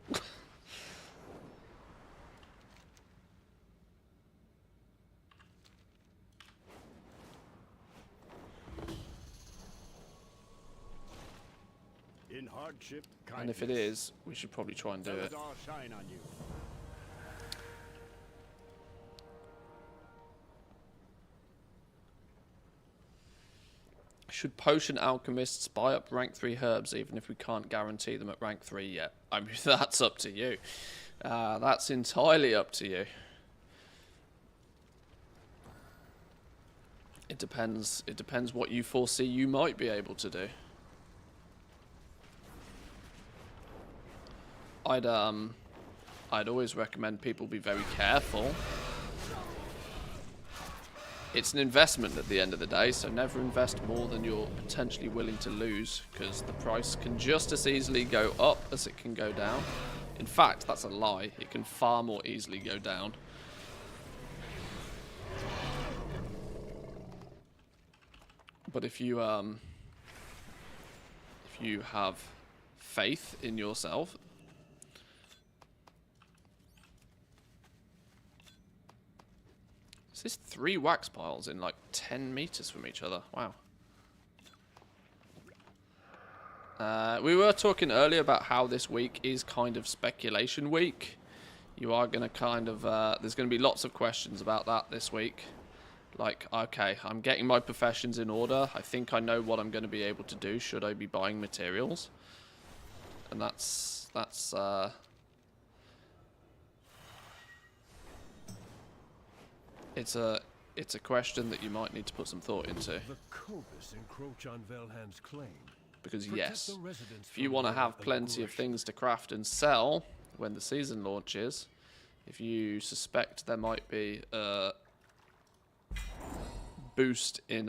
In hardship, And if it is, we should probably try and do it. Shine on you. Should potion alchemists buy up rank 3 herbs even if we can't guarantee them at rank 3 yet? I mean, that's up to you. That's entirely up to you. It depends what you foresee you might be able to do. I'd always recommend people be very careful. It's an investment at the end of the day, so never invest more than you're potentially willing to lose, because the price can just as easily go up as it can go down. In fact, that's a lie. It can far more easily go down. But if you have faith in yourself, is this 3 wax piles in like 10 meters from each other? Wow. We were talking earlier about how this week is kind of speculation week. You are going to kind of, there's going to be lots of questions about that this week. Like, okay, I'm getting my professions in order. I think I know what I'm going to be able to do should I be buying materials. And that's it's a question that you might need to put some thought into. The Cobus encroach on Velhand's claim. Because Protect yes, the residents if you from want to their have plenty of things to craft and sell when the season launches, if you suspect there might be a boost in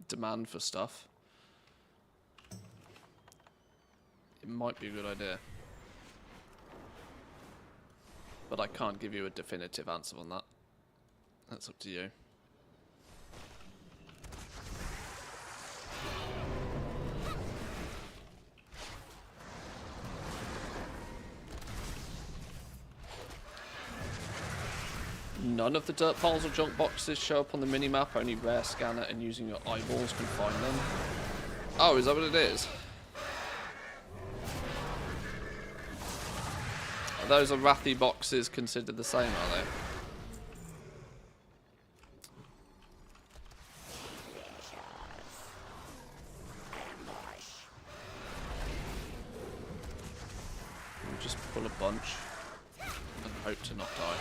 demand for stuff, it might be a good idea. But I can't give you a definitive answer on that. That's up to you. None of the dirt piles or junk boxes show up on the minimap, only rare scanner and using your eyeballs can find them. Oh, is that what it is? Are those Arathi boxes considered the same, are they? We'll just pull a bunch and hope to not die.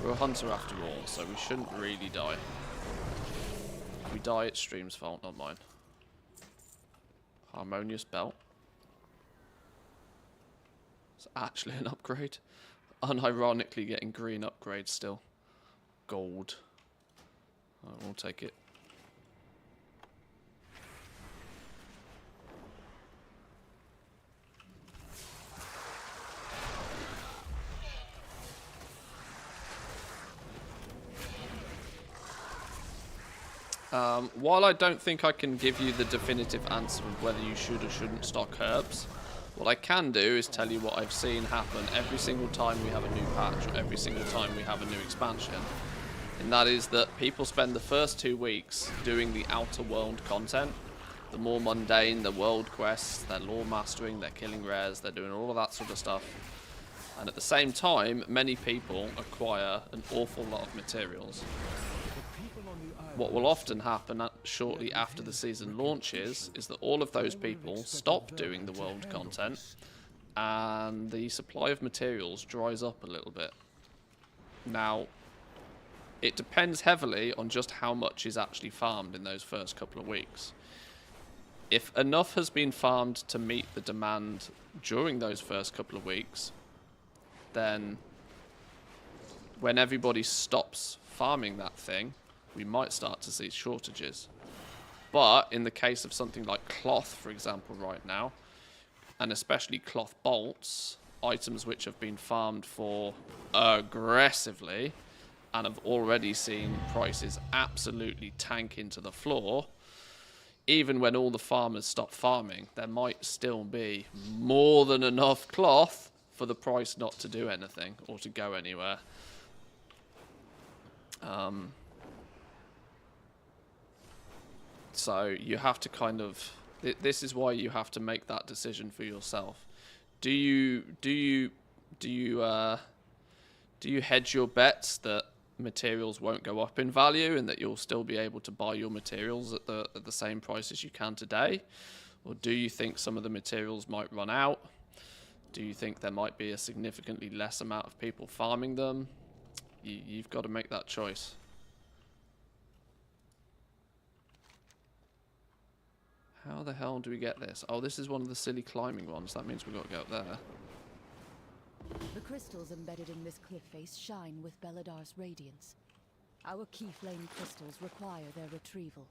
We're a hunter after all, so we shouldn't really die. If we die, it's stream's fault, not mine. Harmonious belt. It's actually an upgrade. Unironically getting green upgrades still. Gold. I will take it. While I don't think I can give you the definitive answer of whether you should or shouldn't stock herbs, what I can do is tell you what I've seen happen every single time we have a new patch, or every single time we have a new expansion. And that is that people spend the first 2 weeks doing the outer world content, the more mundane, the world quests, they're lore mastering, they're killing rares, they're doing all of that sort of stuff. And at the same time, many people acquire an awful lot of materials. What will often happen shortly after the season launches is that all of those people stop doing the world content and the supply of materials dries up a little bit. Now, it depends heavily on just how much is actually farmed in those first couple of weeks. If enough has been farmed to meet the demand during those first couple of weeks, then when everybody stops farming that thing, we might start to see shortages. But in the case of something like cloth, for example, right now, and especially cloth bolts, items which have been farmed for aggressively and have already seen prices absolutely tank into the floor, even when all the farmers stop farming, there might still be more than enough cloth for the price not to do anything or to go anywhere. So you have to kind of... This is why you have to make that decision for yourself. Do you hedge your bets that materials won't go up in value and that you'll still be able to buy your materials at the same price as you can today? Or do you think some of the materials might run out? Do you think there might be a significantly less amount of people farming them? You've got to make that choice. How the hell do we get this? Oh, this is one of the silly climbing ones. That means we've got to go up there. The crystals embedded in this cliff face shine with Beladar's radiance. Our key flame crystals require their retrieval.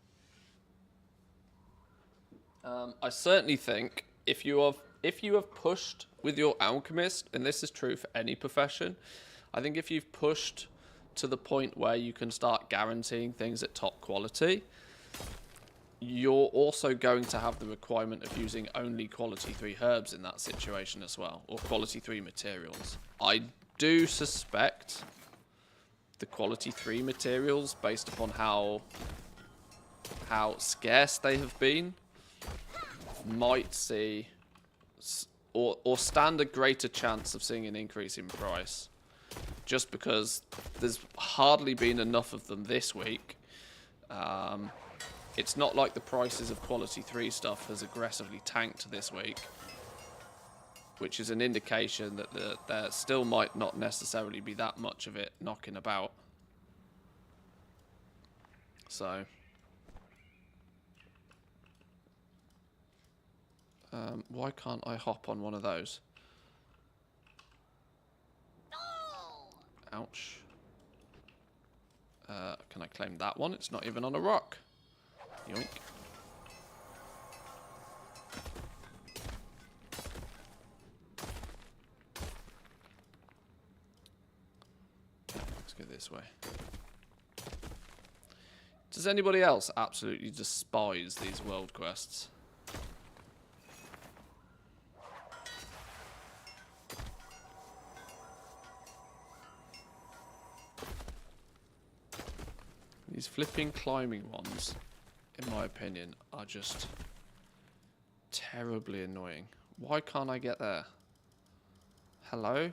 I certainly think if you have pushed with your alchemist, and this is true for any profession, I think if you've pushed to the point where you can start guaranteeing things at top quality, you're also going to have the requirement of using only quality 3 herbs in that situation as well, or quality 3 materials. I do suspect the quality 3 materials, based upon how scarce they have been, might see or stand a greater chance of seeing an increase in price, just because there's hardly been enough of them this week. It's not like the prices of quality 3 stuff has aggressively tanked this week, which is an indication that there still might not necessarily be that much of it knocking about. So, why can't I hop on one of those? Ouch. Can I claim that one? It's not even on a rock. Yoink. Let's go this way. Does anybody else absolutely despise these world quests? These flipping climbing ones, in my opinion, are just terribly annoying. Why can't I get there? Hello?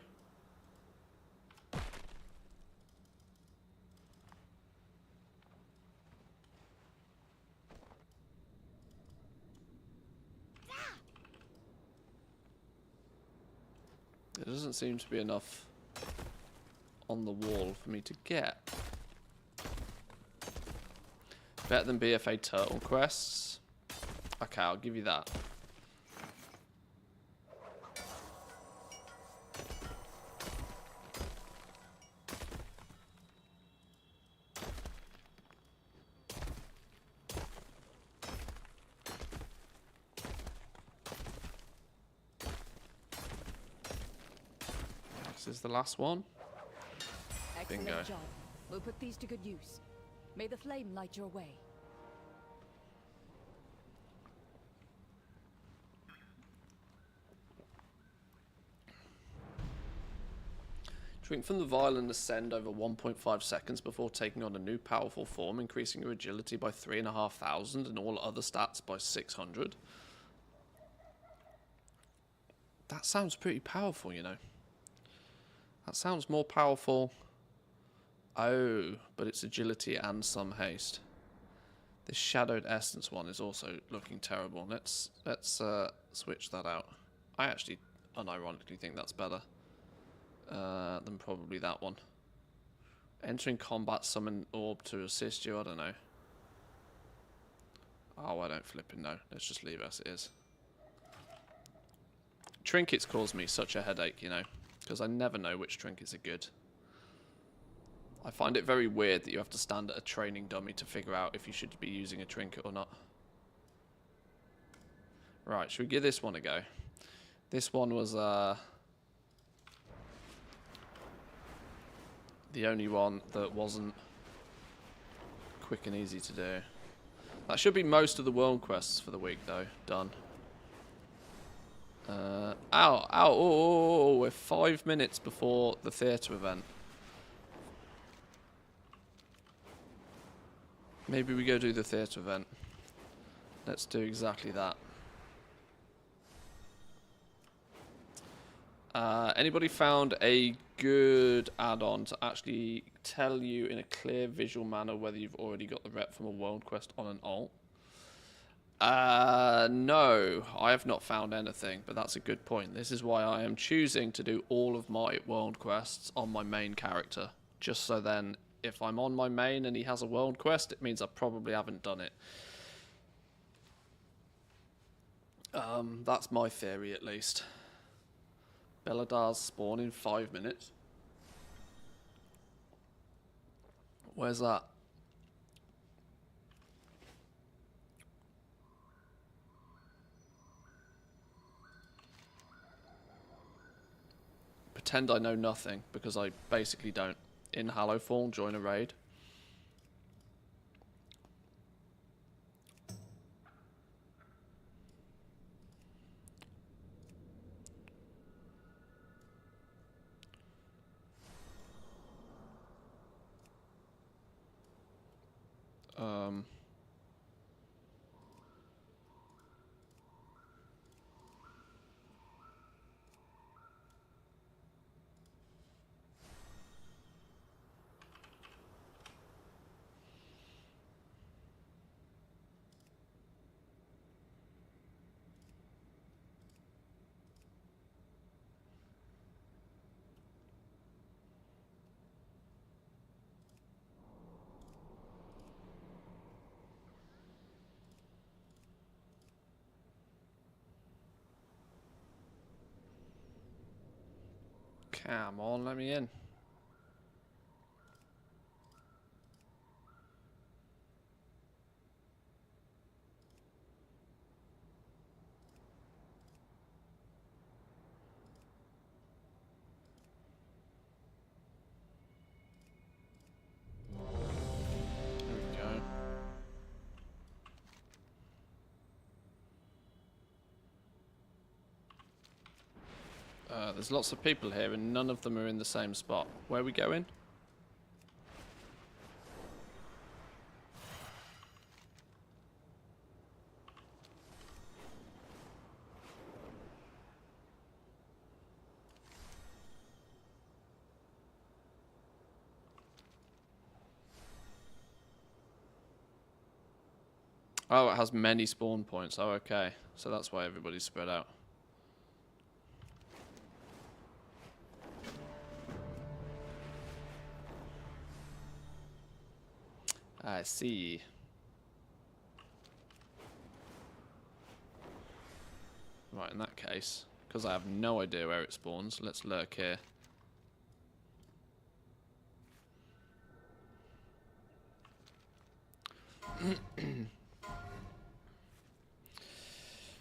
There doesn't seem to be enough on the wall for me to get. Better than BFA turtle quests. Okay, I'll give you that. This is the last one. Excellent Bingo. job. We'll put these to good use. May the flame light your way. Drink from the vial and ascend over 1.5 seconds before taking on a new powerful form, increasing your agility by 3,500 and all other stats by 600. That sounds pretty powerful, you know. That sounds more powerful. Oh, but it's agility and some haste. This shadowed essence one is also looking terrible. Let's switch that out. I actually unironically think that's better than probably that one. Entering combat, summon orb to assist you. I don't know. Oh, I don't flipping know. Let's just leave it as it is. Trinkets cause me such a headache, you know, because I never know which trinkets are good. I find it very weird that you have to stand at a training dummy to figure out if you should be using a trinket or not. Right, should we give this one a go? This one was the only one that wasn't quick and easy to do. That should be most of the world quests for the week, though. Done. Ow, ow, oh, we're 5 minutes before the theatre event. Maybe we go do the theatre event. Let's do exactly that. Anybody found a good add-on to actually tell you in a clear visual manner whether you've already got the rep from a world quest on an alt? No, I have not found anything, but that's a good point. This is why I am choosing to do all of my world quests on my main character. Just so then, if I'm on my main and he has a world quest, it means I probably haven't done it. That's my theory, at least. Belladar's spawn in 5 minutes. Where's that? Pretend I know nothing, because I basically don't. In Hallowfall, join a raid. Come on, let me in. There we go. There's lots of people here and none of them are in the same spot. Where are we going? Oh, it has many spawn points. Oh, okay. So that's why everybody's spread out. I see. Right, in that case, because I have no idea where it spawns, let's lurk here.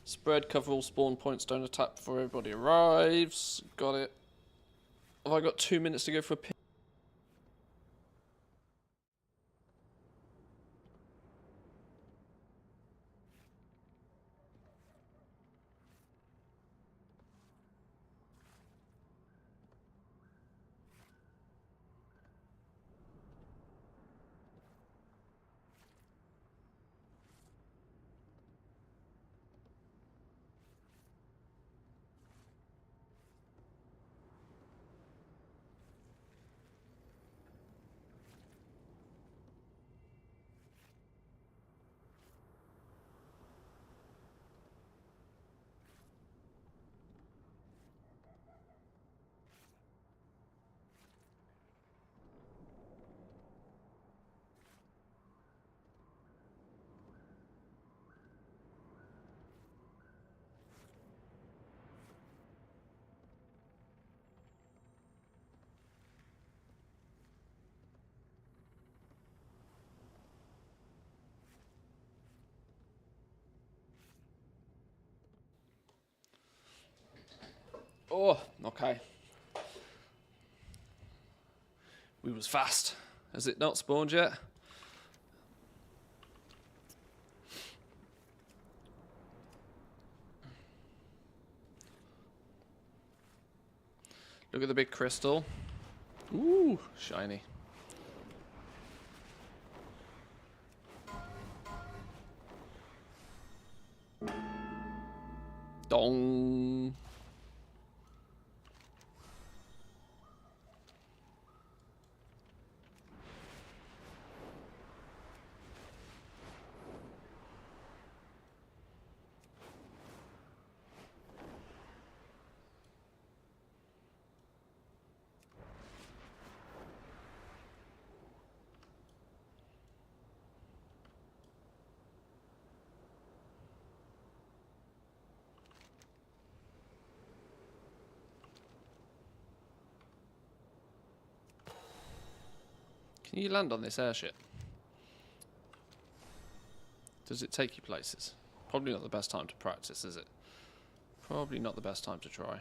Spread, cover all spawn points, don't attack before everybody arrives. Got it. Have I got 2 minutes to go for a pin? Oh, okay. We was fast. Has it not spawned yet? Look at the big crystal. Ooh, shiny. Dong. Can you land on this airship? Does it take you places? Probably not the best time to practice, is it? Probably not the best time to try.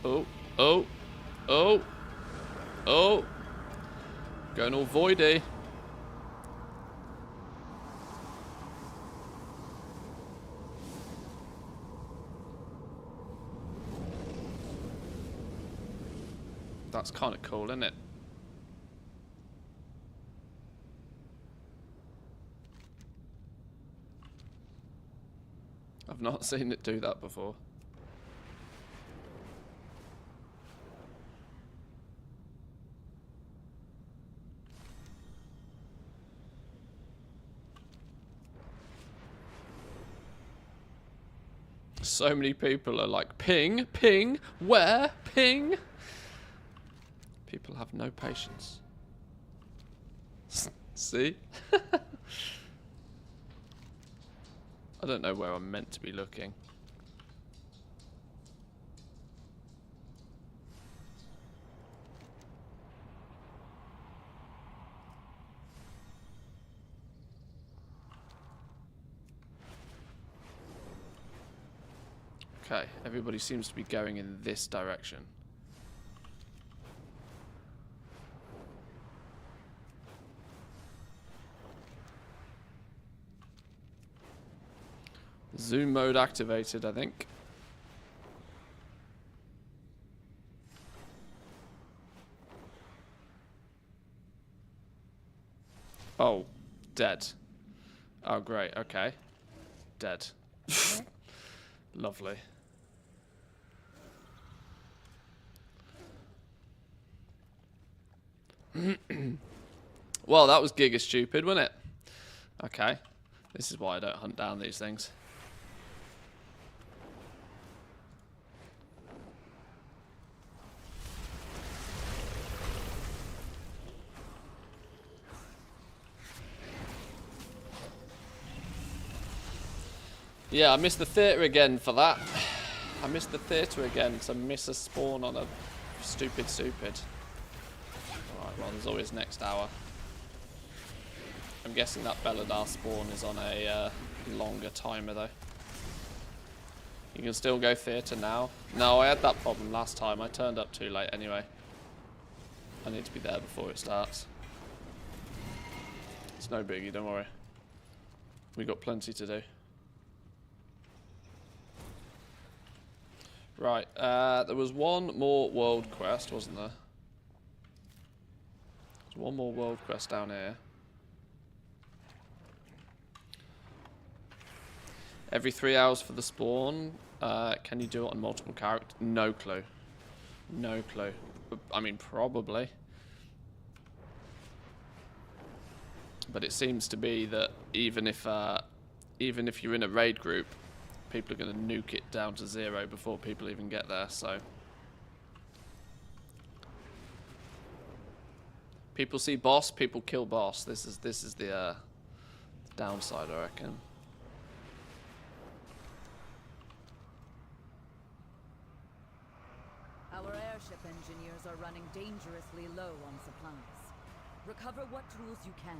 Oh, oh, oh, oh. Going all voidy. That's kind of cool, isn't it? I've not seen it do that before. So many people are like, ping, ping, where, ping? People have no patience. See? I don't know where I'm meant to be looking. Okay, everybody seems to be going in this direction. Zoom mode activated, I think. Oh, dead. Oh, great, okay. Dead. Lovely. Well, that was giga stupid, wasn't it? Okay. This is why I don't hunt down these things. Yeah, I missed the theatre again for that. I missed the theatre again to miss a spawn on a stupid. Alright, well, there's always next hour. I'm guessing that Belladar spawn is on a longer timer, though. You can still go theatre now. No, I had that problem last time. I turned up too late anyway. I need to be there before it starts. It's no biggie, don't worry. We got plenty to do. Right, there was one more world quest, wasn't there? There's one more world quest down here. Every 3 hours for the spawn. Can you do it on multiple characters? No clue. No clue. I mean, probably. But it seems to be that even if you're in a raid group, people are going to nuke it down to 0 before people even get there, so. People see boss, people kill boss. This is the downside, I reckon. Our airship engineers are running dangerously low on supplies. Recover what tools you can.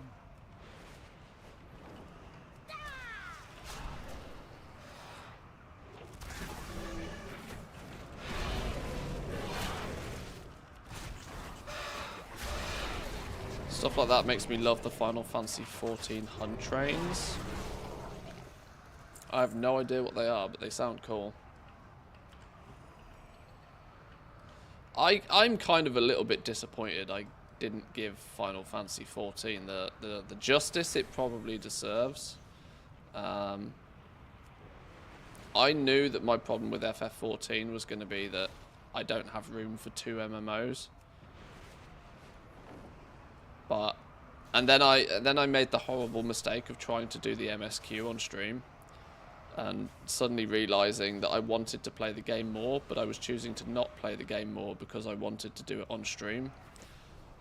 Stuff like that makes me love the Final Fantasy XIV hunt trains. I have no idea what they are, but they sound cool. I'm kind of a little bit disappointed I didn't give Final Fantasy XIV the justice it probably deserves. I knew that my problem with FF14 was going to be that I don't have room for 2 MMOs. And then I made the horrible mistake of trying to do the MSQ on stream, and suddenly realizing that I wanted to play the game more, but I was choosing to not play the game more because I wanted to do it on stream.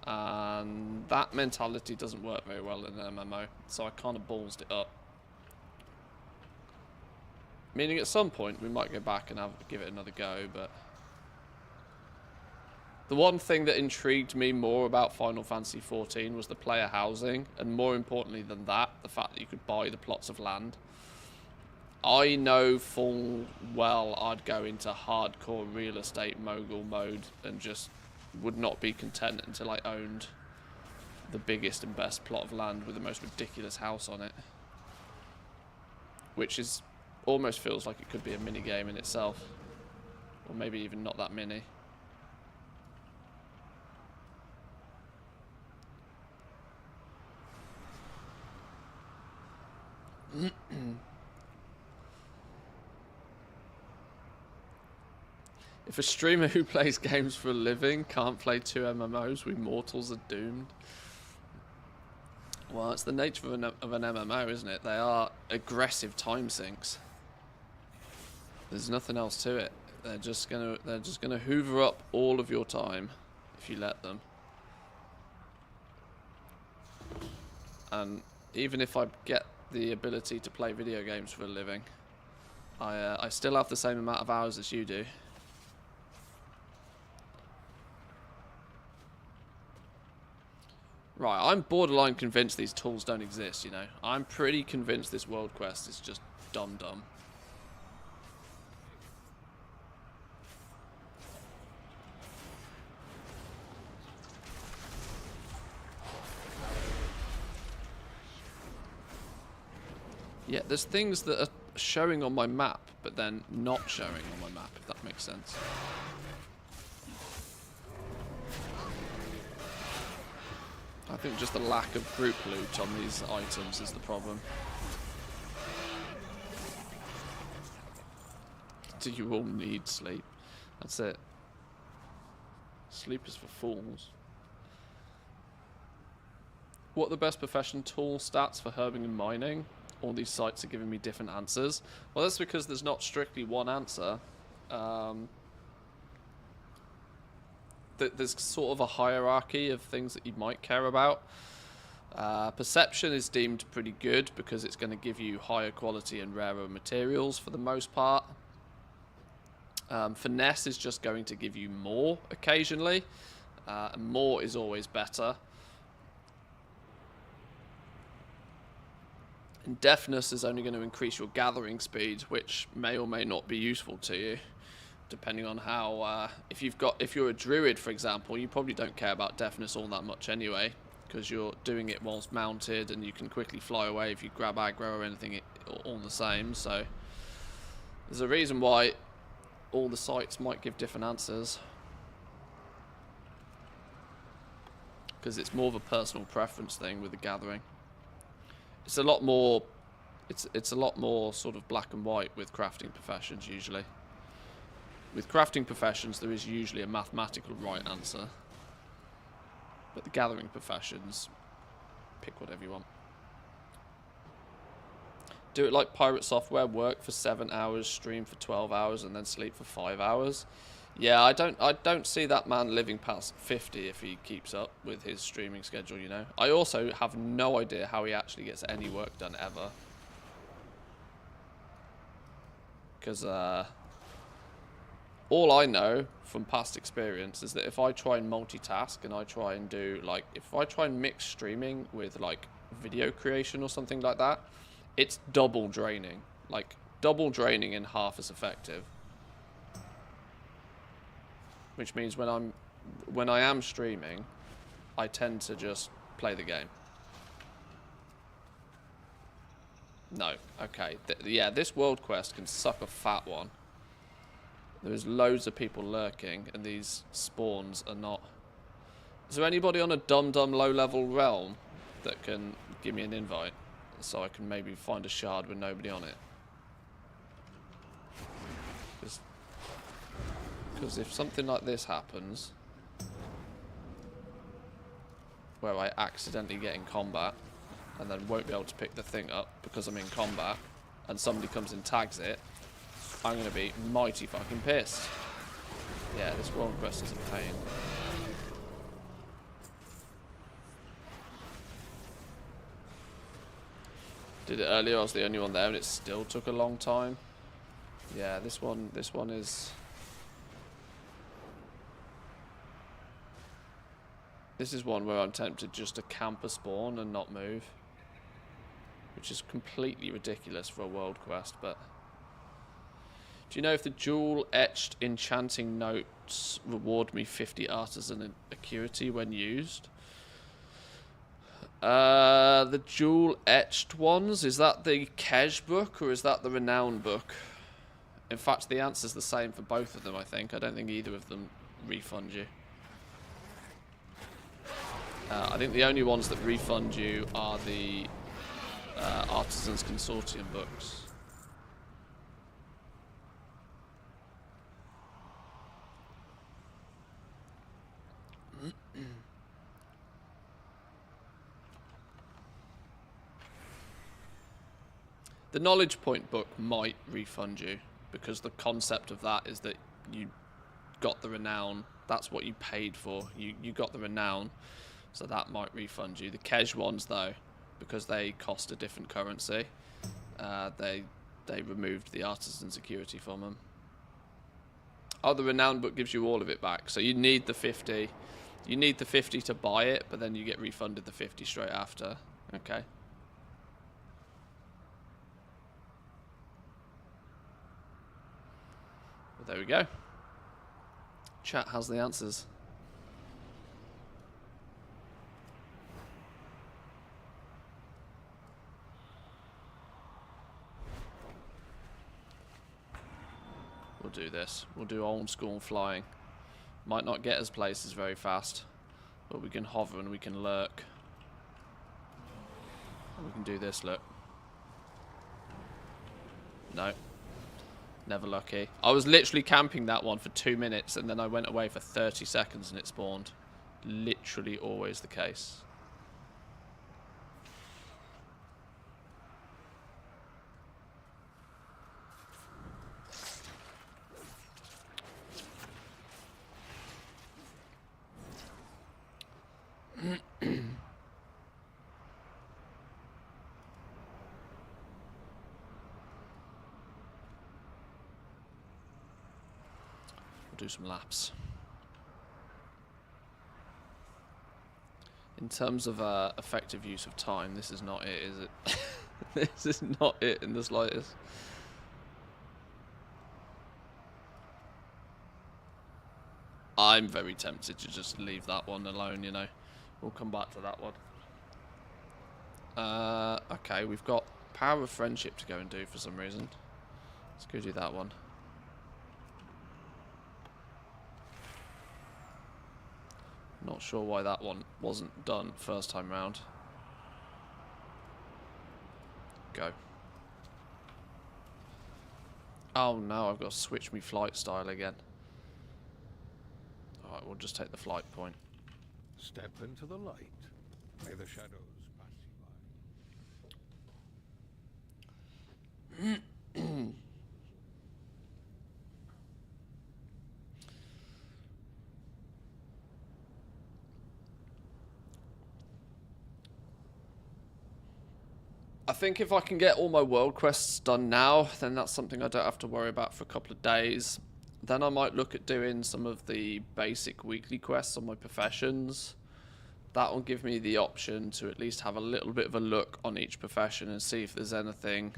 And that mentality doesn't work very well in an MMO, so I kind of ballsed it up. Meaning at some point we might go back and give it another go, but the one thing that intrigued me more about Final Fantasy XIV was the player housing, and more importantly than that, the fact that you could buy the plots of land. I know full well I'd go into hardcore real estate mogul mode and just would not be content until I owned the biggest and best plot of land with the most ridiculous house on it. Which is almost feels like it could be a mini game in itself. Or maybe even not that mini. If a streamer who plays games for a living can't play 2 MMOs, we mortals are doomed. Well, it's the nature of an MMO, isn't it? They are aggressive time sinks. There's nothing else to it. They're just gonna hoover up all of your time if you let them. And even if I get the ability to play video games for a living, I still have the same amount of hours as you do. Right, I'm borderline convinced these tools don't exist, you know. I'm pretty convinced this world quest is just dumb. Yeah, there's things that are showing on my map, but then not showing on my map, if that makes sense. I think just the lack of group loot on these items is the problem. Do you all need sleep? That's it. Sleep is for fools. What are the best profession tool stats for herbing and mining? All these sites are giving me different answers. Well, that's because there's not strictly one answer. There's sort of a hierarchy of things that you might care about. Perception is deemed pretty good because it's going to give you higher quality and rarer materials for the most part. Finesse is just going to give you more occasionally. And more is always better. And deafness is only going to increase your gathering speed, which may or may not be useful to you, depending on how. If you're a druid, for example, you probably don't care about deafness all that much anyway, because you're doing it whilst mounted, and you can quickly fly away if you grab aggro or anything, all the same. So there's a reason why all the sites might give different answers, because it's more of a personal preference thing with the gathering. It's a lot more. It's a lot more sort of black and white with crafting professions usually. With crafting professions, there is usually a mathematical right answer, but the gathering professions, pick whatever you want. Do it like pirate software: work for 7 hours, stream for 12 hours, and then sleep for 5 hours. Yeah, I don't see that man living past 50 if he keeps up with his streaming schedule, you know. I also have no idea how he actually gets any work done ever. Because all I know from past experience is that if I try and multitask and I try and do, like, if I try and mix streaming with, like, video creation or something like that, it's double draining. Like, double draining and half as effective. Which means when I am streaming, I tend to just play the game. No. Okay. Yeah, this world quest can suck a fat one. There's loads of people lurking, and these spawns are not... Is there anybody on a dumb low-level realm that can give me an invite? So I can maybe find a shard with nobody on it? Because if something like this happens, where I accidentally get in combat, and then won't be able to pick the thing up because I'm in combat, and somebody comes and tags it, I'm going to be mighty fucking pissed. Yeah, this world quest is a pain. Did it earlier, I was the only one there, and it still took a long time. Yeah, this one is... This is one where I'm tempted just to camp a spawn and not move. Which is completely ridiculous for a world quest, but... Do you know if the jewel-etched enchanting notes reward me 50 artisan acuity when used? The jewel-etched ones, is that the Kej book or is that the Renown book? In fact, the answer's the same for both of them, I think. I don't think either of them refund you. I think the only ones that refund you are the Artisans Consortium books. The Knowledge Point book might refund you, because the concept of that is that you got the renown. That's what you paid for. You got the renown, so that might refund you. The Kej ones, though, because they cost a different currency, they removed the artisan security from them. Oh, the renown book gives you all of it back, so you need the 50. You need the 50 to buy it, but then you get refunded the 50 straight after. Okay. Well, there we go. Chat has the answers. We'll do this. We'll do old school flying. Might not get us places very fast, but we can hover and we can lurk. And we can do this, look. No. Never lucky. I was literally camping that one for 2 minutes and then I went away for 30 seconds and it spawned. Literally always the case. Do some laps. In terms of effective use of time, this is not it, is it? This is not it in the slightest. I'm very tempted to just leave that one alone, you know. We'll come back to that one. Okay, we've got Power of Friendship to go and do for some reason. Let's go do that one. Not sure why that one wasn't done first time round. Go. Oh no, I've got to switch me flight style again. Alright, we'll just take the flight point. Step into the light. May the shadows pass you by. I think if I can get all my world quests done now, then that's something I don't have to worry about for a couple of days. Then I might look at doing some of the basic weekly quests on my professions. That will give me the option to at least have a little bit of a look on each profession and see if there's anything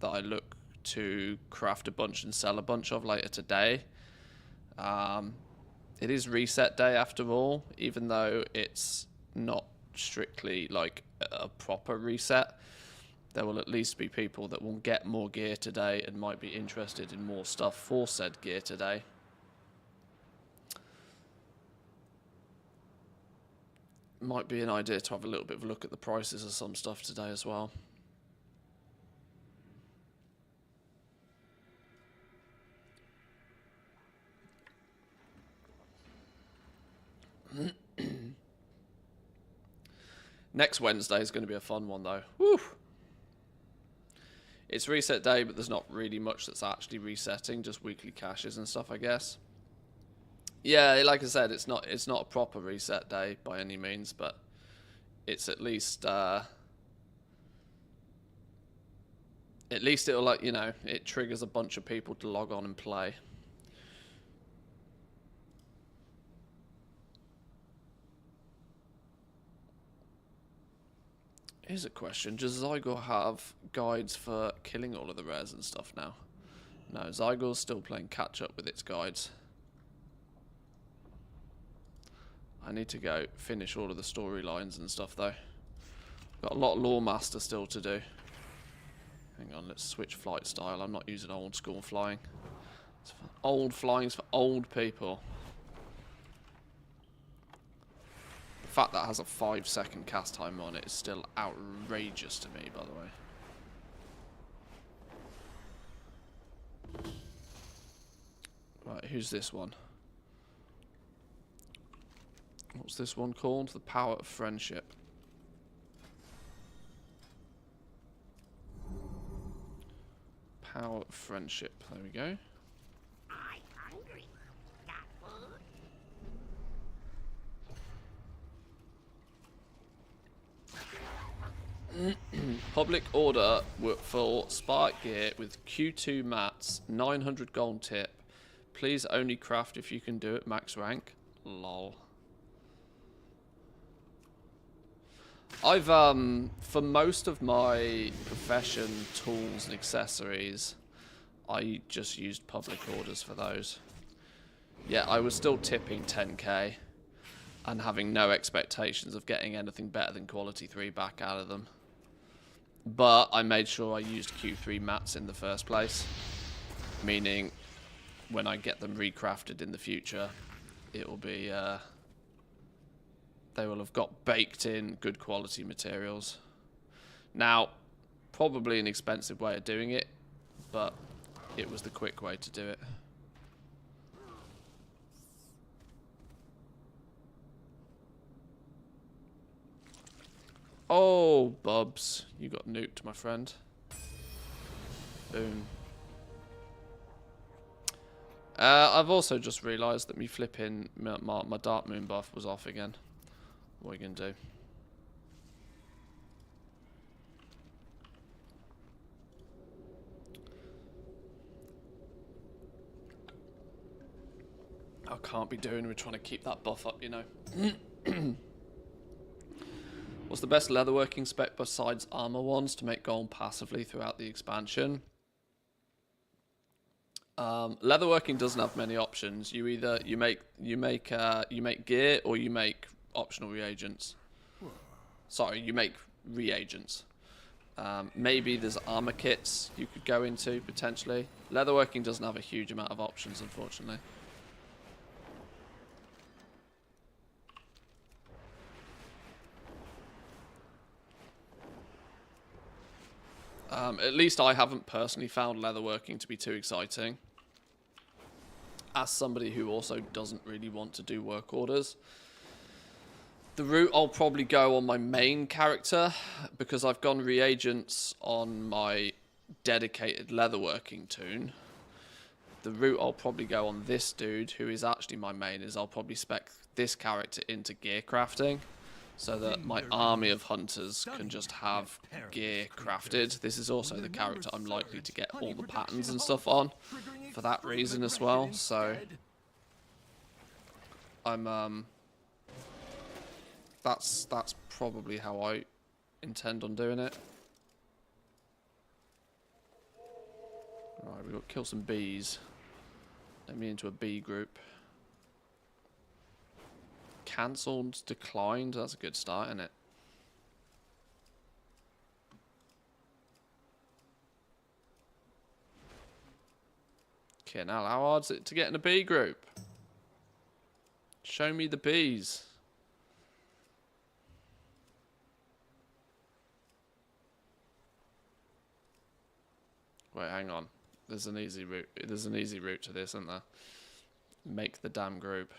that I look to craft a bunch and sell a bunch of later today. It is reset day after all, even though it's not strictly like a proper reset. There will at least be people that will get more gear today and might be interested in more stuff for said gear today. Might be an idea to have a little bit of a look at the prices of some stuff today as well. Next Wednesday is going to be a fun one though. Woo! It's reset day, but there's not really much that's actually resetting, just weekly caches and stuff, I guess. Yeah, like I said, it's not a proper reset day by any means, but it's at least it'll, like, you know, it triggers a bunch of people to log on and play. Here's a question. Does Zygor have guides for killing all of the rares and stuff now? No, Zygor's still playing catch up with its guides. I need to go finish all of the storylines and stuff though. Got a lot of Lore Master still to do. Hang on, let's switch flight style. I'm not using old school flying. Old flying's for old people. The fact that it has a 5-second cast time on it is still outrageous to me, by the way. Right, who's this one? What's this one called? The Power of Friendship. Power of Friendship. There we go. I'm hungry. Got food? Public order for Spark gear with Q2 mats, 900 gold tip. Please only craft if you can do it max rank. Lol. I've for most of my profession tools and accessories, I just used public orders for those. Yeah, I was still tipping 10k and having no expectations of getting anything better than quality 3 back out of them. But I made sure I used Q3 mats in the first place, meaning when I get them recrafted in the future, it will be they will have got baked in good quality materials. Now, probably an expensive way of doing it, but it was the quick way to do it. Oh, Bubs, you got nuked, my friend. Boom. I've also just realised that me flipping my Dark Moon buff was off again. What are you going to do? I can't be doing, we're trying to keep that buff up, you know. What's the best leatherworking spec besides armor ones to make gold passively throughout the expansion? Leatherworking doesn't have many options. You either you make gear or you make optional reagents. Sorry, you make reagents. Maybe there's armor kits you could go into potentially. Leatherworking doesn't have a huge amount of options, unfortunately. At least I haven't personally found leatherworking to be too exciting. As somebody who also doesn't really want to do work orders, the route I'll probably go on my main character, because I've gone reagents on my dedicated leatherworking toon. The route I'll probably go on this dude, who is actually my main, is I'll probably spec this character into gear crafting, so that my army of hunters can just have gear crafted. This is also the character I'm likely to get all the patterns and stuff on, for that reason as well. So I'm that's probably how I intend on doing it. Right, we've got to kill some bees. Let me into a bee group. Cancelled, declined. That's a good start, isn't it? Okay, now how hard is it to get in a bee group? Show me the bees. Wait, hang on. There's an easy route. There's an easy route to this, isn't there? Make the damn group.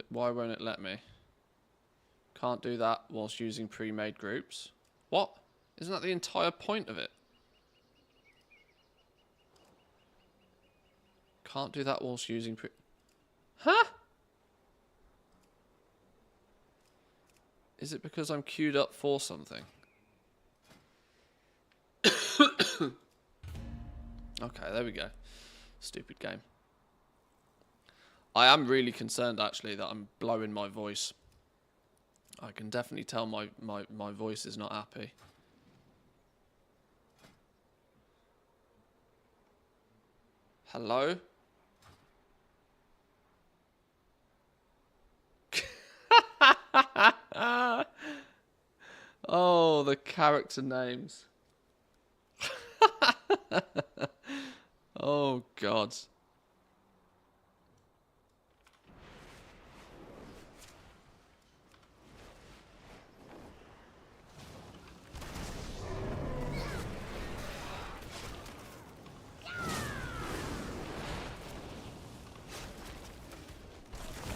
Why won't it let me? Can't do that whilst using pre-made groups. What? Isn't that the entire point of it? Can't do that whilst using Huh? Is it because I'm queued up for something? Okay, there we go. Stupid game. I am really concerned, actually, that I'm blowing my voice. I can definitely tell my voice is not happy. Hello? Oh, the character names. Oh, God.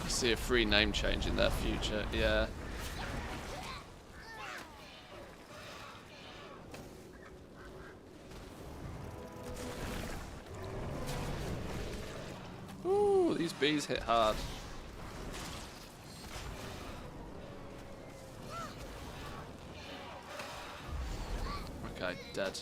I see a free name change in their future, yeah. Ooh, these bees hit hard. Okay, dead.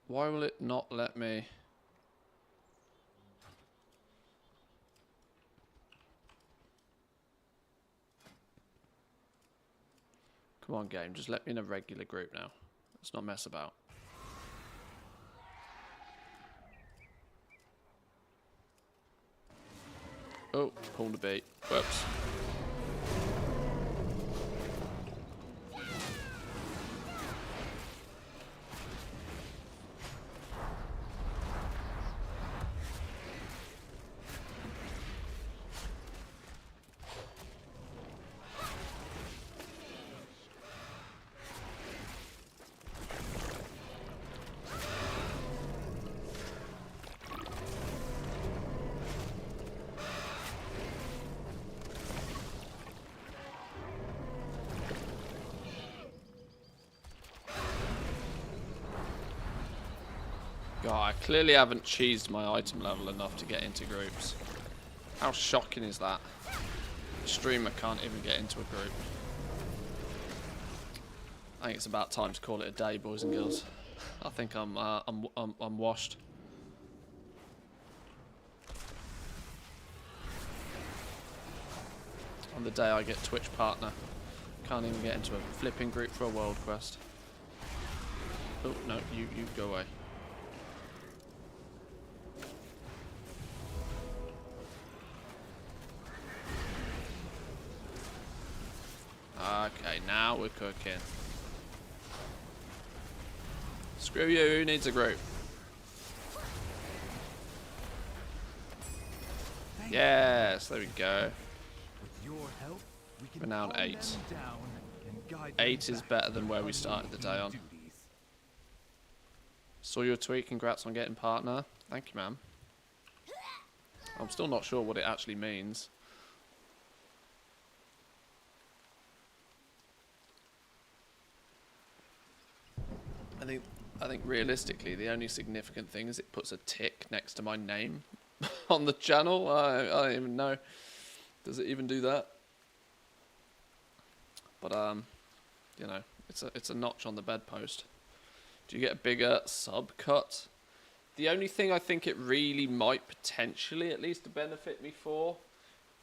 Why will it not let me? Come on, game, just let me in a regular group now. Let's not mess about. Oh, pulled a bait. Whoops. God, I clearly haven't cheesed my item level enough to get into groups. How shocking is that? The streamer can't even get into a group. I think it's about time to call it a day, boys and girls. I think I'm washed. On the day I get Twitch partner, can't even get into a flipping group for a world quest. Oh no, you go away. Okay, now we're cooking. Screw you, who needs a group? Yes, there we go. your help, we can Renown calm 8. them down and guide them 8 is back better than to where we started the day on. duties. Saw your tweet, congrats on getting partner. Thank you, ma'am. I'm still not sure what it actually means. I think realistically the only significant thing is it puts a tick next to my name on the channel. I don't even know. Does it even do that? But you know, it's a notch on the bedpost. Do you get a bigger sub cut? The only thing I think it really might potentially at least benefit me for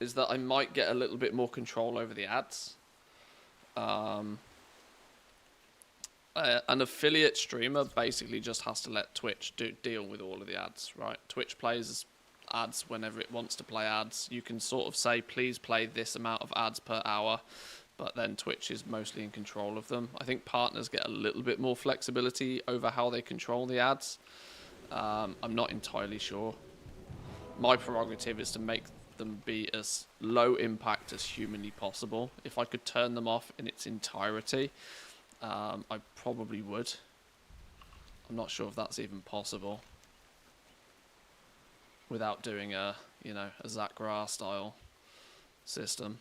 is that I might get a little bit more control over the ads. An affiliate streamer basically just has to let Twitch deal with all of the ads, right? Twitch plays ads whenever it wants to play ads. You can sort of say, please play this amount of ads per hour, but then Twitch is mostly in control of them. I think partners get a little bit more flexibility over how they control the ads. I'm not entirely sure. My prerogative is to make them be as low impact as humanly possible. If I could turn them off in its entirety, I probably would. I'm not sure if that's even possible without doing a, you know, a Zach Ra style system.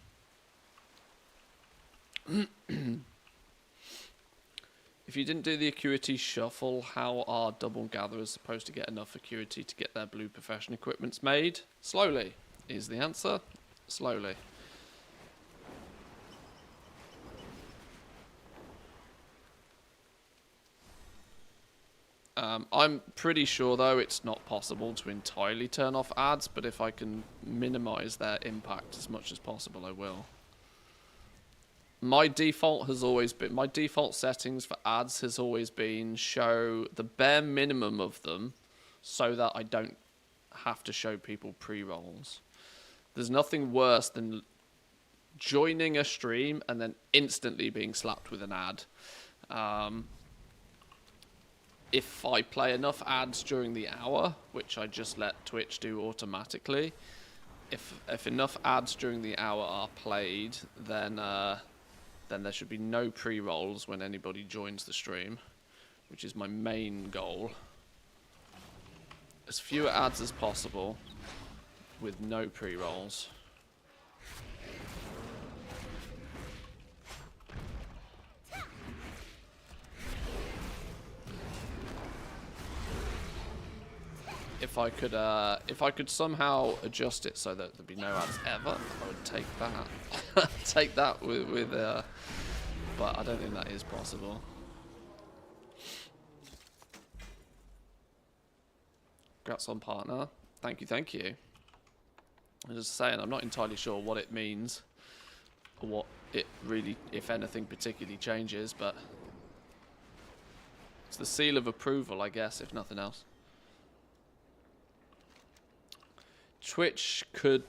If you didn't do the Acuity shuffle, how are double gatherers supposed to get enough Acuity to get their blue profession equipments made? Slowly is the answer. Slowly. I'm pretty sure though it's not possible to entirely turn off ads, but if I can minimize their impact as much as possible, I will. My default settings for ads has always been show the bare minimum of them so that I don't have to show people pre-rolls. There's nothing worse than joining a stream and then instantly being slapped with an ad. If I play enough ads during the hour, which I just let Twitch do automatically, if enough ads during the hour are played, then there should be no pre-rolls when anybody joins the stream, which is my main goal. As few ads as possible with no pre-rolls. If I could somehow adjust it so that there'd be no ads ever, I would take that. Take that with but I don't think that is possible. Congrats on partner. Thank you, thank you. I'm just saying, I'm not entirely sure what it means, or what it really, if anything, particularly changes, but it's the seal of approval, I guess, if nothing else. Twitch could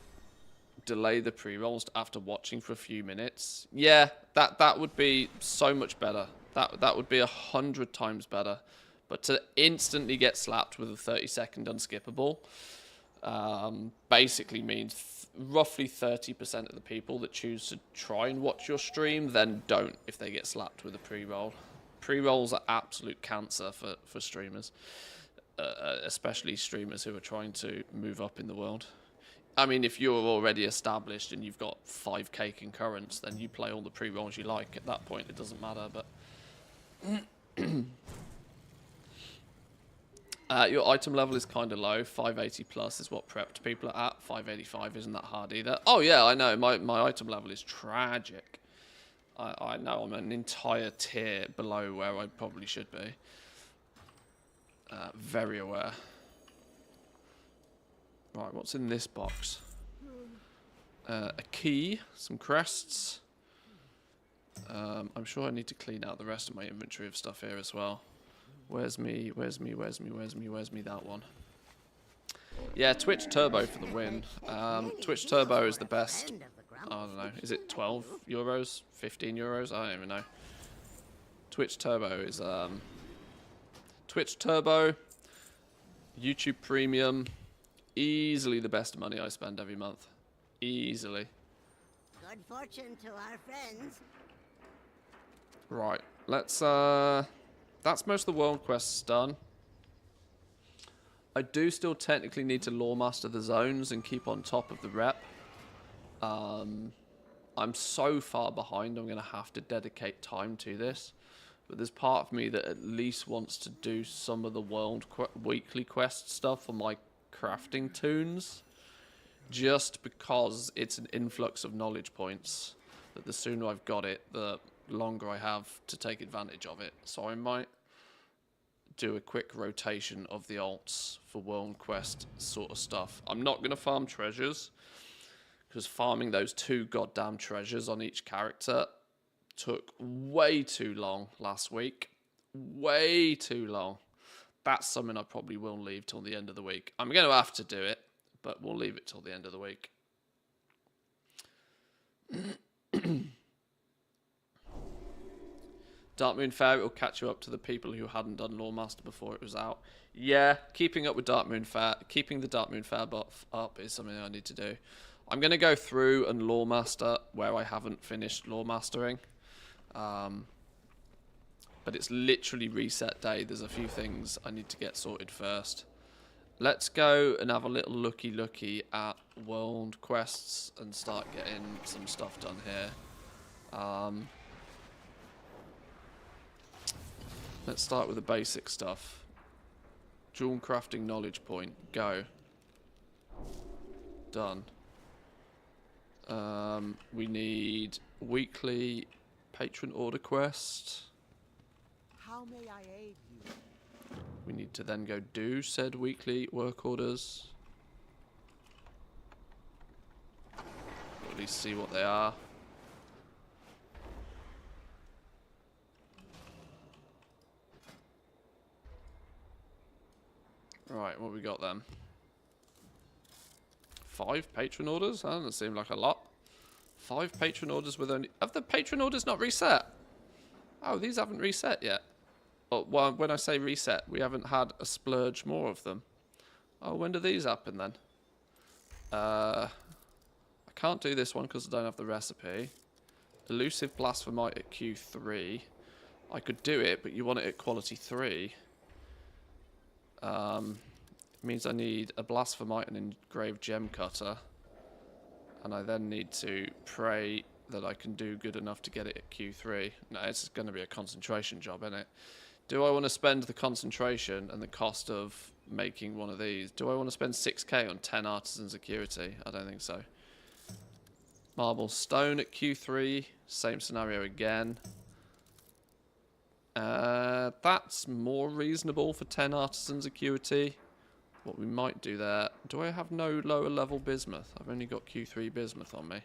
delay the pre-rolls after watching for a few minutes. Yeah, that would be so much better. That would be 100 times better. But to instantly get slapped with a 30-second unskippable basically means roughly 30% of the people that choose to try and watch your stream then don't if they get slapped with a pre-roll. Pre-rolls are absolute cancer for streamers. Especially streamers who are trying to move up in the world. I mean, if you're already established and you've got 5k concurrents, then you play all the pre-rolls you like. At that point, it doesn't matter, but... your item level is kind of low. 580 plus is what prepped people are at. 585 isn't that hard either. Oh, yeah, I know. My item level is tragic. I know I'm an entire tier below where I probably should be. Very aware. Right, what's in this box? A key, some crests. I'm sure I need to clean out the rest of my inventory of stuff here as well. Where's me, that one? Yeah, Twitch Turbo for the win. Twitch Turbo is the best. I don't know, is it 12 euros? 15 euros? I don't even know. Twitch Turbo is... Twitch Turbo, YouTube Premium, easily the best money I spend every month. Easily. Good fortune to our friends. Right, let's, that's most of the world quests done. I do still technically need to lore master the zones and keep on top of the rep. I'm so far behind, I'm going to have to dedicate time to this. But there's part of me that at least wants to do some of the weekly quest stuff for my crafting toons. Just because it's an influx of knowledge points. That the sooner I've got it, the longer I have to take advantage of it. So I might do a quick rotation of the alts for world quest sort of stuff. I'm not going to farm treasures. Because farming those 2 goddamn treasures on each character took way too long last week. Way too long. That's something I probably will leave till the end of the week. I'm going to have to do it, but we'll leave it till the end of the week. Darkmoon Fair will catch you up to the people who hadn't done Lore Master before it was out. Yeah, keeping up with Darkmoon Fair, keeping the Darkmoon Fair buff up is something I need to do. I'm going to go through and Lore Master where I haven't finished Lore Mastering. But it's literally reset day. There's a few things I need to get sorted first. Let's go and have a little looky at world quests and start getting some stuff done here. Let's start with the basic stuff. Jewel crafting knowledge point. Go. Done. We need weekly patron order quest. How may I aid you? We need to then go do said weekly work orders. Or at least see what they are. Right, what we got then? 5 patron orders? That doesn't seem like a lot. 5 patron orders with only... Have the patron orders not reset? Oh, these haven't reset yet. Oh, well, when I say reset, we haven't had a splurge more of them. Oh, when do these happen then? I can't do this one because I don't have the recipe. Elusive Blasphemite at Q3. I could do it, but you want it at quality 3. Means I need a Blasphemite and engraved gem cutter. And I then need to pray that I can do good enough to get it at Q3. No, it's going to be a concentration job, isn't it? Do I want to spend the concentration and the cost of making one of these? Do I want to spend 6k on 10 artisan security? I don't think so. Marble stone at Q3. Same scenario again. That's more reasonable for 10 artisan security. What we might do there... Do I have no lower level bismuth? I've only got Q3 bismuth on me.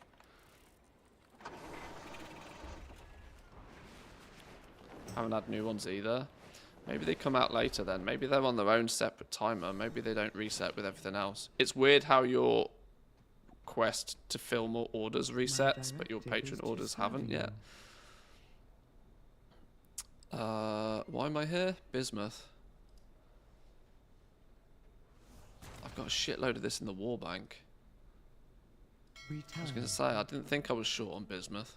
Haven't had new ones either. Maybe they come out later then. Maybe they're on their own separate timer. Maybe they don't reset with everything else. It's weird how your quest to fill more orders resets, but your patron orders haven't yet. Why am I here? Bismuth. I've got a shitload of this in the war bank. I was going to say, I didn't think I was short on bismuth.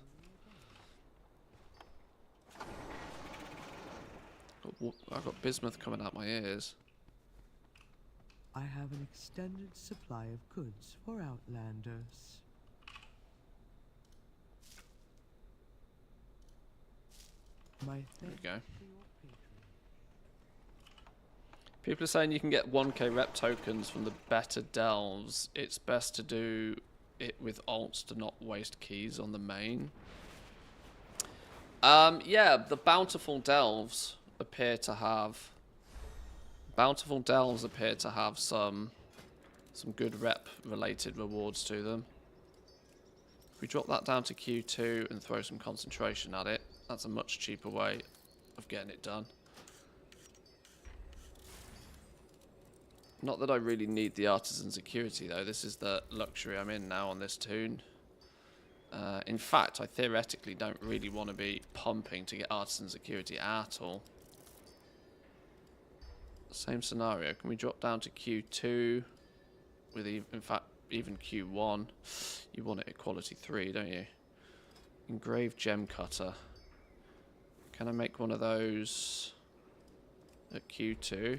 I've got bismuth coming out my ears. I have an extended supply of goods for Outlanders. There we go. People are saying you can get 1k rep tokens from the better delves. It's best to do it with alts to not waste keys on the main. Yeah, the bountiful delves appear to have some good rep related rewards to them. If we drop that down to Q2 and throw some concentration at it, that's a much cheaper way of getting it done. Not that I really need the artisan security though. This is the luxury I'm in now on this toon. In fact, I theoretically don't really want to be pumping to get artisan security at all. Same scenario. Can we drop down to Q2 with in fact even Q1? You want it at quality 3, don't you? Engraved gem cutter. Can I make one of those at Q2?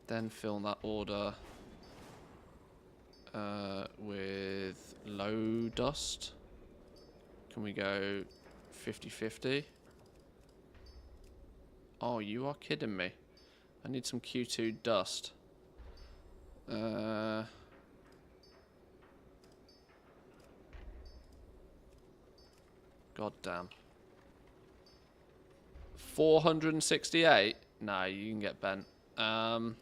Then fill that order with low dust. Can we go 50-50? Oh, you are kidding me. I need some Q2 dust. God damn. 468? Nah, you can get bent. I'm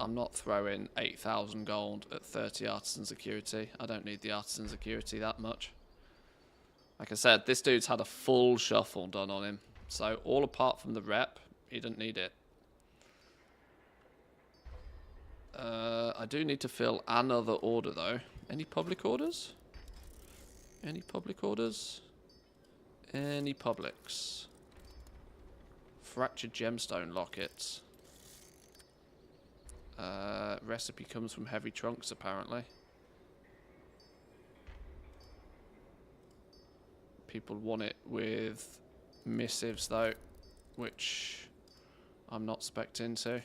not throwing 8,000 gold at 30 artisan security. I don't need the artisan security that much. Like I said, this dude's had a full shuffle done on him. So all apart from the rep, he didn't need it. I do need to fill another order though. Any public orders? Any public orders? Any publics? Fractured gemstone lockets. Recipe comes from heavy trunks apparently. People want it with missives though, which I'm not spec'd into.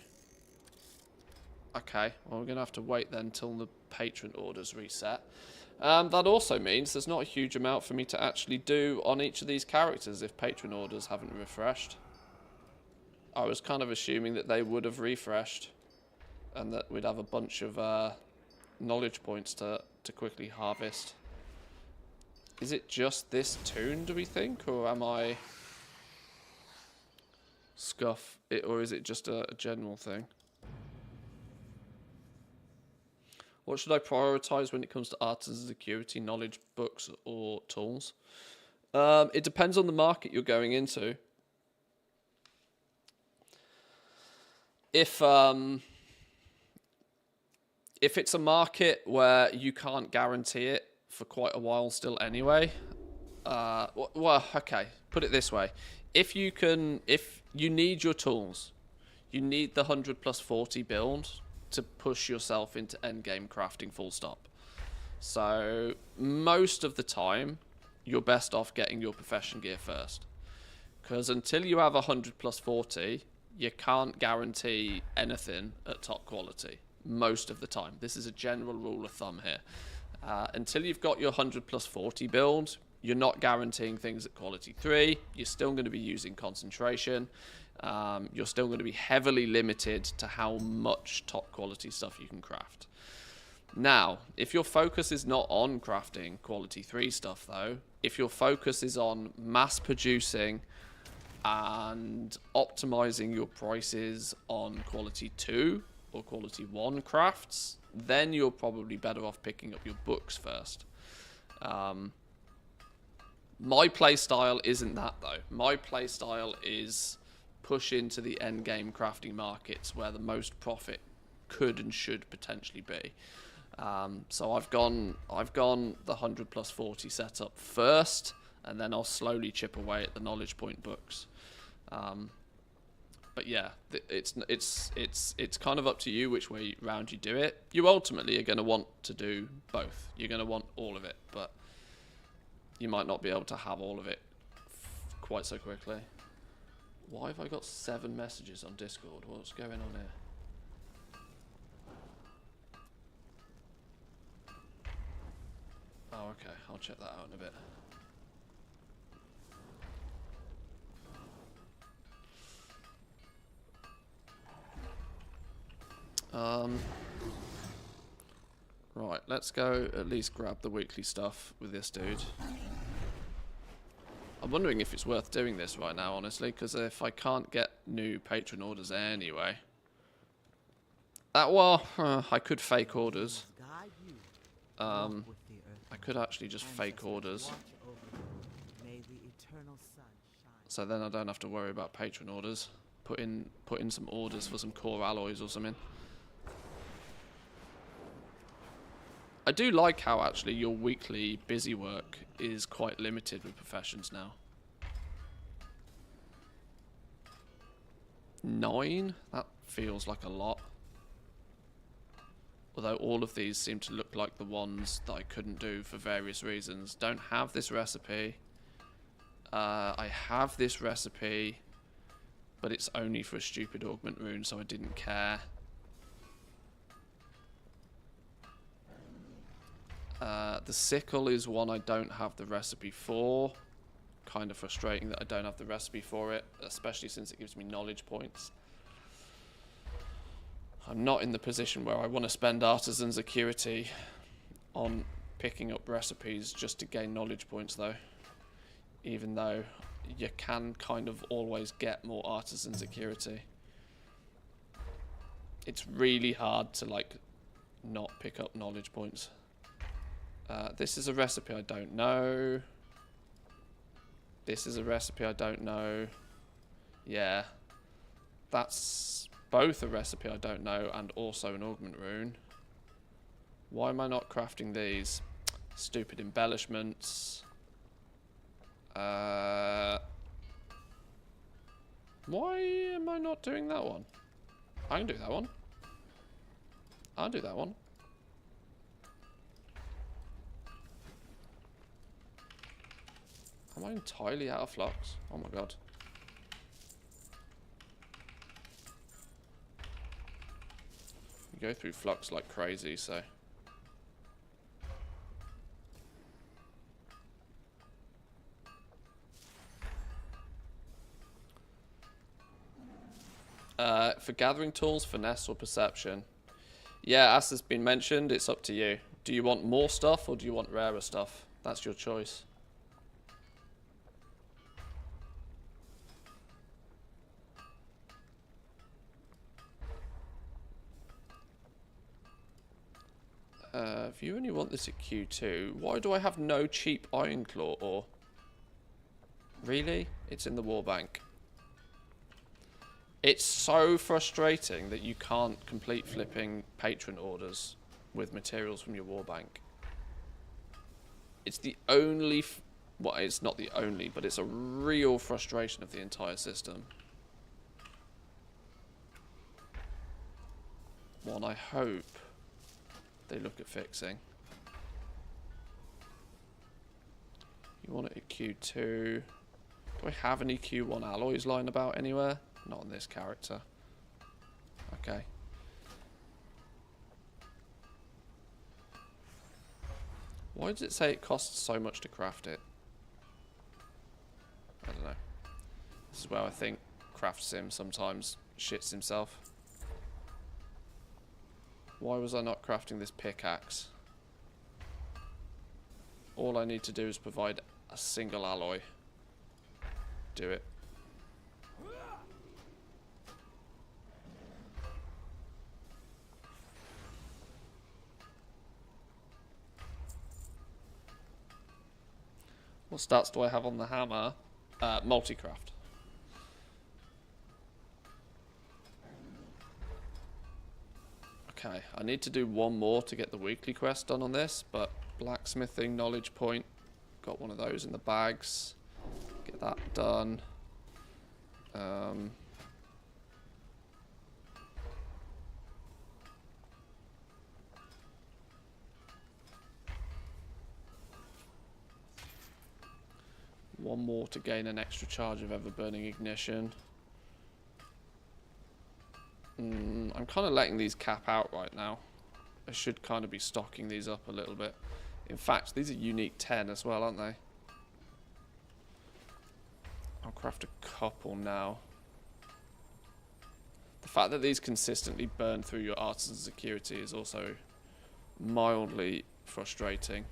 Okay, well we're going to have to wait then till the patron orders reset. That also means there's not a huge amount for me to actually do on each of these characters if patron orders haven't refreshed. I was kind of assuming that they would have refreshed and that we'd have a bunch of knowledge points to quickly harvest. Is it just this toon, do we think, or am I scuff it, or is it just a general thing? What should I prioritize when it comes to artisan security, knowledge, books, or tools? It depends on the market you're going into. If it's a market where you can't guarantee it for quite a while still anyway, well, okay, put it this way. If you need your tools, you need the 100+40 build to push yourself into endgame crafting full stop. So most of the time, you're best off getting your profession gear first. Because until you have 100+40, you can't guarantee anything at top quality. Most of the time. This is a general rule of thumb here. Until you've got your 100+40 build, you're not guaranteeing things at quality 3. You're still going to be using concentration. You're still going to be heavily limited to how much top quality stuff you can craft. Now, if your focus is not on crafting quality 3 stuff though, if your focus is on mass producing and optimizing your prices on quality 2 or quality 1 crafts, then you're probably better off picking up your books first. My playstyle isn't that though. My playstyle is push into the end game crafting markets where the most profit could and should potentially be. So I've gone the 100+40 setup first, and then I'll slowly chip away at the knowledge point books. But yeah, it's kind of up to you which way round you do it. You ultimately are going to want to do both. You're going to want all of it, but you might not be able to have all of it quite so quickly. Why have I got 7 messages on Discord? What's going on here? Oh, okay. I'll check that out in a bit. Right, let's go at least grab the weekly stuff with this dude. I'm wondering if it's worth doing this right now, honestly, because if I can't get new patron orders anyway... well, I could fake orders. I could actually just fake orders. So then I don't have to worry about patron orders. Put in some orders for some core alloys or something. I do like how actually your weekly busy work is quite limited with professions now. 9? That feels like a lot. Although all of these seem to look like the ones that I couldn't do for various reasons. Don't have this recipe. I have this recipe, but it's only for a stupid augment rune, so I didn't care. The sickle is one I don't have the recipe for. Kind of frustrating that I don't have the recipe for it, especially since it gives me knowledge points. I'm not in the position where I want to spend artisan's acuity on picking up recipes just to gain knowledge points though. Even though you can kind of always get more artisan's acuity. It's really hard to like not pick up knowledge points. This is a recipe I don't know. This is a recipe I don't know. Yeah. That's both a recipe I don't know and also an augment rune. Why am I not crafting these? Stupid embellishments. Why am I not doing that one? I can do that one. I'll do that one. Am I entirely out of flux? Oh my god. You go through flux like crazy, so... for gathering tools, finesse or perception? Yeah, as has been mentioned, it's up to you. Do you want more stuff or do you want rarer stuff? That's your choice. If you only want this at Q2, why do I have no cheap Iron Claw ore? Really? It's in the war bank. It's so frustrating that you can't complete flipping patron orders with materials from your war bank. It's the only... well, it's not the only, but it's a real frustration of the entire system. One I hope they look at fixing. You want it at Q2. Do I have any Q1 alloys lying about anywhere? Not on this character. Okay. Why does it say it costs so much to craft it? I don't know. This is where I think Craft Sim sometimes shits himself. Why was I not crafting this pickaxe? All I need to do is provide a single alloy. Do it. What stats do I have on the hammer? Multi-craft. Okay, I need to do one more to get the weekly quest done on this, but blacksmithing, knowledge point, got one of those in the bags. Get that done. One more to gain an extra charge of ever-burning ignition. I'm kind of letting these cap out right now. I should kind of be stocking these up a little bit. In fact, these are unique 10 as well, aren't they? I'll craft a couple now. The fact that these consistently burn through your artisan's security is also mildly frustrating.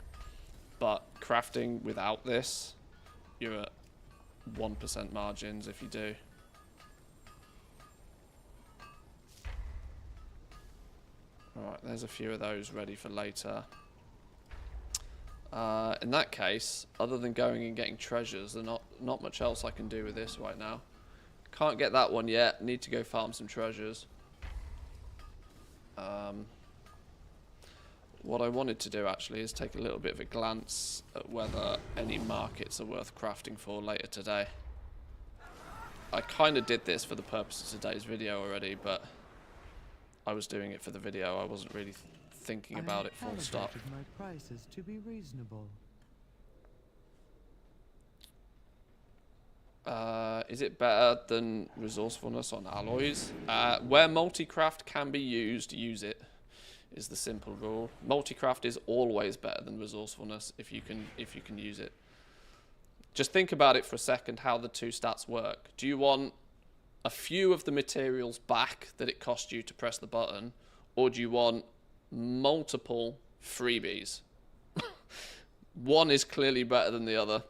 But crafting without this, you're at 1% margins if you do. Alright, there's a few of those ready for later. In that case, other than going and getting treasures, there's not much else I can do with this right now. Can't get that one yet. Need to go farm some treasures. What I wanted to do actually is take a little bit of a glance at whether any markets are worth crafting for later today. I kind of did this for the purpose of today's video already, but I was doing it for the video. I wasn't really thinking about it full stop. calibrated my prices to be reasonable. Is it better than resourcefulness on alloys? Where multicraft can be used, use it. Is the simple rule. Multicraft is always better than resourcefulness if you can use it. Just think about it for a second how the two stats work. Do you want a few of the materials back that it cost you to press the button, or do you want multiple freebies? One is clearly better than the other.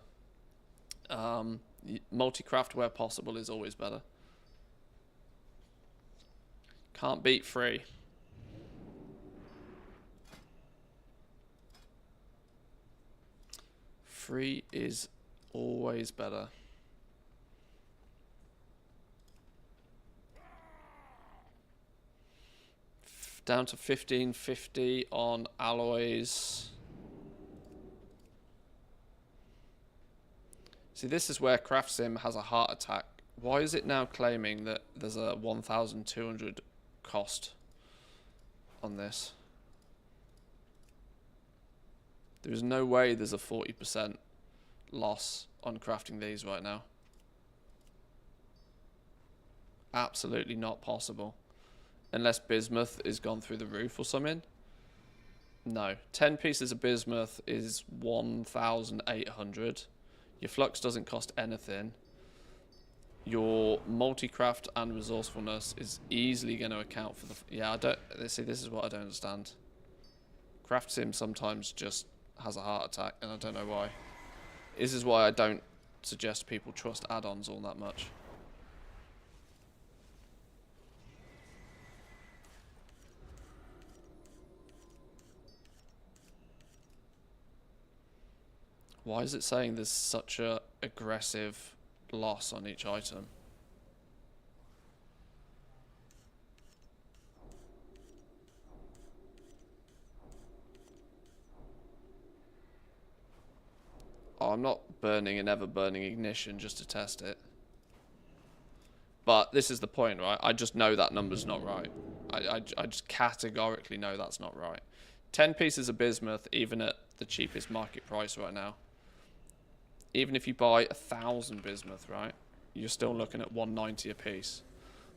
Multicraft where possible is always better. Can't beat free. Free is always better. Down to 1550 on alloys. See, this is where Craft Sim has a heart attack. Why is it now claiming that there's a 1,200 cost on this? There is no way there's a 40% loss on crafting these right now. Absolutely not possible. Unless bismuth is gone through the roof or something. No. 10 pieces of bismuth is 1,800. Your flux doesn't cost anything. Your multicraft and resourcefulness is easily going to account for the... Yeah, I don't... See, this is what I don't understand. Craft Sim sometimes just has a heart attack, and I don't know why. This is why I don't suggest people trust add-ons all that much. Why is it saying there's such a aggressive loss on each item? Oh, I'm not burning an ever-burning ignition just to test it. But this is the point, right? I just know that number's not right. I just categorically know that's not right. 10 pieces of bismuth, even at the cheapest market price right now. Even if you buy 1,000 bismuth, right? You're still looking at 190 a piece.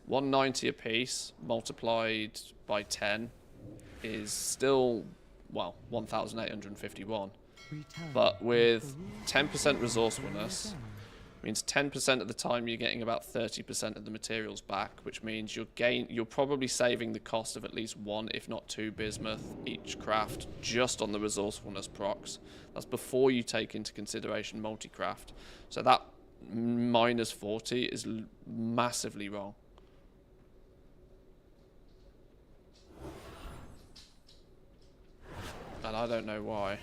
190 a piece multiplied by 10 is still, well, 1,851. But with 10% resourcefulness, means 10% of the time you're getting about 30% of the materials back, which means you're probably saving the cost of at least 1, if not 2 bismuth each craft just on the resourcefulness procs. That's before you take into consideration multi-craft. So that minus 40 is massively wrong. And I don't know why.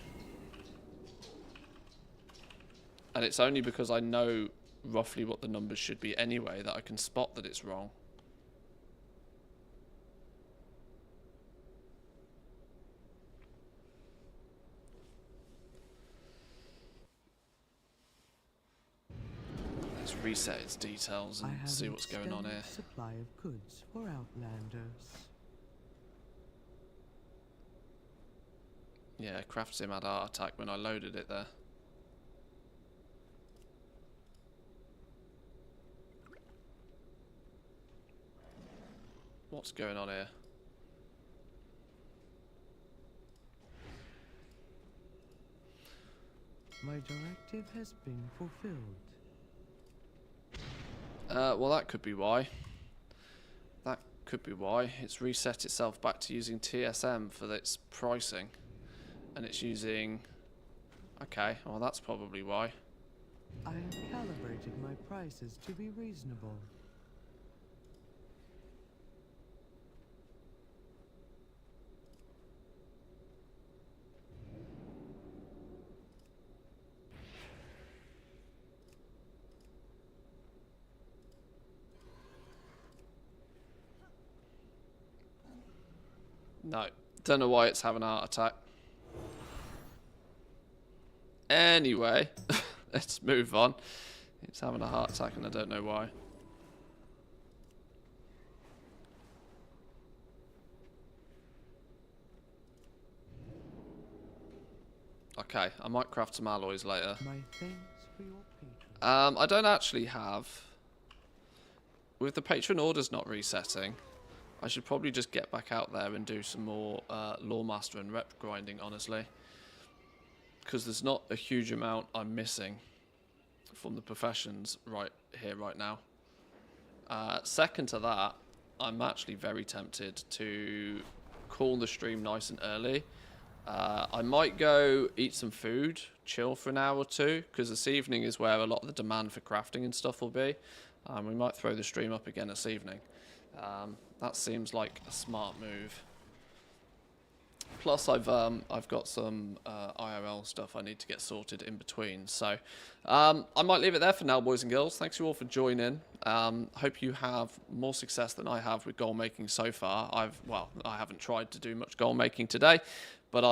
And it's only because I know roughly what the numbers should be anyway that I can spot that it's wrong. Let's reset its details and see what's going on here. Supply of goods for Outlanders. Yeah, Craft Sim had a heart attack when I loaded it there. What's going on here? My directive has been fulfilled. Well, that could be why. That could be why. It's reset itself back to using TSM for its pricing. And it's using... Okay, well that's probably why. I have calibrated my prices to be reasonable. No, don't know why it's having a heart attack. Anyway, let's move on. It's having a heart attack and I don't know why. okay. I might craft some alloys later. My thanks for your patronage. I don't actually have... With the patron orders not resetting, I should probably just get back out there and do some more Lawmaster and rep grinding, honestly. Because there's not a huge amount I'm missing from the professions right here, right now. Second to that, I'm actually very tempted to call the stream nice and early. I might go eat some food, chill for an hour or two, because this evening is where a lot of the demand for crafting and stuff will be. We might throw the stream up again this evening. That seems like a smart move. Plus, I've got some IRL stuff I need to get sorted in between. So I might leave it there for now, boys and girls. Thanks you all for joining. Hope you have more success than I have with goal making so far. I haven't tried to do much goal making today, but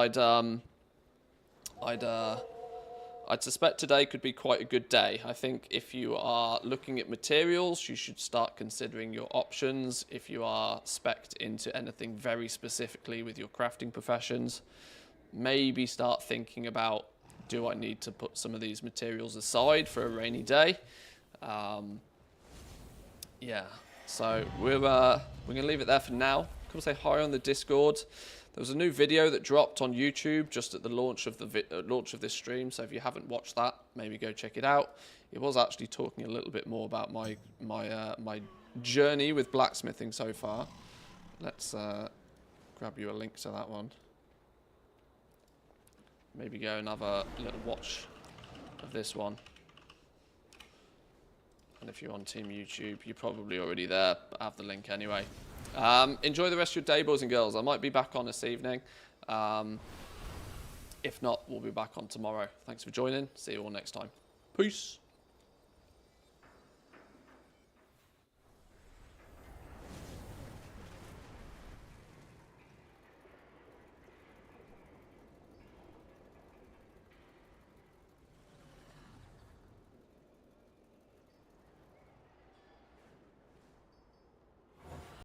I'd suspect today could be quite a good day. I think if you are looking at materials, you should start considering your options. If you are spec'd into anything very specifically with your crafting professions, maybe start thinking about, do I need to put some of these materials aside for a rainy day? Yeah, so we're going to leave it there for now. Come say hi on the Discord. There was a new video that dropped on YouTube just at the launch of this stream. So if you haven't watched that, maybe go check it out. It was actually talking a little bit more about my journey with blacksmithing so far. Let's grab you a link to that one. Maybe go and have a little watch of this one. And if you're on Team YouTube, you're probably already there, but I have the link anyway. Enjoy the rest of your day, boys and girls. I might be back on this evening. If not, we'll be back on tomorrow. Thanks for joining. See you all next time. Peace.